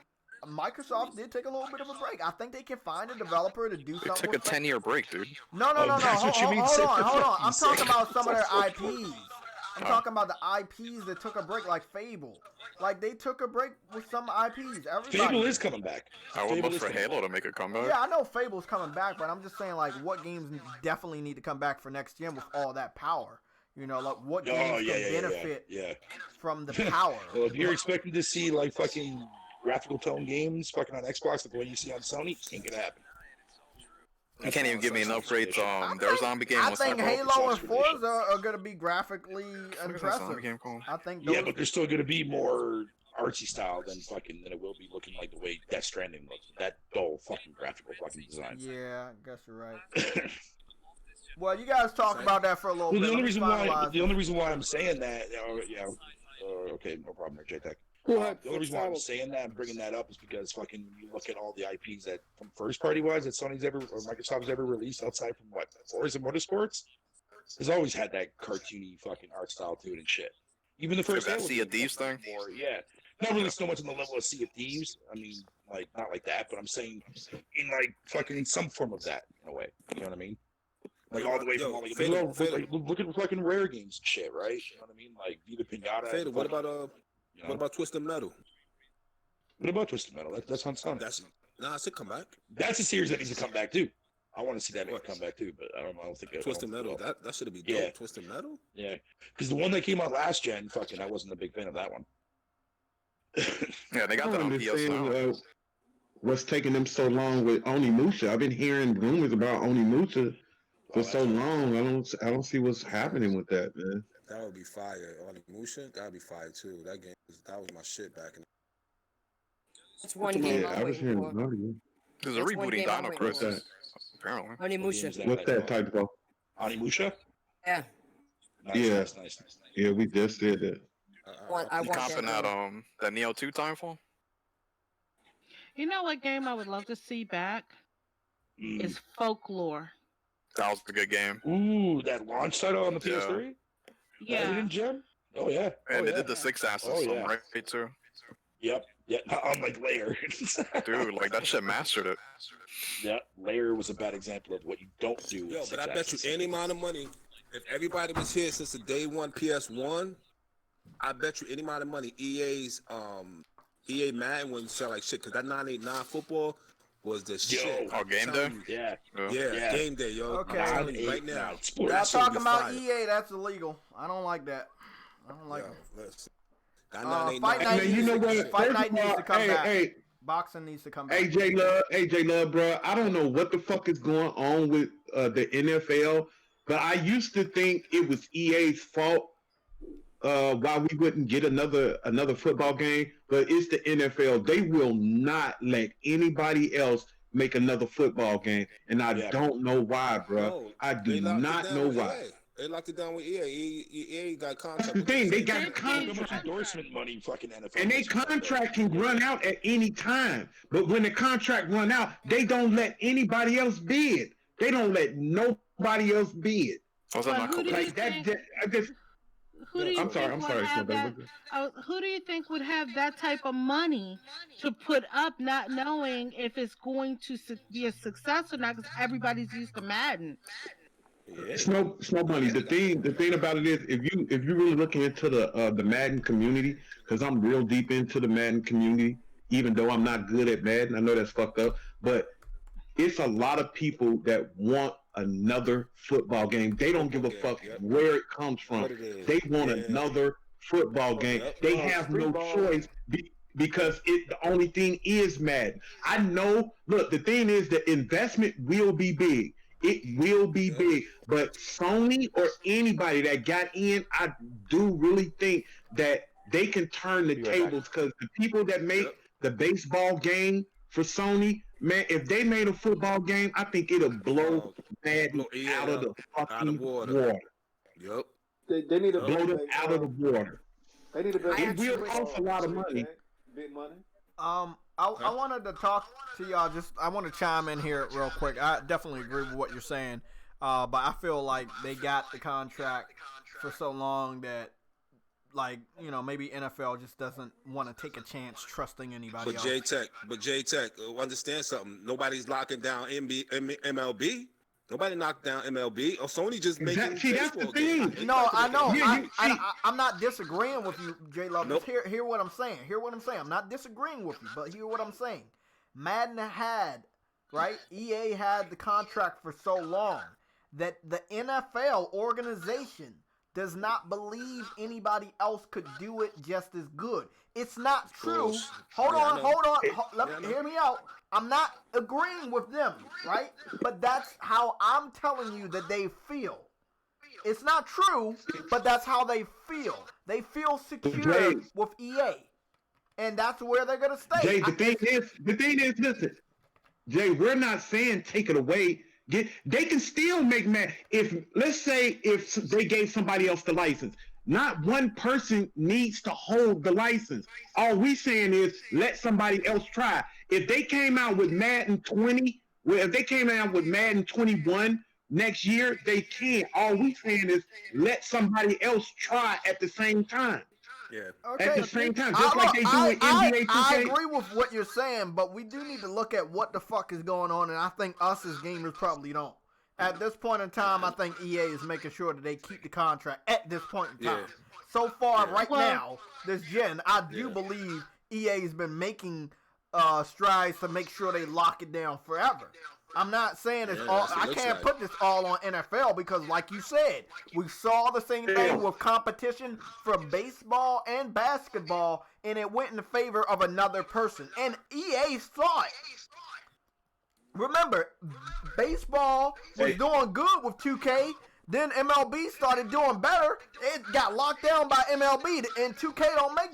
Microsoft did take a little bit of a break. I think they can find a developer to do something. They took a 10-year break, dude. No. Hold on. I'm talking about some of their IPs. I'm talking about the IPs that took a break, like Fable. Like, they took a break with some IPs. Everybody. Fable is coming back. I would love for Halo to make a comeback. Yeah, I know Fable's coming back, but I'm just saying, like, what games definitely need to come back for next gen with all that power? You know, like, what games can benefit from the power? Well, if you're expecting to see, like, fucking graphical tone games fucking on Xbox like the way you see on Sony, ain't gonna happen. You can't even give me an upgrade. Their zombie game. I think Halo and Forza are going to be graphically impressive. I think. Yeah, but they're still going to be more artsy style than it will be looking like the way Death Stranding looks. That dull fucking graphical fucking design. Yeah, I guess you're right. Well, you guys talk about that for a little bit. The only reason why I'm saying that, okay, no problem there, JayTech. The only reason why I'm saying that and bringing that up is because fucking you look at all the IPs that from first party wise that Sony's ever or Microsoft's ever released outside from what Forza Motorsports, has always had that cartoony fucking art style to it and shit. Even the first Sea of Thieves thing. Not really so much on the level of Sea of Thieves. I mean, like not like that, but I'm saying in like fucking some form of that in a way. You know what I mean? Like all the way from look at fucking Rare games and shit, right? You know what I mean? Like Viva Pinata. Fatal, what about Twisted Metal? What about Twisted Metal? That's on Sony. It's a comeback. That's a series that needs to come back too. I want to see that come back too, but I don't think Twisted Metal. That should be dope. Yeah. Twisted Metal. Yeah, because the one that came out last gen, I wasn't a big fan of that one. Yeah, they got that on PS now. What's taking them so long with Onimusha? I've been hearing rumors about Onimusha for so long. I don't see what's happening with that, man. That would be fire. Onimusha, that would be fire too. That was my shit back in. That's one game. I was hearing about it. There's a rebooting Dino Crisis. Apparently. Onimusha. What's that type of? Onimusha? Yeah. Nice. Yeah, we just did that. I want comping that Neo 2 Timefall? You know what game I would love to see back? Is Folklore. That was a good game. Ooh, that launch title on the PS3? Yeah. Hidden Gem? Oh, yeah. And they did the 6 Assassins right, too. Yep. Yeah, unlike Lair. Dude, like, that shit mastered it. Yeah, Lair was a bad example of what you don't do. Yo, but I bet you any amount of money, if everybody was here since the day one PS1, I bet you any amount of money, EA Madden wouldn't sell like shit, because that 989 football was the shit. Oh, game day? Yeah, game day, yo. Okay. I'm telling you right now. Y'all talking about EA, that's illegal. I don't like that. I don't like it. Fight Night needs to come back. Boxing needs to come back. AJ Love, bro. I don't know what the fuck is going on with the NFL, but I used to think it was EA's fault why we wouldn't get another football game, but it's the NFL. They will not let anybody else make another football game, and I don't know why, bro. No, I do not know why. They locked it down with EA. EA got contract. The thing, they got contract endorsement money, fucking NFL, and their contract can run out at any time. But when the contract run out, they don't let anybody else bid. They don't let nobody else bid. Who do you think would have that type of money to put up, not knowing if it's going to be a success or not? Because everybody's used to Madden. It's no money. The thing about it is, if you really looking into the Madden community, because I'm real deep into the Madden community, even though I'm not good at Madden. I know that's fucked up, but it's a lot of people that want another football game. They don't give a fuck where it comes from. They want another football game. They have no choice. because the only thing is Madden. I know. Look, the thing is, the investment will be big. It will be big, but Sony or anybody that got in, I do really think that they can turn the tables, because the people that make the baseball game for Sony, man, if they made a football game, I think it'll blow Madden out of the fucking water. Yep. They need to blow them out of the water. They need to build. It will cost a lot of money. Big money. I wanted to talk to y'all. I want to chime in here real quick. I definitely agree with what you're saying, but I feel like they got the contract for so long that, like, you know, maybe NFL just doesn't want to take a chance trusting anybody else. But JayTech, understand something. Nobody's locking down MLB. Nobody knocked down MLB. Or Sony just making baseball games. No, I know. I'm not disagreeing with you, J Love. Nope. Hear what I'm saying. I'm not disagreeing with you, but hear what I'm saying. Madden had, right? EA had the contract for so long that the NFL organization does not believe anybody else could do it just as good. It's not true. Hold on. Hear me out. I'm not agreeing with them, right? But that's how I'm telling you that they feel. It's not true, but that's how they feel. They feel secure with EA. And that's where they're going to stay. Jay, the thing is, listen, Jay, we're not saying take it away. They can still make let's say if they gave somebody else the license, not one person needs to hold the license. All we saying is let somebody else try. If they came out with Madden 20, if they came out with Madden 21 next year, they can. All we saying is let somebody else try at the same time. Yeah. Okay. At the same time, just like they do with NBA 2K. I agree with what you're saying, but we do need to look at what the fuck is going on, and I think us as gamers probably don't. At this point in time, I think EA is making sure that they keep the contract at this point in time. Yeah. So far, now, this gen, I do believe EA has been making strides to make sure they lock it down forever. I'm not saying it's all. I can't put this all on NFL because, like you said, we saw the same thing with competition for baseball and basketball, and it went in favor of another person. And EA saw it. Remember, baseball was doing good with 2K. Then MLB started doing better. It got locked down by MLB, and 2K don't make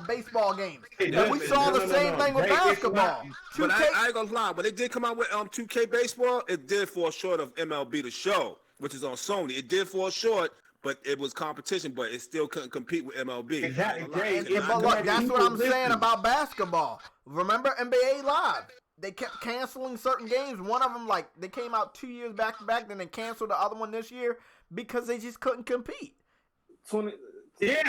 baseball games. And we saw the same thing with basketball. But I ain't gonna lie. When they did come out with 2K baseball, it did fall short of MLB The Show, which is on Sony. It did fall short, but it was competition, but it still couldn't compete with MLB. Exactly. But look, that's what I'm saying about basketball. Remember NBA Live? They kept canceling certain games. One of them, like, they came out 2 years back to back, then they canceled the other one this year because they just couldn't compete. It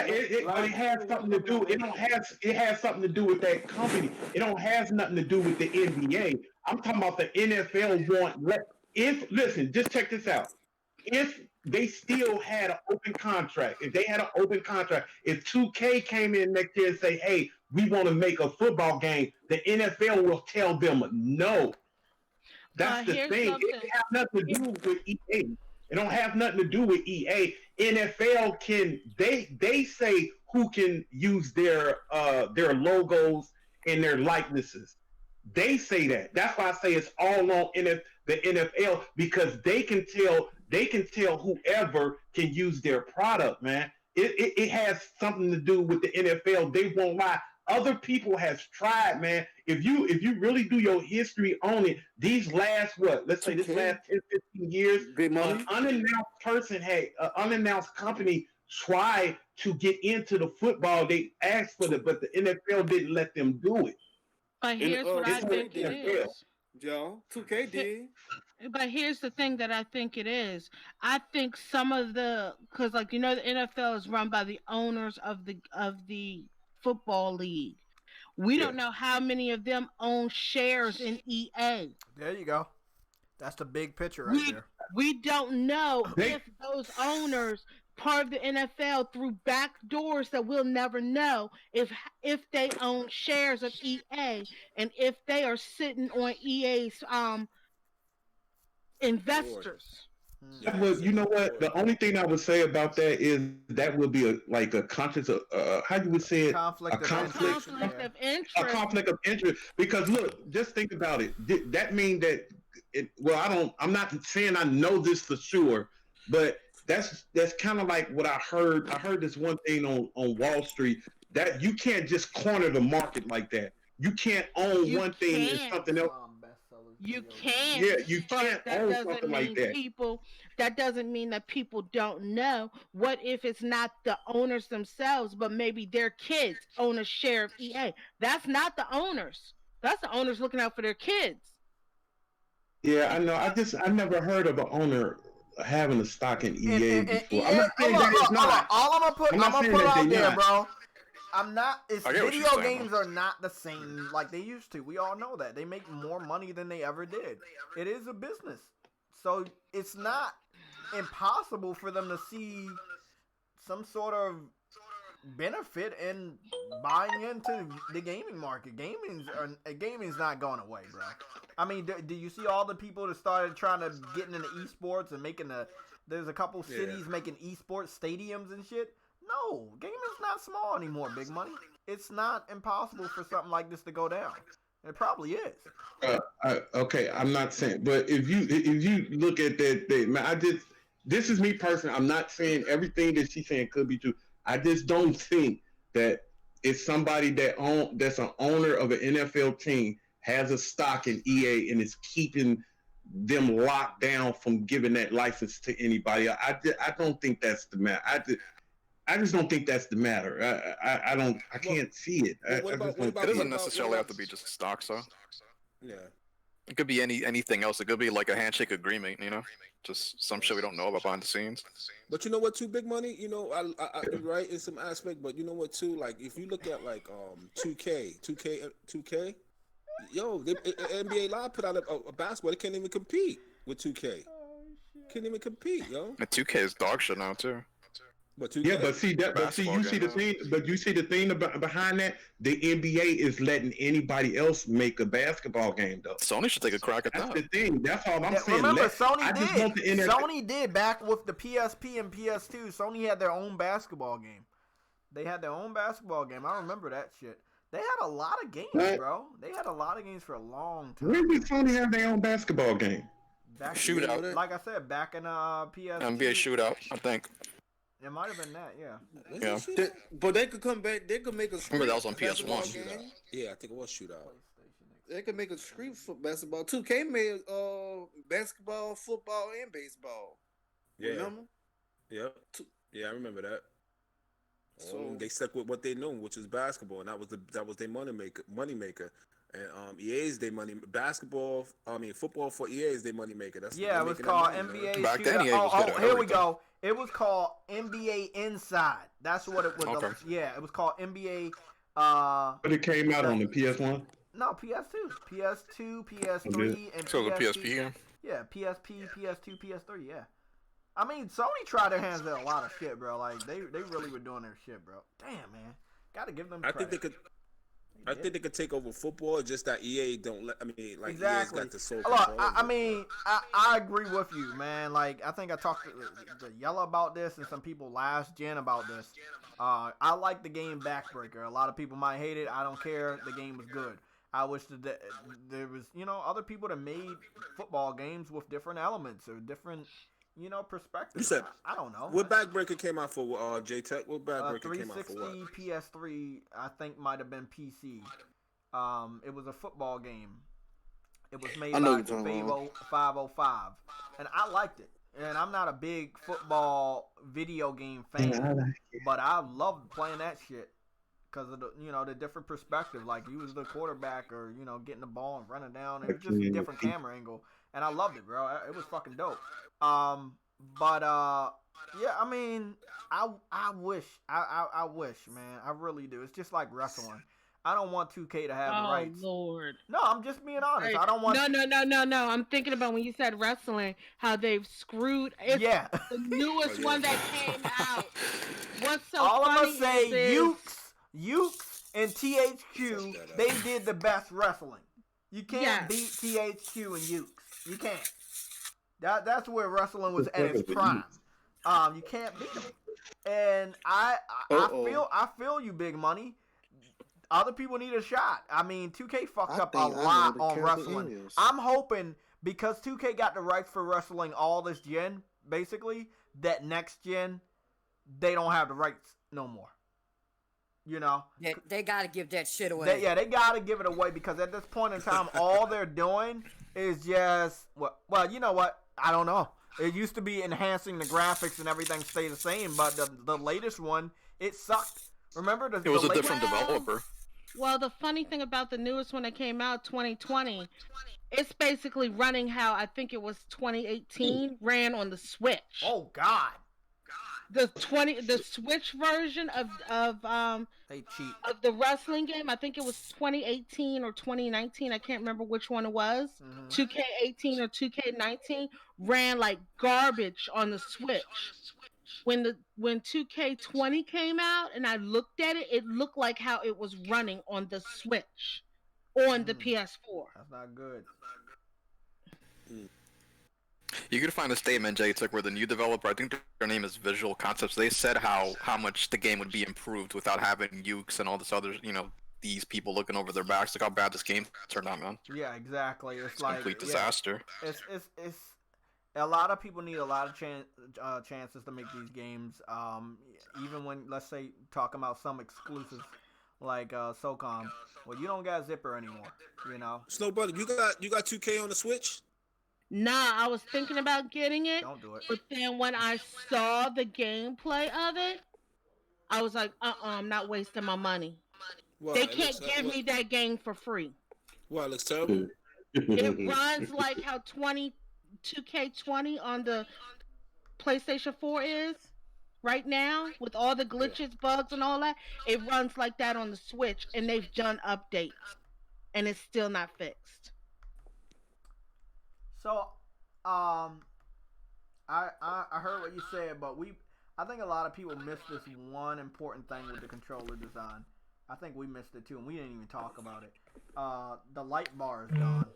has something to do. It has something to do with that company. It don't have nothing to do with the NBA. I'm talking about the NFL listen, just check this out. If they still had an open contract, if 2K came in next year and say, hey, we want to make a football game, the NFL will tell them no. That's the thing. Something. It have nothing to do with EA. It don't have nothing to do with EA. NFL can they say who can use their logos and their likenesses. They say that. That's why I say it's all on the NFL, because they can tell whoever can use their product, man. It has something to do with the NFL. They won't lie. Other people has tried, man. If you really do your history on it, these last let's say this last 10, 15 years, an unannounced company tried to get into the football. They asked for it, but the NFL didn't let them do it. But here's what I think it is. Joe, 2K did. But here's the thing that I think it is. I think some of because like the NFL is run by the owners of the football league. We don't know how many of them own shares in EA. There you go. That's the big picture right there. We don't know if those owners, part of the NFL, through back doors that we'll never know, if they own shares of EA and if they are sitting on EA's investors. Yeah, but you know what? The only thing I would say about that is that would be a conscious, how you would say it, Conflict a of conflict, Conflict of a interest. conflict of interest. Because look, just think about it. That mean that it? Well, I'm not saying I know this for sure, but that's kind of like what I heard. I heard this one thing on Wall Street that you can't just corner the market like that. You can't own You one thing and can't. something else. You can't. Yeah, you But can't that own doesn't something like mean that. people. That doesn't mean that people don't know. What if it's not the owners themselves, but maybe their kids own a share of EA? That's not the owners. That's the owners looking out for their kids. Yeah, I know. I never heard of an owner having a stock in EA before. I'm EA, not saying that it's not. All I'm I'm gonna not saying put that out they there, not. bro. I'm not. It's I get what you're video saying, games are not the same like they used to. We all know that they make more money than they ever did. It is a business, so it's not impossible for them to see some sort of benefit in buying into the gaming market. Gaming's not going away, bro. I mean, do you see all the people that started trying to get into esports and making there's a couple cities making esports stadiums and shit? No, gaming's not small anymore, big money. It's not impossible for something like this to go down. It probably is. Okay, I'm not saying, but if you look at that thing, man, this is me personally. I'm not saying everything that she's saying could be true. I just don't think that it's somebody that's an owner of an NFL team has a stock in EA and is keeping them locked down from giving that license to anybody. I don't think that's the matter. I just don't think that's the matter. I can't see it. It doesn't necessarily have to be just stocks, though. Yeah. It could be anything else. It could be like a handshake agreement, just some shit we don't know about behind the scenes. But you know what, too, big money. You're right in some aspect. But you know what, too. Like if you look at like 2K. Yo, NBA Live put out a basketball. They can't even compete with 2K. Can't even compete, yo. And 2K is dog shit now too. But 2K, yeah, but you see the thing behind that. The NBA is letting anybody else make a basketball game, though. Sony should take a crack at that. That's the thing. That's all I'm saying. Remember, Sony did back with the PSP and PS2. Sony had their own basketball game. They had their own basketball game. I remember that shit. They had a lot of games, bro. They had a lot of games for a long time. When did Sony have their own basketball game? Shootout. Like I said, back in PS. NBA Shootout, I think. It might have been that, yeah. Yeah. But they could come back. They could make a. Remember that was on PS1. Yeah, I think it was Shootout. They could make a street foot basketball. 2K made basketball, football, and baseball. Yeah. Remember? Yep. Yeah, I remember that. So they stuck with what they knew, which was basketball, and that was their money maker. And EA's their money basketball. Football for EA is their money maker. That's it was called NBA. Back then, EA was good at here we everything. go. It was called NBA Inside. That's what it was. Okay. Yeah, it was called NBA. But it came out on the PS1. No, PS2, PS3, and So the PSP. PSP game. Yeah, PSP, PS2, PS3. Yeah. I mean, Sony tried their hands at a lot of shit, bro. Like they really were doing their shit, bro. Damn, man. Gotta give them credit. I think they could take over football. Just that EA don't let. Exactly. EA's got the sole Look, control. I agree with you, man. Like I think I talked to Yella about this and some people last gen about this. I like the game Backbreaker. A lot of people might hate it. I don't care. The game was good. I wish that there was other people that made football games with different elements or different perspectives. You said I don't know. What Backbreaker came out for? JTech. What Backbreaker came out for? 360, PS3, I think might have been PC. It was a football game. It was made by Favo 505, and I liked it. And I'm not a big football video game fan, but I loved playing that shit because of the different perspective. Like you was the quarterback, or getting the ball and running down. It was just a different camera angle, and I loved it, bro. It was fucking dope. Yeah, I mean, I wish, man, I really do. It's just like wrestling. I don't want 2K to have the rights. Oh, Lord. No, I'm just being honest. I don't want. No. I'm thinking about when you said wrestling, how they've screwed. Yeah. The newest one that came out. What's so all funny I'm gonna say, is Ukes and THQ, they did the best wrestling. You can't beat THQ and Ukes. You can't. That's where wrestling was at its prime. You can't beat them. And I feel you, Big Money. Other people need a shot. I mean, 2K fucked up a lot on wrestling. I'm hoping because 2K got the rights for wrestling all this gen, basically, that next gen they don't have the rights no more. You know, they gotta give that shit away. They gotta give it away because at this point in time, all they're doing is just well, you know what? I don't know. It used to be enhancing the graphics and everything stay the same, but the latest one, it sucked. Remember it was a different developer. Well, the funny thing about the newest one that came out, 2020, it's basically running how I think it was 2018 ran on the Switch. Oh God. The Switch version of they cheat. Of the wrestling game, I think it was 2018 or 2019. I can't remember which one it was. 2K18 or 2K19 ran like garbage on the Switch. When 2K20 came out and I looked at it, it looked like how it was running on the Switch on the PS4. That's not good. You could find a statement Jay took where the new developer, I think their name is Visual Concepts, they said how much the game would be improved without having ukes and all this other, these people looking over their backs. Look how bad this game turned out, man. Yeah, exactly. It's like complete disaster. It's a lot of people need a lot of chances to make these games. Even when, let's say, talking about some exclusives like SOCOM, well, you don't got Zipper anymore. Snow Brother, you got 2K on the Switch? Nah, I was thinking about getting it. Don't do it. But then when I saw the gameplay of it, I was like, I'm not wasting my money. Well, they can't give me that game for free. Well, it looks terrible. It runs like how 2K20 on the PlayStation 4 is right now, with all the glitches, bugs, and all that. It runs like that on the Switch, and they've done updates, and it's still not fixed. So, I heard what you said, but I think a lot of people missed this one important thing with the controller design. I think we missed it too, and we didn't even talk about it. The light bar is gone.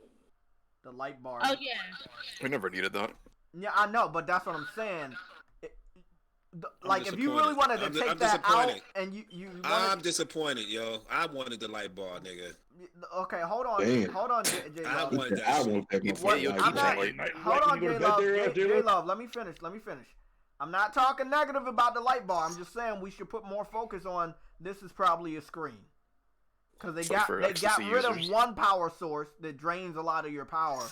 The light bar. Oh yeah. We never needed that. Yeah, I know, but that's what I'm saying. Like, if you really wanted to take that out, and you I'm disappointed, yo. I wanted the light bar, nigga. Okay, hold on, J I Love. wanted that shit. Hold on, J Love. Let me finish. I'm not talking negative about the light bar. I'm just saying we should put more focus on this is probably a screen. Because they got rid of one power source that drains a lot of your power,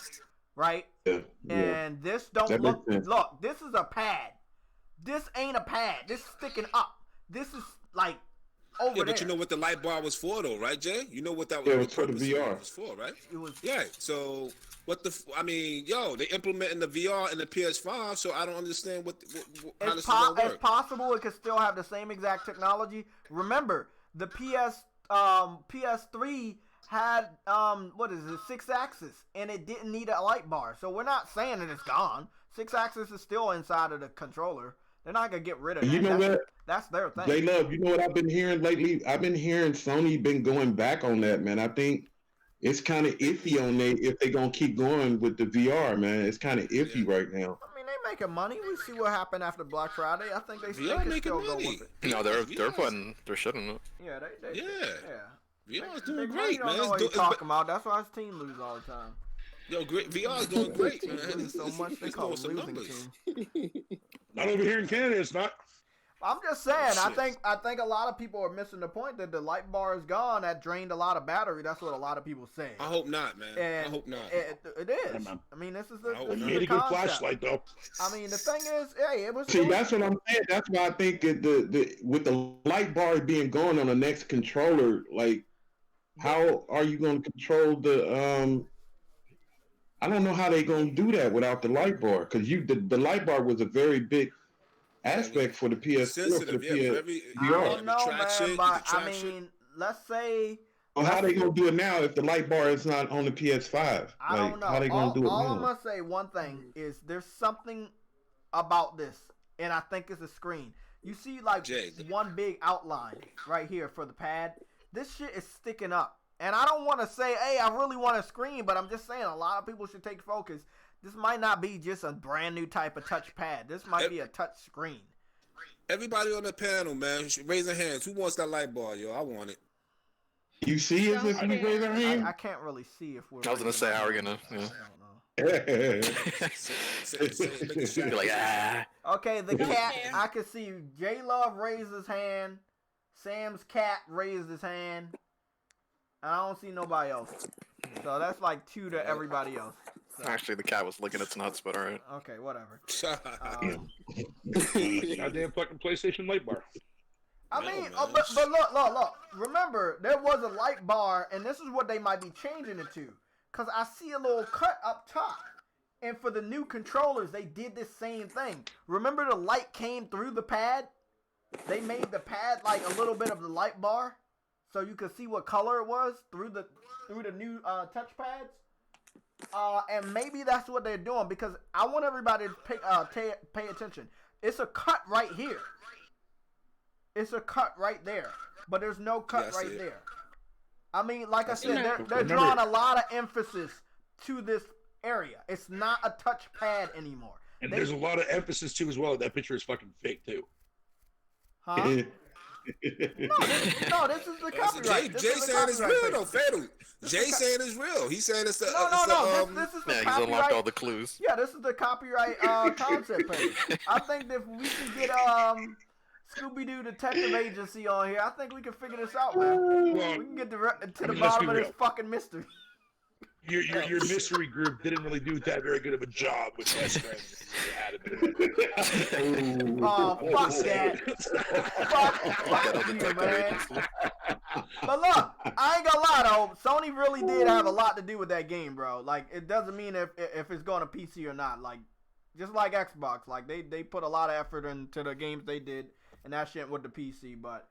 right? Yeah. And this don't look. This is a pad. This ain't a pad. This is sticking up. This is like over there. But you know what the light bar was for, though, right, Jay? You know what that was? Yeah, it was for the VR. It was for, right? It was. Yeah. So they implementing the VR in the PS5. So I don't understand how this is gonna work. It's possible it could still have the same exact technology. Remember, the PS3 had 6-axis, and it didn't need a light bar. So we're not saying that it's gone. 6-axis is still inside of the controller. They're not gonna get rid of it. You know what? That's their thing. They love. You know what I've been hearing lately? I've been hearing Sony been going back on that, man. I think it's kind of iffy on they if they're gonna keep going with the VR, man. It's kind of iffy right now. I mean, they making money. We see what happened after Black Friday. I think they still go with it. No, they're putting their shit in it. Yeah, they VR's doing great, man. Don't know what he's talking about. That's why his team lose all the time. Yo, VR's doing great, man. So much they call it losing team. Not over here in Canada, it's not. I'm just saying. I think a lot of people are missing the point that the light bar is gone. That drained a lot of battery. That's what a lot of people say. I hope not, man. And I hope not. It is. I mean, this is the made a good flashlight, though. I mean, the thing is, hey, it was. See, that's what I'm saying. That's why I think that with the light bar being gone on the next controller, like, how are you going to control the I don't know how they gonna do that without the light bar, because the light bar was a very big aspect for the PS4. I don't know, man, but I mean, let's say. Well, how they gonna do it now if the light bar is not on the PS5? I don't know. How they gonna do it all now? I'm gonna say one thing is there's something about this, and I think it's a screen. You see, like one big outline right here for the pad. This shit is sticking up. And I don't want to say, hey, I really want a screen, but I'm just saying a lot of people should take focus. This might not be just a brand new type of touchpad. This might be a touch screen. Everybody on the panel, man, raise their hands. Who wants that light bar, yo? I want it. You see us if we raise our hand? I can't really see if we're. I was gonna say how we're gonna. Yeah. I don't know. You're like, ah. Okay, the cat. I can see J Love raised his hand. Sam's cat raised his hand. I don't see nobody else. So that's like 2 to everybody else. So. Actually, the cat was licking its nuts, but alright. Okay, whatever. Goddamn fucking PlayStation light bar. I mean, but look. Remember, there was a light bar, and this is what they might be changing it to. Because I see a little cut up top. And for the new controllers, they did this same thing. Remember the light came through the pad? They made the pad like a little bit of the light bar. So you could see what color it was through the new touch pads. And maybe that's what they're doing. Because I want everybody to pay attention. It's a cut right here. It's a cut right there, but there's no cut right there. I mean, like I said, they're drawing a lot of emphasis to this area. It's not a touchpad anymore. And there's a lot of emphasis too as well. That picture is fucking fake too. Huh? No, this is the copyright. Jay saying it's real though, Fatal. Jay saying it's real. He's saying it's the This is the he's copyright. unlocked all the clues. Yeah, this is the copyright concept page. I think if we can get Scooby-Doo Detective Agency on here, I think we can figure this out, man. We can get to the bottom of this fucking mystery. Your mystery group didn't really do that very good of a job with that. Oh, fuck that. Fuck you, man. But look, I ain't gonna lie though, Sony really did have a lot to do with that game, bro. Like, it doesn't mean if it's going to PC or not. Like, just like Xbox, like they put a lot of effort into the games they did, and that shit with the PC. But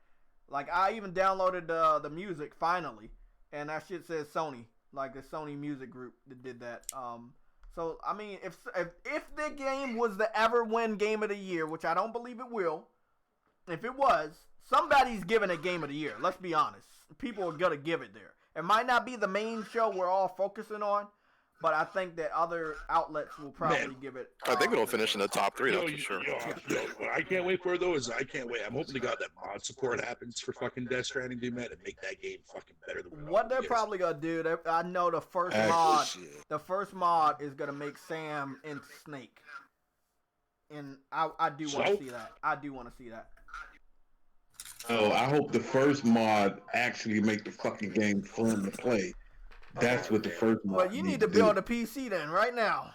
like, I even downloaded the music finally, and that shit says Sony. Like the Sony Music Group that did that. So I mean, if the game was the ever win Game of the Year, which I don't believe it will, if it was, somebody's giving it Game of the Year. Let's be honest. People are gonna give it there. It might not be the main show we're all focusing on, but I think that other outlets will probably give it. I think it'll finish in the top 3, that's for sure. What I can't wait for though is I can't wait. I'm hoping to God that mod support happens for fucking Death Stranding, dude, man, and make that game fucking better than what they're probably gonna do. I know the first mod is gonna make Sam into Snake, and I do want to see that. I do want to see that. Oh, I hope the first mod actually make the fucking game fun to play. That's what the first mod. Well, you need to build a PC then, right now.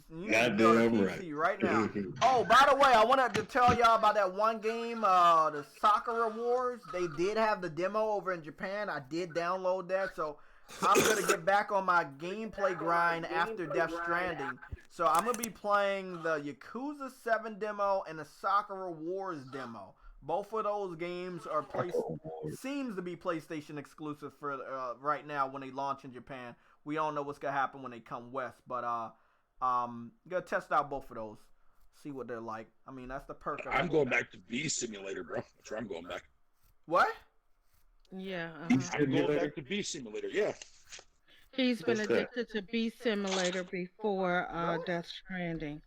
You need to build a PC right now. Oh, by the way, I wanted to tell y'all about that one game, the Sakura Wars. They did have the demo over in Japan. I did download that, so I'm gonna get back on my gameplay grind after Death Stranding. So I'm gonna be playing the Yakuza 7 demo and the Sakura Wars demo. Both of those games are seems to be PlayStation exclusive for right now when they launch in Japan. We don't know what's gonna happen when they come west, but gonna test out both of those, see what they're like. I mean, that's the perk. I'm going back to V Simulator, bro. That's where I'm going back. What? Yeah. I'm going back to V Simulator. Yeah. He's been addicted to V Simulator before Death Stranding.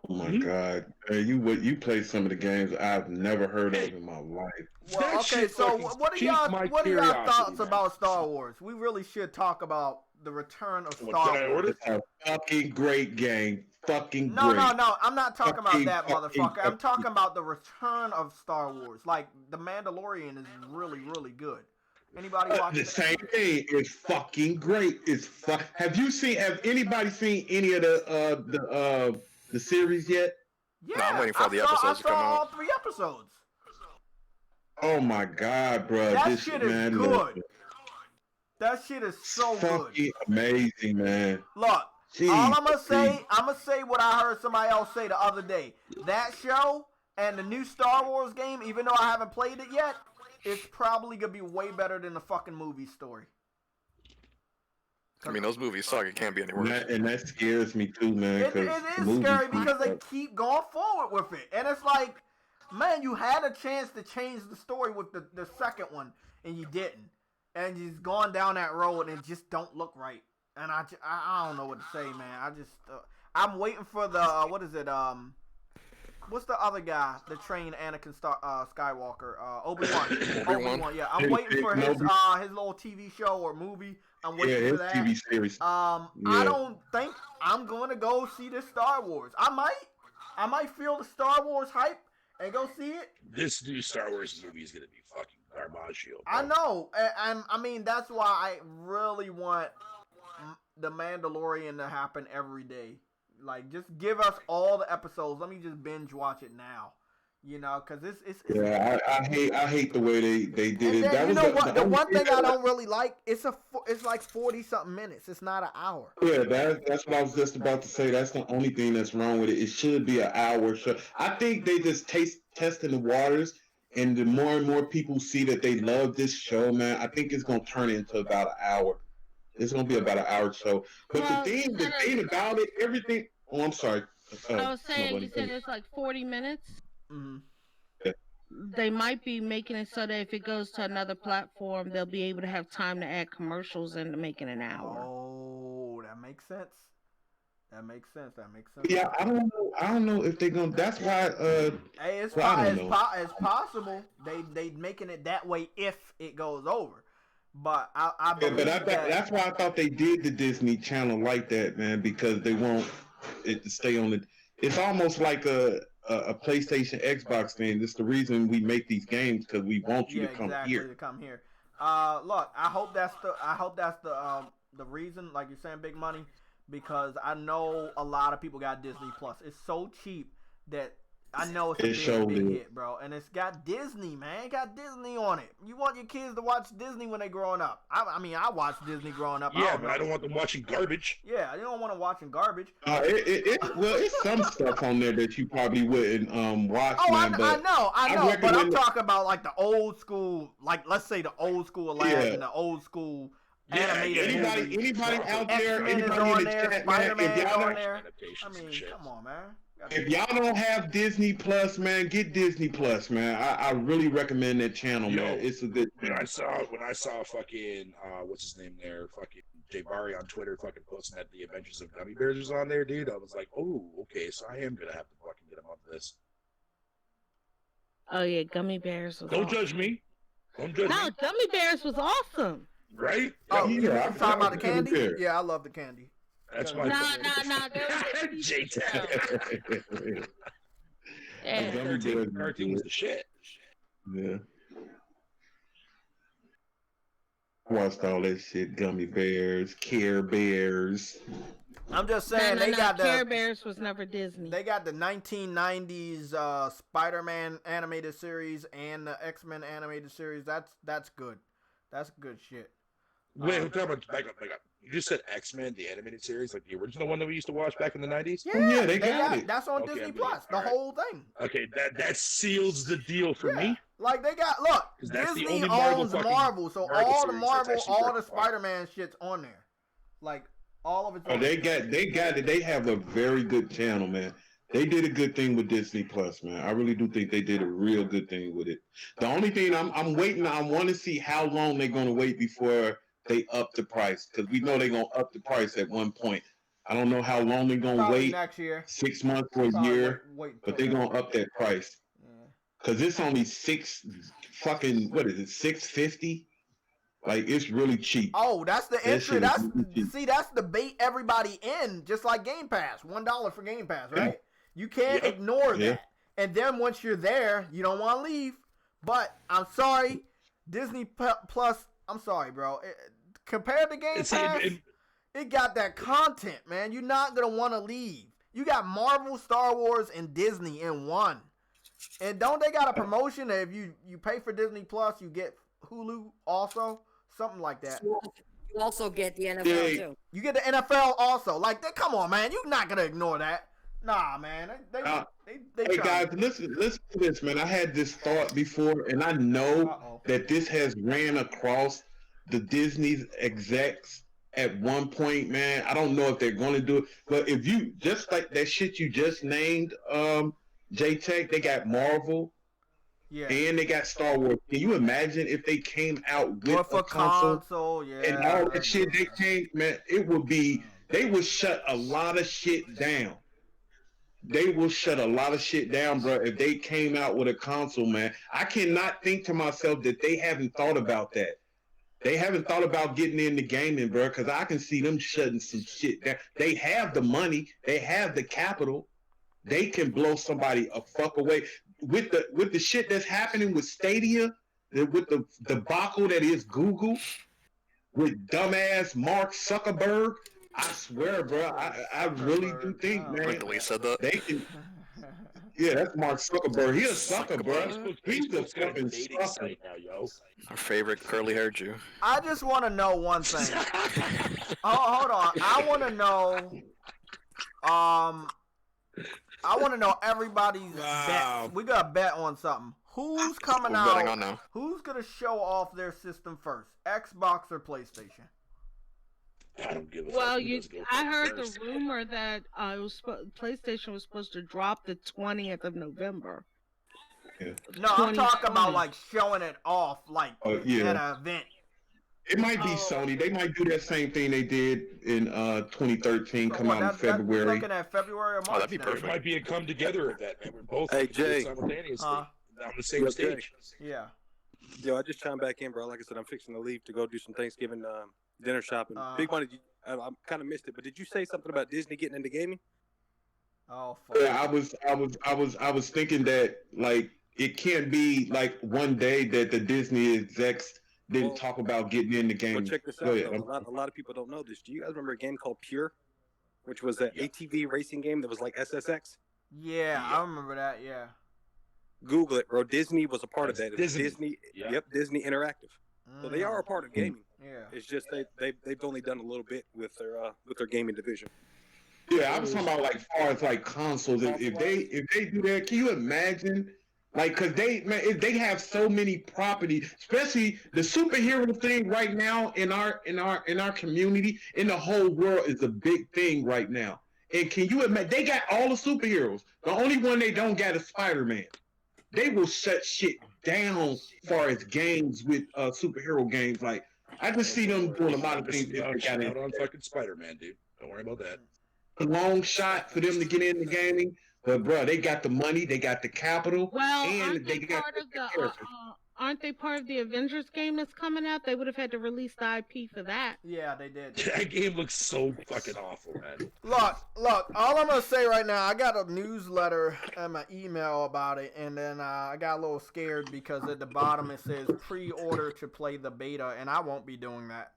Oh my God! Hey, you played some of the games I've never heard of in my life. Well, okay, so what are y'all thoughts about Star Wars? We really should talk about the return of Star Wars. It's a fucking great game. Fucking no, great. No. I'm not talking about that, motherfucker. I'm talking about the return of Star Wars. Like, The Mandalorian is really, really good. Anybody watching the same thing? It's fucking great. Have anybody seen any of the series yet? Yeah, no, I'm waiting for the episodes to come out. I saw all 3 episodes. Oh my God, bro! That shit is good. That shit is so fucking amazing, man. Look, all I'm gonna say what I heard somebody else say the other day. That show and the new Star Wars game, even though I haven't played it yet, it's probably gonna be way better than the fucking movie story. I mean, those movies suck. It can't be any worse. And that scares me too, man. It is scary because they keep going forward with it. And it's like, man, you had a chance to change the story with the second one, and you didn't. And you've gone down that road and it just don't look right. and I don't know what to say, man. I just I'm waiting for the what is it? What's the other guy that trained Anakin Skywalker? Obi-Wan. Obi-Wan. Yeah, I'm waiting for his little TV show or movie. I'm waiting for that. TV series. I don't think I'm going to go see this Star Wars. I might feel the Star Wars hype and go see it. This new Star Wars movie is going to be fucking garbage. I know, and I mean that's why I really want the Mandalorian to happen every day. Like, just give us all the episodes. Let me just binge watch it now. You know, because it's yeah. I hate the way they did it. Then, that you was know what? The one thing I don't really like, it's like 40-something minutes. It's not an hour. Yeah, that's what I was just about to say. That's the only thing that's wrong with it. It should be an hour show. I think they just testing the waters, and the more and more people see that they love this show, man, I think it's gonna turn into about an hour. It's gonna be about an hour show. But the thing about it, everything. Oh, I'm sorry. I was saying, you said it's like 40 minutes. Mm-hmm. Yeah. They might be making it so that if it goes to another platform, they'll be able to have time to add commercials and to make it an hour. Oh, that makes sense. That makes sense. Yeah, I don't know if they're gonna. That's why. Hey, it's possible they making it that way if it goes over. But I believe that's why I thought they did the Disney Channel like that, man, because they want it to stay on the. It's almost like a PlayStation Xbox thing. That's the reason we make these games, because we want you to come here. To come here. Look, I hope that's the reason, like you're saying, Big Money, because I know a lot of people got Disney Plus. It's so cheap that I know it's a big hit, bro. And it's got Disney, man. It got Disney on it. You want your kids to watch Disney when they growing up. I mean, I watched Disney growing up. Yeah, but I don't want them watching garbage. Yeah, you don't want to watching garbage. Well, it's some stuff on there that you probably wouldn't watch. Oh, man, I know. But I'm talking about like the old school, like let's say the old school Aladdin, and the old school animated. Anybody out there, anybody in the chat, man, if y'all on there. I mean, come on, man. If y'all don't have Disney Plus, man, get Disney Plus, man. I really recommend that channel, man. It's a good. When I saw fucking what's his name there, fucking Jay Barry on Twitter, fucking posting that the Adventures of Gummy Bears was on there, dude. I was like, oh, okay, so I am gonna have to fucking get him onto this. Oh yeah, Gummy Bears was. Don't judge me. Don't judge me. No, Gummy Bears was awesome. Right? Oh, yeah. I'm talking about the candy. Yeah, I love the candy. That's my JayTech. JayTech cartoon was the shit. Yeah. Watched all that shit. Gummy Bears, Care Bears. I'm just saying they got the Care Bears was never Disney. They got the 1990s Spider-Man animated series and the X-Men animated series. That's good. That's good shit. Wait, I'm talking about back up. You just said X-Men, the animated series, like the original one that we used to watch back in the 90s? Yeah, they got it. That's on Disney Plus, the whole thing. Okay, that seals the deal for me. Like they got, look, Disney owns Marvel, so all the Spider-Man shit's on there. Like all of it's on they got it. They have a very good channel, man. They did a good thing with Disney Plus, man. I really do think they did a real good thing with it. The only thing I'm waiting, I want to see how long they're going to wait before they up the price, because we know they're going to up the price at one point. I don't know how long they're going to wait. Next year. 6 months or a year. But they're going to up that price. Because it's only $650? Like, it's really cheap. Oh, that's the entry. That's the bait everybody in, just like Game Pass. $1 for Game Pass, right? Yeah. You can't ignore that. And then once you're there, you don't want to leave. But I'm sorry, Disney Plus, I'm sorry, bro. Compared to Game Pass, it got that content, man. You're not going to want to leave. You got Marvel, Star Wars, and Disney in one. And don't they got a promotion that if you pay for Disney Plus, you get Hulu also? Something like that. You also get the NFL, too. You get the NFL also. Like, come on, man. You're not going to ignore that. Nah, man. Hey, guys, listen to this, man. I had this thought before, and I know that this has ran across the Disney execs at one point, man. I don't know if they're going to do it, but if you just like that shit you just named, JayTech, they got Marvel, Yeah. And they got Star Wars. Can you imagine if they came out with a console yeah, and all that shit they came, man? It would be, they would shut a lot of shit down. They will shut a lot of shit down, bro, if they came out with a console, man. I cannot think to myself that they haven't thought about that. They haven't thought about getting into gaming, bro, because I can see them shutting some shit down. They have the money. They have the capital. They can blow somebody a fuck away. With the shit that's happening with Stadia, with the debacle that is Google, with dumbass Mark Zuckerberg, I swear, bro, I really do think, man, Like the way you said that. they can. Yeah, that's Mark Zuckerberg. He's a sucker, bro. He's a fucking sucker. Now, yo. Our favorite curly-haired Jew. I just want to know one thing. Hold on. I want to know. I want to know everybody's bet. We got to bet on something. Who's coming out? Betting on now. Who's gonna show off their system first? Xbox or PlayStation? I don't give a Well, fuck. I heard the rumor that PlayStation was supposed to drop the 20th of November. Yeah. No, I'm talking about like showing it off, like at an event. It might be Sony. They might do that same thing they did in 2013. Come out in February. We're looking at February or March. Oh, that'd be perfect. It might be a come together event, man. We're both Jay. simultaneously on the same Yo, stage. Yeah. Yo, I just chimed back in, bro. Like I said, I'm fixing to leave to go do some Thanksgiving dinner shopping. Big Money, I kind of missed it, but did you say something about Disney getting into gaming? Oh, fuck. Yeah, I was thinking that like it can't be like one day that the Disney execs didn't talk about getting in the game. Well, check this out. A lot of people don't know this. Do you guys remember a game called Pure, which was an ATV racing game that was like SSX? Yeah, I remember that. Yeah. Google it, bro. Disney was a part of that. It's Disney. Disney. Yep, Disney Interactive. So they are a part of gaming. Yeah. It's just they've only done a little bit with their gaming division. Yeah, I was talking about like far as like consoles. If they do that, can you imagine? Like, cause they have so many properties, especially the superhero thing right now in our community, in the whole world is a big thing right now. And can you imagine? They got all the superheroes. The only one they don't got is Spider-Man. They will shut shit down as far as games with superhero games. Like, I just see them doing a lot of things. Out on fucking Spider-Man, dude. Don't worry about that. A long shot for them to get into gaming. But bro, they got the money, they got the capital, Well, and they got aren't they part of the Avengers game that's coming out? They would have had to release the IP for that. Yeah, they did. That game looks so fucking awful, man. Look. All I'm gonna say right now, I got a newsletter and my email about it, and then I got a little scared because at the bottom it says pre-order to play the beta, and I won't be doing that.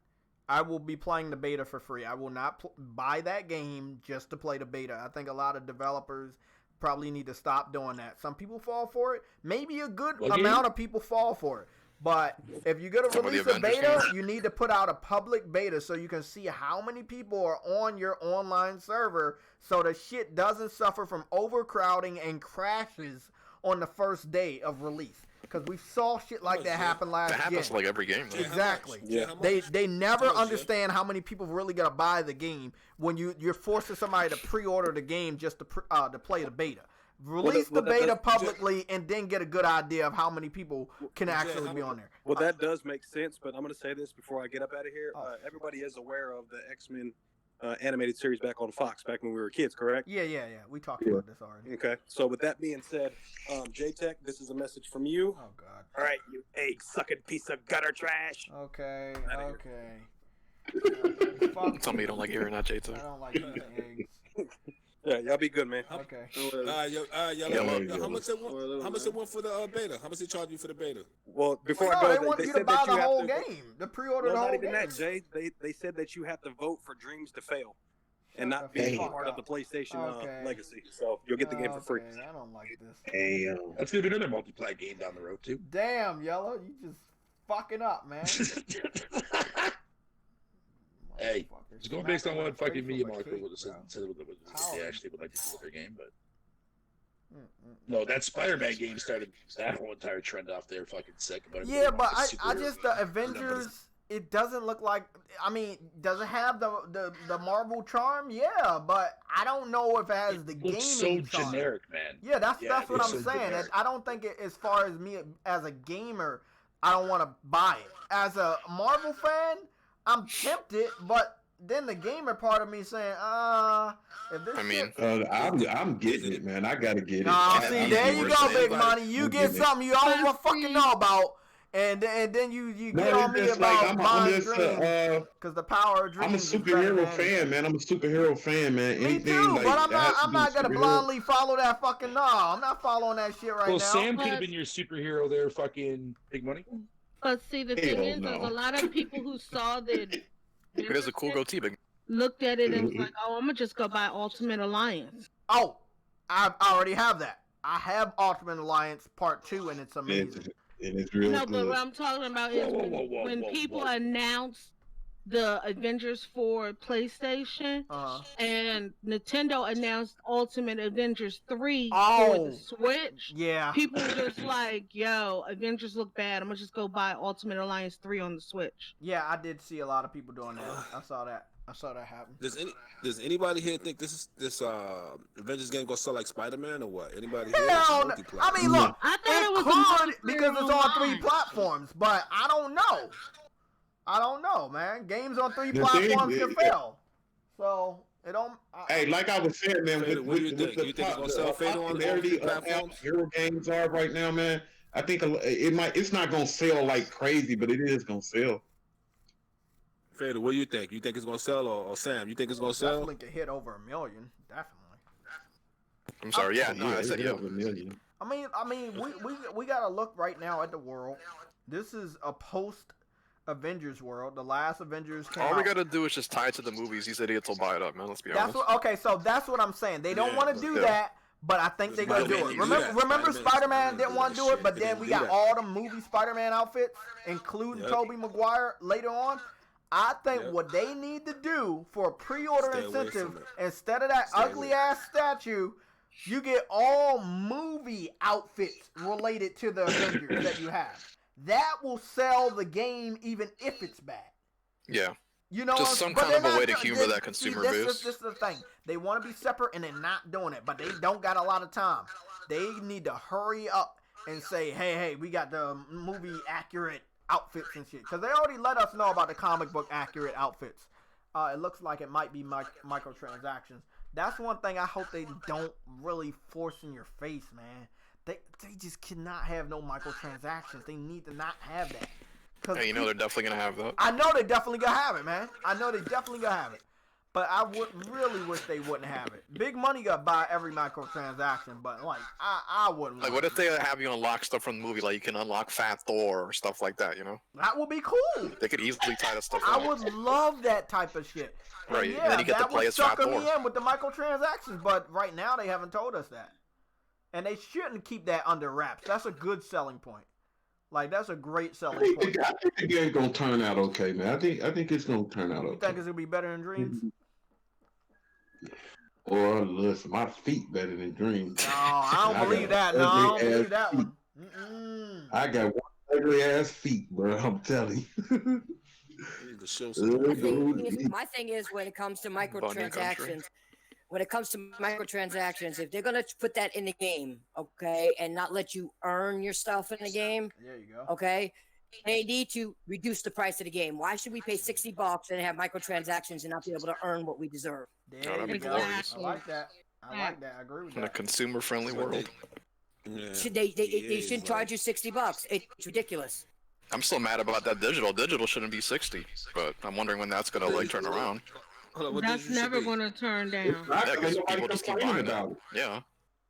I will be playing the beta for free. I will not buy that game just to play the beta. I think a lot of developers probably need to stop doing that. Some people fall for it. Maybe a good amount of people fall for it. But if you're going to release a beta, you need to put out a public beta so you can see how many people are on your online server so the shit doesn't suffer from overcrowding and crashes on the first day of release. Because we saw shit like that happen last year. That happens like every game. Though. Exactly. Yeah. They never understand how many people really gonna buy the game when you're forcing somebody to pre-order the game just to play the beta. Release the beta publicly and then get a good idea of how many people can actually be on there. Well, that does make sense, but I'm gonna say this before I get up out of here. Everybody is aware of the X-Men animated series back on Fox back when we were kids, correct? Yeah. We talked about this already. Okay. So with that being said, JayTech, this is a message from you. Oh God. All right, you egg-sucking piece of gutter trash. Okay. Tell me you don't like hearing that, JayTech. I don't like eating eggs. Yeah, y'all be good, man. Okay. How much it want for the beta? How much they charge you for the beta? Well, before they I go, want they you said to buy that you the have whole to game. The pre-order the Well, whole not even game. that, Jay. They said that you have to vote for dreams to fail and not be part of the PlayStation legacy. So you'll get the game for free. I don't like this. Damn. Let's do another multiplayer game down the road too. Damn, Yellow, you just fucking up, man. Hey, it's going based on what fucking media market said they actually would like to do with their game, but no, that Spider-Man game started that whole entire trend off there. Fucking sick. Yeah, but I just the Avengers. it doesn't look like. I mean, does it have the Marvel charm? Yeah, but I don't know if it has the gaming so charm. generic, man. Yeah, that's what I'm so saying. generic. I don't think as far as me as a gamer, I don't want to buy it. As a Marvel fan, I'm tempted, but then the gamer part of me saying, if this I'm getting it, man. I gotta get it. See, there you go, Big Money. You get something you don't fucking know about. And then you get on me about buying dreams because the power of dreams. I'm a superhero fan, man. I'm a superhero fan, man. Me too, but I'm not gonna blindly follow that fucking. No, I'm not following that shit right now. Well, Sam could have been your superhero there, fucking Big Money. But see, the thing is, there's a lot of people who saw that. It is a cool GOTY. Looked at it and was like, "Oh, I'm gonna just go buy Ultimate Alliance." Oh, I already have that. I have Ultimate Alliance Part 2, and it's amazing. And it's real good. But what I'm talking about is when people announce the Avengers for PlayStation and Nintendo announced Ultimate Avengers 3 for the Switch. Yeah. People were just like, yo, Avengers look bad. I'm going to just go buy Ultimate Alliance 3 on the Switch. Yeah, I did see a lot of people doing that. I saw that happen. Does anybody here think this Avengers game gonna sell like Spider-Man or what? Anybody here? Hell no. I mean, look, I thought it was could because it's on 3 platforms, but I don't know. I don't know, man. Games on 3 platforms can fail. So, it don't... Hey, like I was saying, man, what do you think? You think it's gonna sell Fatal on all 3 platforms? Hero games are right now, man. I think it's not gonna sell like crazy, but it is gonna sell. Fatal, what do you think? You think it's gonna sell, or Sam? You think it's gonna sell? Definitely could hit over 1 million. Definitely. I'm sorry. Yeah, no, I said yeah. Over 1 million. I mean, we gotta look right now at the world. This is a post Avengers world. The last Avengers came All we out. gotta do is just tie it to the movies. These idiots will buy it up, man. Let's be honest. So that's what I'm saying. They don't want to do that, but I think they're gonna do it. Remember Spider-Man didn't want to do it, but then we got all the movie Spider-Man outfits, including Tobey Maguire later on. I think what they need to do for a pre-order incentive, instead of that ugly ass statue, you get all movie outfits related to the Avengers that you have. That will sell the game even if it's bad. Yeah. You know, just some kind of a way to humor that consumer base. This is the thing. They want to be separate and they're not doing it, but they don't got a lot of time. They need to hurry up and say, hey, we got the movie accurate outfits and shit, because they already let us know about the comic book accurate outfits. It looks like it might be microtransactions. That's one thing I hope they don't really force in your face, man. They just cannot have no microtransactions. They need to not have that. Hey, you know they're definitely gonna have that. I know they're definitely gonna have it, man. I know they definitely gonna have it. But I would really wish they wouldn't have it. Big Money got to buy every microtransaction, but like I wouldn't. Like, what if they have you unlock stuff from the movie, like you can unlock Fat Thor or stuff like that? You know, that would be cool. They could easily tie that stuff. I would love that type of shit. Right, and then you get to play as Fat Thor. That would sucker me in with the microtransactions, but right now they haven't told us that, and they shouldn't keep that under wraps. That's a good selling point. Like, that's a great selling point. I think the game's gonna turn out okay, man. I think it's gonna turn out okay. You think it's gonna be better than Dreams? Or listen, my feet better than Dreams. No, I don't believe that. No, I don't believe that one. I got one ugly ass feet, bro. I'm telling you. My thing is when it comes to microtransactions. When it comes to microtransactions, if they're gonna put that in the game, okay, and not let you earn your stuff in the game, there you go. Okay, they need to reduce the price of the game. Why should we pay $60 and have microtransactions and not be able to earn what we deserve? There you go. I like that. I agree with that. In a consumer-friendly world. Yeah. They shouldn't charge you $60. It's ridiculous. I'm still mad about that digital. Digital shouldn't be 60, but I'm wondering when that's gonna like turn around. That's never going to turn down. Yeah, because people just keep buying it. Yeah.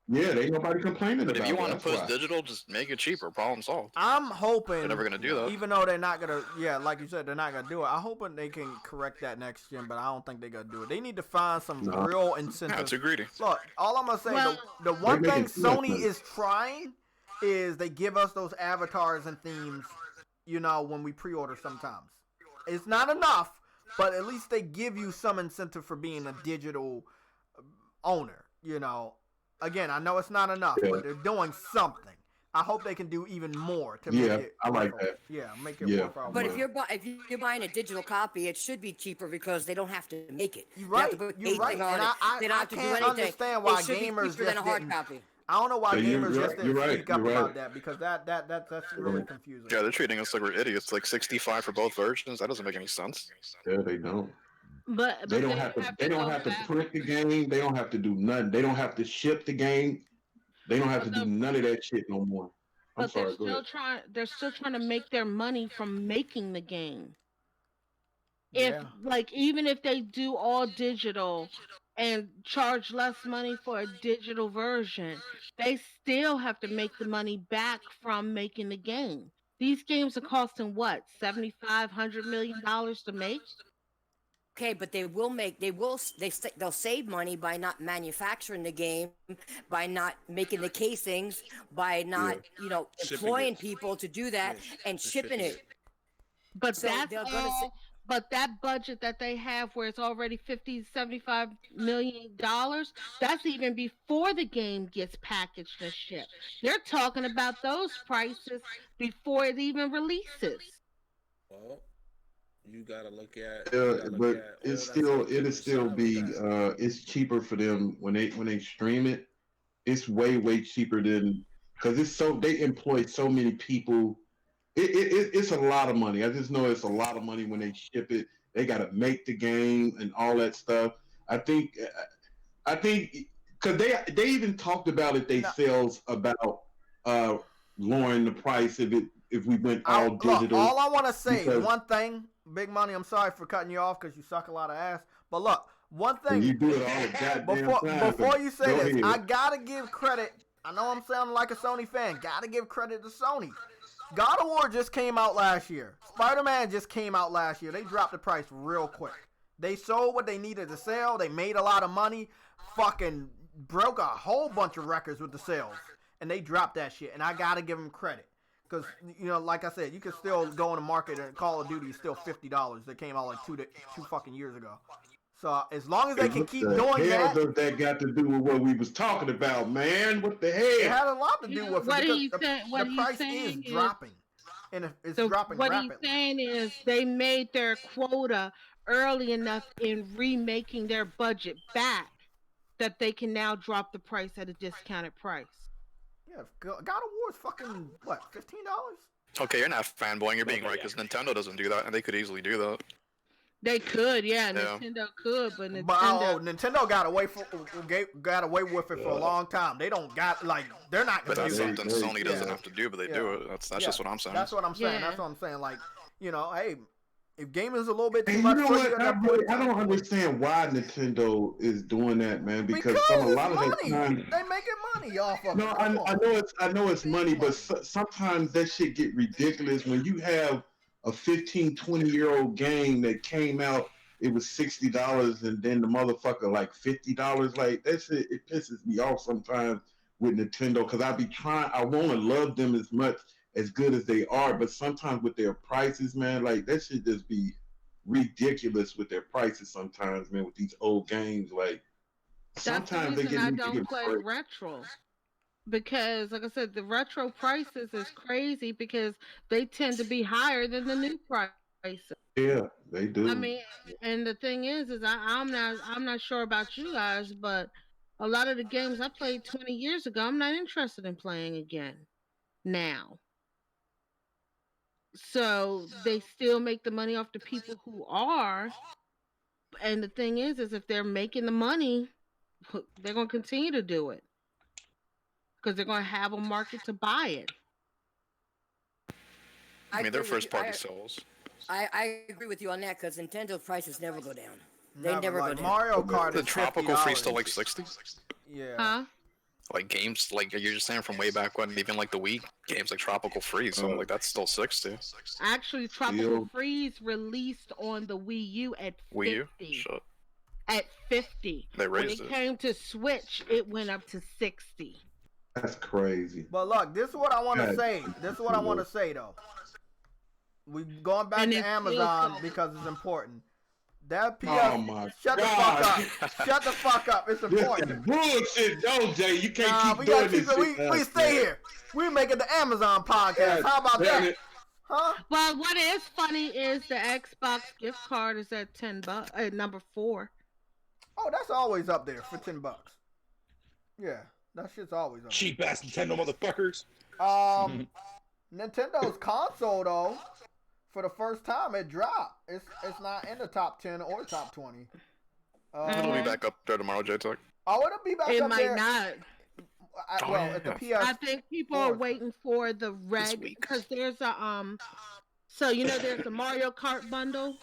Yeah, there ain't nobody complaining about it. But if you want to push digital, just make it cheaper. Problem solved. I'm hoping they're never gonna do that. Even though they're not gonna, like you said, they're not gonna do it. I'm hoping they can correct that next gen, but I don't think they're gonna do it. They need to find some real incentives. Yeah, too greedy. Look, all I'm gonna say, the one thing Sony is trying is they give us those avatars and themes, when we pre-order sometimes. It's not enough, but at least they give you some incentive for being a digital owner, Again, I know it's not enough, but they're doing something. I hope they can do even more to Yeah, make it. I like that. Yeah, make it Yeah. worth our But while. if you're buying a digital copy, it should be cheaper because they don't have to make it. You're They have right. to put You're right. casing on And it. I They don't have to do can't anything. understand why It should be gamers cheaper than just a hard didn't. copy. I don't know why Yeah, gamers just didn't speak up you're about right. that because that's really confusing. Yeah, they're treating us like we're idiots. Like 65 for both versions. That doesn't make any sense. Yeah, they don't. But They don't have to. They don't have to print the game. They don't have to do nothing. They don't have to ship the game. They don't have to do none of that shit no more. I'm But sorry. Go ahead. they're still trying to make their money from making the game. If Yeah. like even if they do all digital and charge less money for a digital version, they still have to make the money back from making the game. These games are costing what, $7,500 million to make? Okay, but they'll save money by not manufacturing the game, by not making the casings, by not employing people to do that and shipping it. But So that's they're gonna all. But that budget that they have, where it's already $75 million, that's even before the game gets packaged and shipped. They're talking about those prices before it even releases. Well, you gotta look at. But it'll still be it's cheaper for them when they stream it. It's way cheaper than because they employ so many people. It's a lot of money. I just know it's a lot of money when they ship it. They got to make the game and all that stuff. I think because they even talked about it themselves about lowering the price if we went all digital. Look, all I want to say one thing, Big Money. I'm sorry for cutting you off because you suck a lot of ass. But look, one thing. You do it all the goddamn time. Before you say this, ahead. I gotta give credit. I know I'm sounding like a Sony fan. Gotta give credit to Sony. God of War just came out last year. Spider-Man just came out last year. They dropped the price real quick. They sold what they needed to sell. They made a lot of money. Fucking broke a whole bunch of records with the sales. And they dropped that shit. And I gotta give them credit. Because, like I said, you can still go in the market and Call of Duty is still $50. That came out like two fucking years ago. So as long as they can keep doing that. What that got to do with what we was talking about, man? What the hell? It had a lot to do with it The price is dropping. And it's dropping what rapidly. he's saying is they made their quota early enough in remaking their budget back that they can now drop the price at a discounted price. Yeah, God of War is fucking, what, $15? Okay, you're not fanboying. You're being right because Nintendo doesn't do that, and they could easily do that. They could, yeah. Nintendo could, but Nintendo got away with it for a long time. They don't they're not But gonna that's do something that. Sony doesn't have to do, but they do it. That's just what I'm saying. That's what I'm saying. Yeah. That's what I'm saying. Like, hey, if gaming is a little bit too And much you know for what? you, I don't understand why Nintendo is doing that, man. Because a lot of the time they making money off of No, it. I know it's money, but sometimes that shit get ridiculous when you have a 15, 20-year-old game that came out. It was $60, and then the motherfucker like $50. Like that shit, it pisses me off sometimes with Nintendo because I want to love them as good as they are, but sometimes with their prices, man, like that should just be ridiculous with their prices sometimes, man. With these old games, like sometimes they I don't play retro. Because, like I said, the retro prices is crazy because they tend to be higher than the new prices. Yeah, they do. I mean, and the thing is I'm not sure about you guys, but a lot of the games I played 20 years ago, I'm not interested in playing again now. So they still make the money off the people who are. And the thing is if they're making the money, they're going to continue to do it because they're going to have a market to buy it. I mean, they're first-party sales. I agree with you on that because Nintendo's prices never go down. They never go down. Mario Kart The is tropical $50. free still like 60. Yeah. Huh? Like games, like you're just saying from way back when, even like the Wii games, like tropical free, so like that's still 60. Actually, Tropical Freeze released on the Wii U at 50. Wii U? Shut. At 50. They raised when it. It came to Switch, it went up to 60. That's crazy. But look, this is what I want to say. This is what I want to say though. We going back to Amazon because it's important. That PS. Oh my Shut the God. fuck up. Shut the fuck up. It's This important. is bullshit, no, Jay. You can't keep we doing gotta keep this it. shit. We stay here. We making the Amazon podcast. How about damn that? it. Huh? Well, what is funny is the Xbox gift card is at $10, number 4. Oh, that's always up there for $10. Yeah, that shit's always up Cheap ass Nintendo motherfuckers. there. Nintendo's console though, for the first time it dropped. It's not in the top 10 or top 20. It'll be back up there tomorrow, JayTech. Oh, it'll be back It up might there. not. At the PS. I think people are waiting for the red because there's a So you know there's the Mario Kart bundle.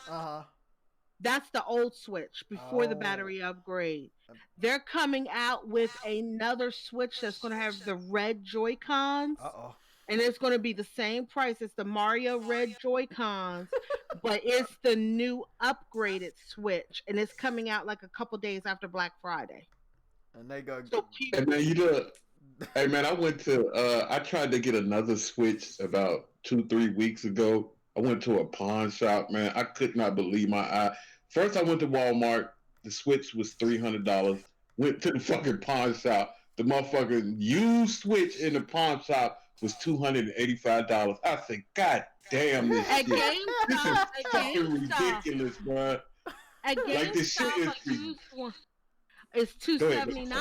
That's the old Switch before the battery upgrade. They're coming out with another Switch that's going to have the red Joy-Cons. And it's going to be the same price as the Mario Red Joy-Cons, but it's the new upgraded Switch, and it's coming out like a couple days after Black Friday. And they go. Hey man, you know, hey man, I tried to get another Switch about 2-3 weeks ago. I went to a pawn shop, man. I could not believe my eye. First, I went to Walmart. The Switch was $300. Went to the fucking pawn shop. The motherfucking used Switch in the pawn shop was $285. I said, God damn this shit. This is fucking ridiculous, bro. Like this shit is it's $279.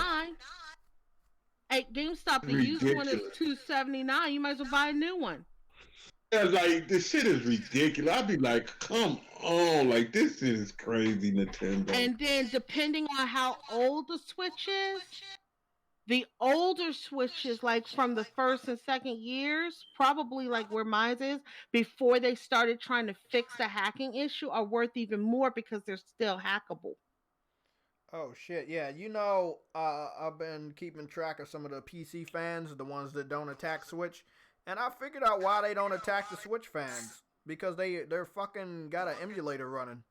At GameStop, the used one is $279. You might as well buy a new one. Yeah, like this shit is ridiculous. I'd be like, come on, like this is crazy, Nintendo. And then depending on how old the Switch is, the older Switches, like from the first and second years, probably like where mine is, before they started trying to fix the hacking issue, are worth even more because they're still hackable. Oh shit, yeah. You know, I've been keeping track of some of the PC fans, the ones that don't attack Switch. And I figured out why they don't attack the Switch fans. Because they're fucking got an emulator running.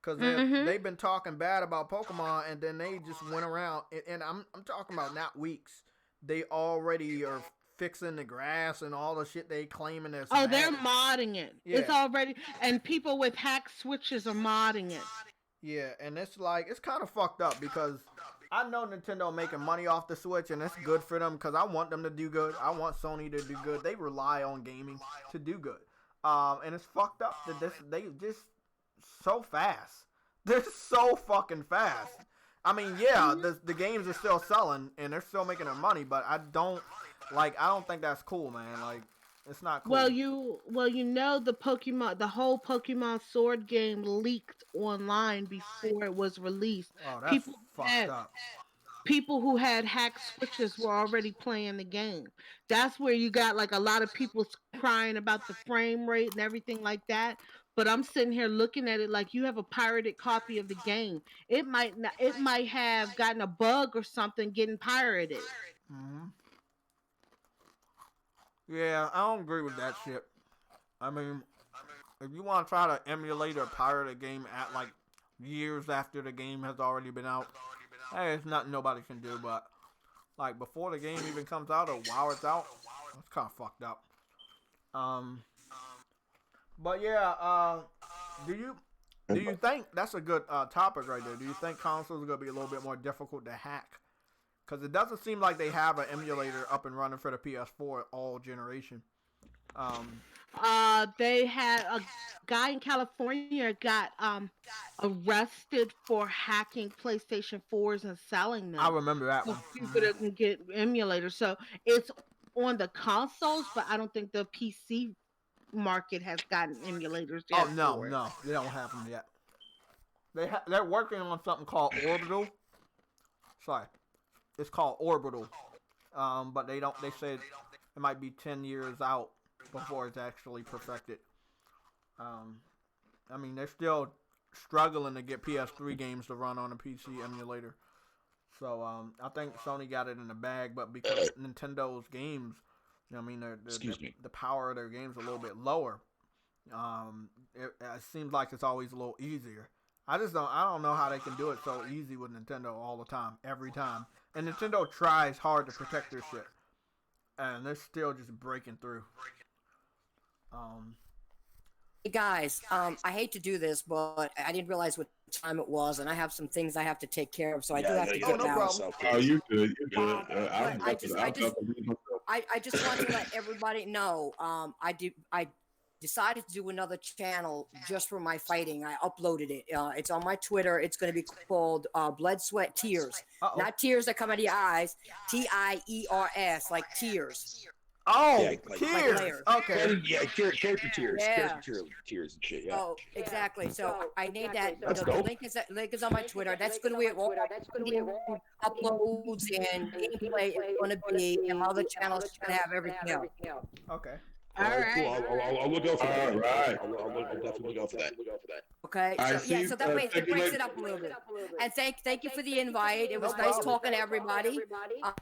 Because they've been talking bad about Pokemon, and then they just went around, and I'm talking about not weeks. They already are fixing the grass and all the shit they claiming as. Oh, they're modding it. Yeah. It's already, and people with hacked Switches are modding it. Yeah, and it's like, it's kind of fucked up because I know Nintendo making money off the Switch, and it's good for them because I want them to do good. I want Sony to do good. They rely on gaming to do good. And it's fucked up that they just so fast. They're so fucking fast. I mean, yeah, the games are still selling, and they're still making their money, but I don't think that's cool, man. Like, it's not cool. Well, you know the whole Pokemon Sword game leaked online before it was released. Oh, that's fucked up. People who had hacked Switches were already playing the game. That's where you got like a lot of people crying about the frame rate and everything like that. But I'm sitting here looking at it like you have a pirated copy of the game. It might have gotten a bug or something getting pirated. Mm-hmm. Yeah, I don't agree with that shit. I mean, if you want to try to emulate or pirate a game at like years after the game has already been out, hey, it's nothing nobody can do. But like before the game even comes out or while it's out, it's kind of fucked up. But yeah, do you think that's a good topic right there? Do you think consoles are gonna be a little bit more difficult to hack? Because it doesn't seem like they have an emulator up and running for the PS4 all generation. They had a guy in California got arrested for hacking PlayStation 4s and selling them. I remember that one. People that can get emulators. So it's on the consoles, but I don't think the PC market has gotten emulators yet. Oh no, they don't have them yet. They're working on something called Orbital. Sorry, it's called Orbital. But they said it might be 10 years out before it's actually perfected. I mean, they're still struggling to get PS3 games to run on a PC emulator. So I think Sony got it in the bag, but because Nintendo's games, I mean, the power of their games a little bit lower. It seems like it's always a little easier. I don't know how they can do it so easy with Nintendo all the time, every time. And Nintendo tries hard to protect their shit, and they're still just breaking through. Hey guys, I hate to do this, but I didn't realize what time it was, and I have some things I have to take care of, so I do have to get no out. problem. Oh, you good? You good? I just want to let everybody know. I decided to do another channel just for my fighting. I uploaded it. It's on my Twitter. It's going to be called Blood, Sweat, Tears. Not tears that come out of your eyes. TIERS, like tears. Oh, Yeah, tears. Okay. Yeah, character tears. Yeah. Character tears and shit. Yeah. Oh, exactly. So I need that. That's The dope. link is on my Twitter. That's going to be all uploads and gameplay is going to be, and all the channels are going to have everything else. Okay. All right, cool. I'll look out for that. All right. I'll definitely look out for that. Okay. So that way it breaks it up a little bit. And thank you for the invite. It was nice talking to everybody.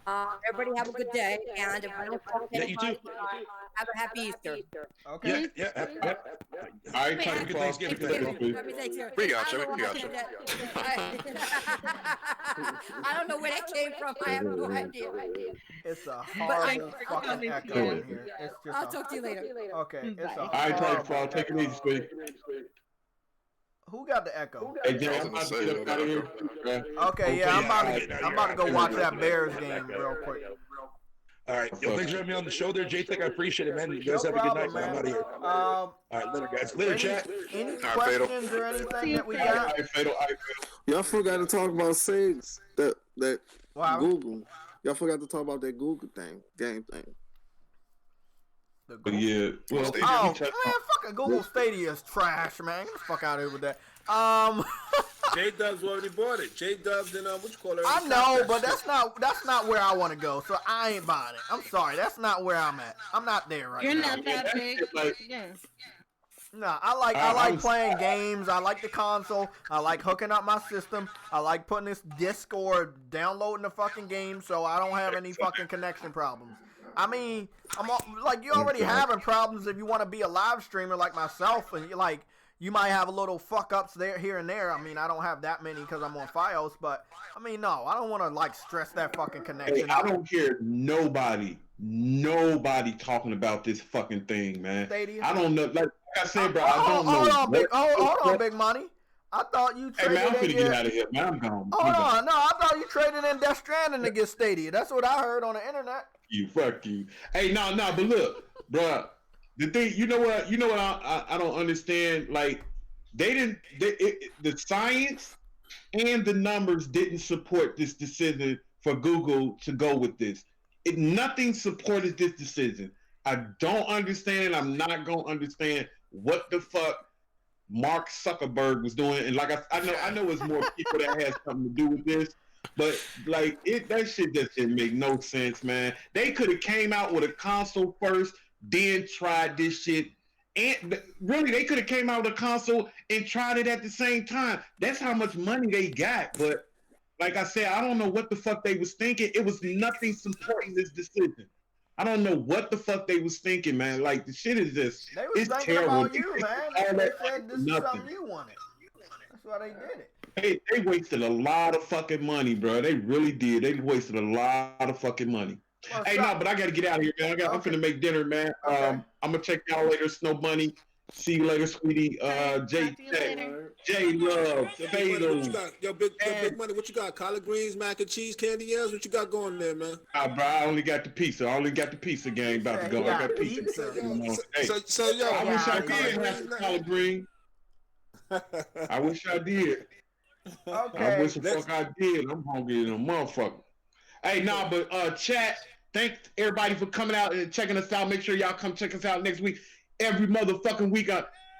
Everybody have a good day. And if I don't talk to anybody, have a happy Easter. Okay. Yeah. All right, Have a good Thanksgiving. Happy Thanksgiving. We got you. We got you. I don't know where that came from. I have no idea. It's a horrible fucking echo in here. It's just I'll talk to you later. Okay. It's a All right, horrible take it easy, sweetie. Who got the echo? Hey, Jay, I'm about to get up out of here. Okay, yeah, I'm about to go watch that Bears game real quick. All right. Yo, thanks for having me on the show there, JTech. I appreciate it, man. You guys have a good night, man. I'm out of here. All right, later, guys. Later, chat. Any questions or anything that we got? Y'all forgot to talk about Sage, that Wow. Google. Y'all forgot to talk about that Google game thing. Yeah. Well, Oh, man, fucking Google Stadia is trash, man. Get the fuck out of here with that. J-Dubs already bought it. J-Dubs and what you call it? I know, but that's not where I want to go. So I ain't buying it. I'm sorry, that's not where I'm at. I'm not there right now. You're not that big. Yeah. No, I like playing games. I like the console. I like hooking up my system. I like putting this disc or downloading the fucking game, so I don't have any fucking connection problems. I mean, you already having problems if you want to be a live streamer like myself, and you might have a little fuck ups there, here and there. I mean, I don't have that many because I'm on Fios, but I mean, no, I don't want to stress that fucking connection. Hey, I don't hear nobody talking about this fucking thing, man. Stadia? I don't know. Like I said, bro, I don't know. Hold on, Big Money. I thought you traded. Hey man, I'm finna get out of here, man. I'm gone. Hold on, no, I thought you traded in Death Stranding to get Stadia. That's what I heard on the internet. Fuck you. Hey, no, but look, bro. The thing, you know what I don't understand. Like, the science and the numbers didn't support this decision for Google to go with this. Nothing supported this decision. I don't understand. I'm not gonna understand what the fuck Mark Zuckerberg was doing. And like I know it's more people that has something to do with this. But that shit just didn't make no sense, man. They could have came out with a console first, then tried this shit. And really, they could have came out with a console and tried it at the same time. That's how much money they got. But like I said, I don't know what the fuck they was thinking. It was nothing supporting this decision. I don't know what the fuck they was thinking, man. Like, the shit is just, it's terrible. About you, man. They said this is something you wanted. That's why they did it. They wasted a lot of fucking money, bro. They really did. They wasted a lot of fucking money. Hey, no, but I gotta get out of here, man. I'm finna make dinner, man. I'm gonna check y'all later, Snow Bunny. See you later, sweetie. J Love, Fatal. Yo, big Money, what you got? Collard greens, mac and cheese, candy yams? What you got going there, man? Bro, I only got the pizza. I only got the pizza game about to go. I got pizza. So yo, I wish I did have some collard green. I wish I did. Okay. I wish the fuck I did. I'm hungry as a motherfucker. Hey, but chat, thanks everybody for coming out and checking us out. Make sure y'all come check us out next week. Every motherfucking week,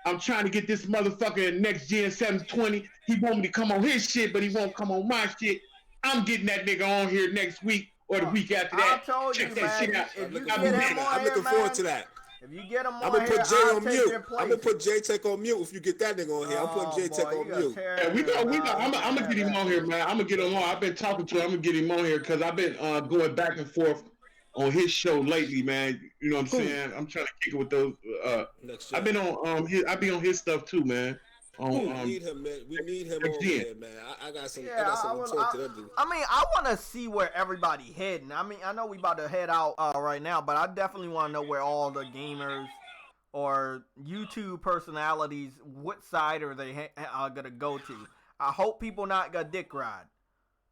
I'm trying to get this motherfucker next gen 720. He want me to come on his shit, but he won't come on my shit. I'm getting that nigga on here next week or the week after that. I told Check you, that man. shit out. I'm looking forward to that. If you get him on I'm gonna here, put Jay I'll on take mute. your place. I'm gonna put JTech on mute if you get that nigga on here. I'm putting JTech on mute. Yeah, we know. I'm gonna get him on here, man. I'm gonna get him on. I've been talking to him. I'm gonna get him on here because I've been going back and forth on his show lately, man. You know what I'm saying? I'm trying to kick it with those. I've been on I be on his stuff too, man. We need him, man. We need him on here, man. I got some. I got something to talk to that dude. I mean, I want to see where everybody heading. I mean, I know we about to head out right now, but I definitely want to know where all the gamers or YouTube personalities, what side are they gonna go to? I hope people not gonna dick ride.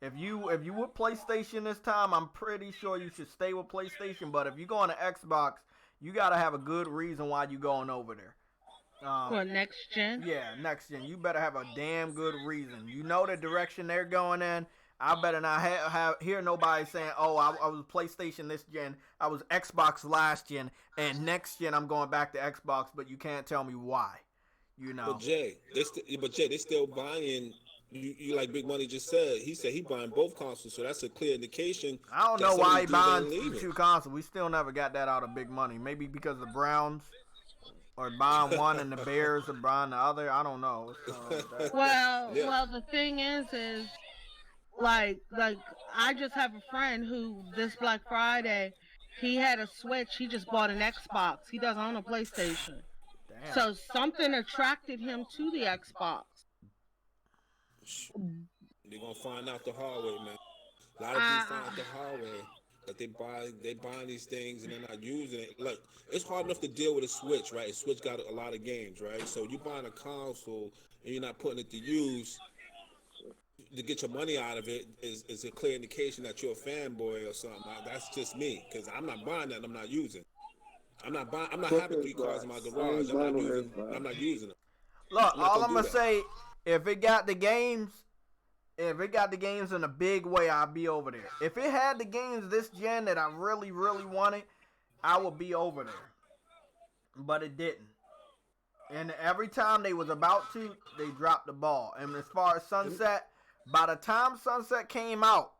If you with PlayStation this time, I'm pretty sure you should stay with PlayStation. But if you go on to Xbox, you gotta have a good reason why you going over there. For next gen? Yeah, next gen. You better have a damn good reason. You know the direction they're going in. I better not hear nobody saying, "Oh, I was PlayStation this gen, I was Xbox last gen, and next gen I'm going back to Xbox," but you can't tell me why. You know. But Jay, they still buying. You like Big Money just said. He said he buying both consoles, so that's a clear indication. I don't know why he buying two consoles. We still never got that out of Big Money. Maybe because the Browns or buying one and the Bears are buying the other. I don't know. Well, the thing is like I just have a friend who this Black Friday he had a Switch. He just bought an Xbox. He doesn't own a PlayStation. Damn. So something attracted him to the Xbox. They're gonna find out the hard way, man. A lot of people find out the hard way that they buying these things and they're not using it. Look, it's hard enough to deal with a Switch, right? A Switch got a lot of games, right? So you buying a console and you're not putting it to use to get your money out of it is a clear indication that you're a fanboy or something. That's just me, because I'm not buying that and I'm not using. I'm not having 3 cars in my garage. I'm not using them. Look, all I'm gonna say, if it got the games in a big way, I'll be over there. If it had the games this gen that I really, really wanted, I would be over there. But it didn't. And every time they was about to, they dropped the ball. And as far as Sunset, by the time Sunset came out,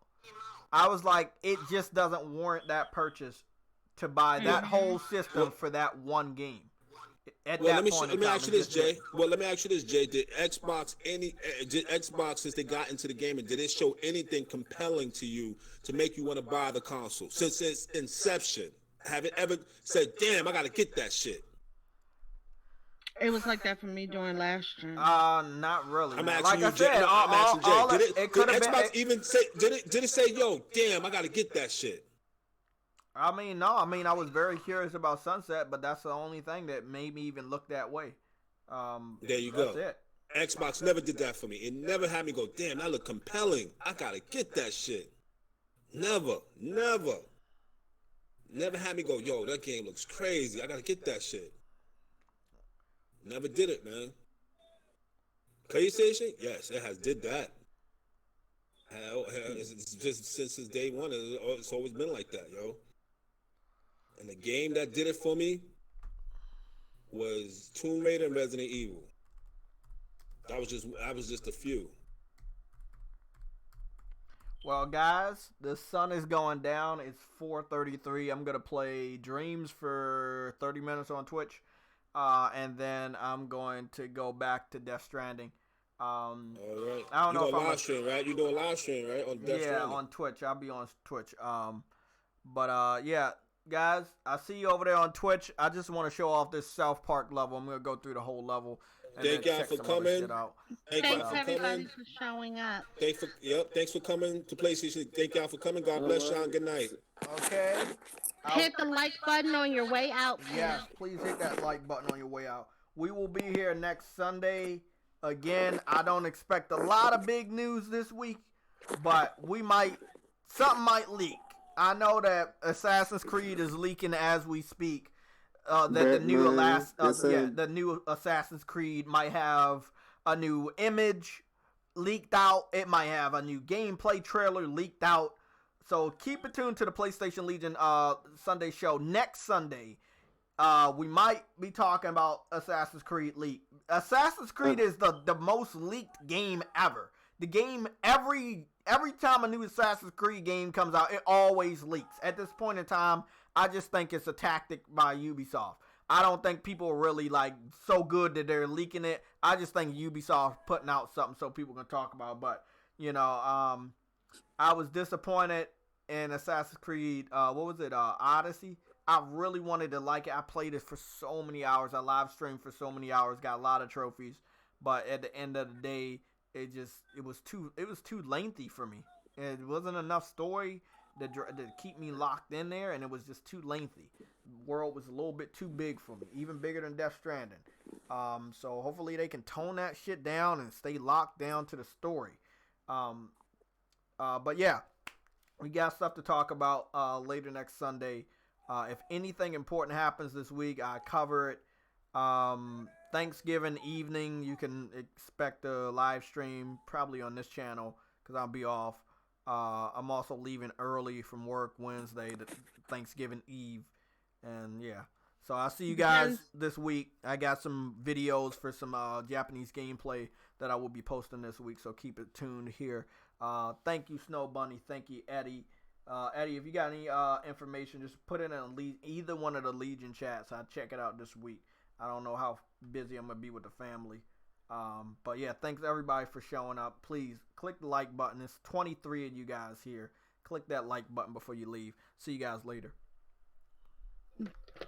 I was like, it just doesn't warrant that purchase to buy that whole system for that one game. Let me ask you this, Jay. Well, let me ask you this, Jay. Did Xbox since they got into the game, and did it show anything compelling to you to make you want to buy the console since its inception? Have it ever said, "Damn, I got to get that shit"? It was like that for me during last year. Not really. I'm asking like you, I said, Jay. I'm asking Jay. Did Xbox been, even say? Did it say, "Yo, damn, I got to get that shit"? I mean, no. I mean, I was very curious about Sunset, but that's the only thing that made me even look that way. There you go. It. Xbox never did that for me. It never had me go, damn, that look compelling. I gotta get that shit. Never had me go, yo, that game looks crazy. I gotta get that shit. Never did it, man. PlayStation, yes, it has did that. Hell, it's just since day one, it's always been like that, yo. And the game that did it for me was Tomb Raider and Resident Evil. That was just a few. Well, guys, the sun is going down. It's 4:33. I'm gonna play Dreams for 30 minutes on Twitch, and then I'm going to go back to Death Stranding. All right. I don't know if I'm live stream, right? You doing live stream, right? On Death Stranding. On Twitch. I'll be on Twitch. Yeah. Guys, I see you over there on Twitch. I just want to show off this South Park level. I'm going to go through the whole level. And Thank y'all for coming. Thanks everybody for showing up. Thanks for coming to PlayStation. Thank y'all for coming. God bless y'all and good night. Okay. Hit the like button on your way out. Yes, please hit that like button on your way out. We will be here next Sunday. Again, I don't expect a lot of big news this week, but something might leak. I know that Assassin's Creed is leaking as we speak. That the new Assassin's Creed might have a new image leaked out. It might have a new gameplay trailer leaked out. So keep it tuned to the PlayStation Legion Sunday show next Sunday. We might be talking about Assassin's Creed leak. Assassin's Creed is the most leaked game ever. The game every time a new Assassin's Creed game comes out, it always leaks. At this point in time, I just think it's a tactic by Ubisoft. I don't think people are really so good that they're leaking it. I just think Ubisoft putting out something so people can talk about it. But I was disappointed in Assassin's Creed. What was it? Odyssey. I really wanted to like it. I played it for so many hours. I live streamed for so many hours. Got a lot of trophies. But at the end of the day, it was too lengthy for me. It wasn't enough story. to keep me locked in there, and it was just too lengthy. The world was a little bit too big for me, even bigger than Death Stranding. So hopefully they can tone that shit down and stay locked down to the story. But yeah, we got stuff to talk about later next Sunday. If anything important happens this week, I cover it. Thanksgiving evening, you can expect a live stream probably on this channel because I'll be off. I'm also leaving early from work Wednesday, Thanksgiving Eve, and yeah. So I'll see you guys this week. I got some videos for some Japanese gameplay that I will be posting this week, so keep it tuned here. Thank you, Snow Bunny. Thank you, Eddie. Eddie, if you got any information, just put it in either one of the Legion chats. I'll check it out this week. I don't know how busy I'm going to be with the family. But yeah, thanks everybody for showing up. Please click the like button. It's 23 of you guys here. Click that like button before you leave. See you guys later.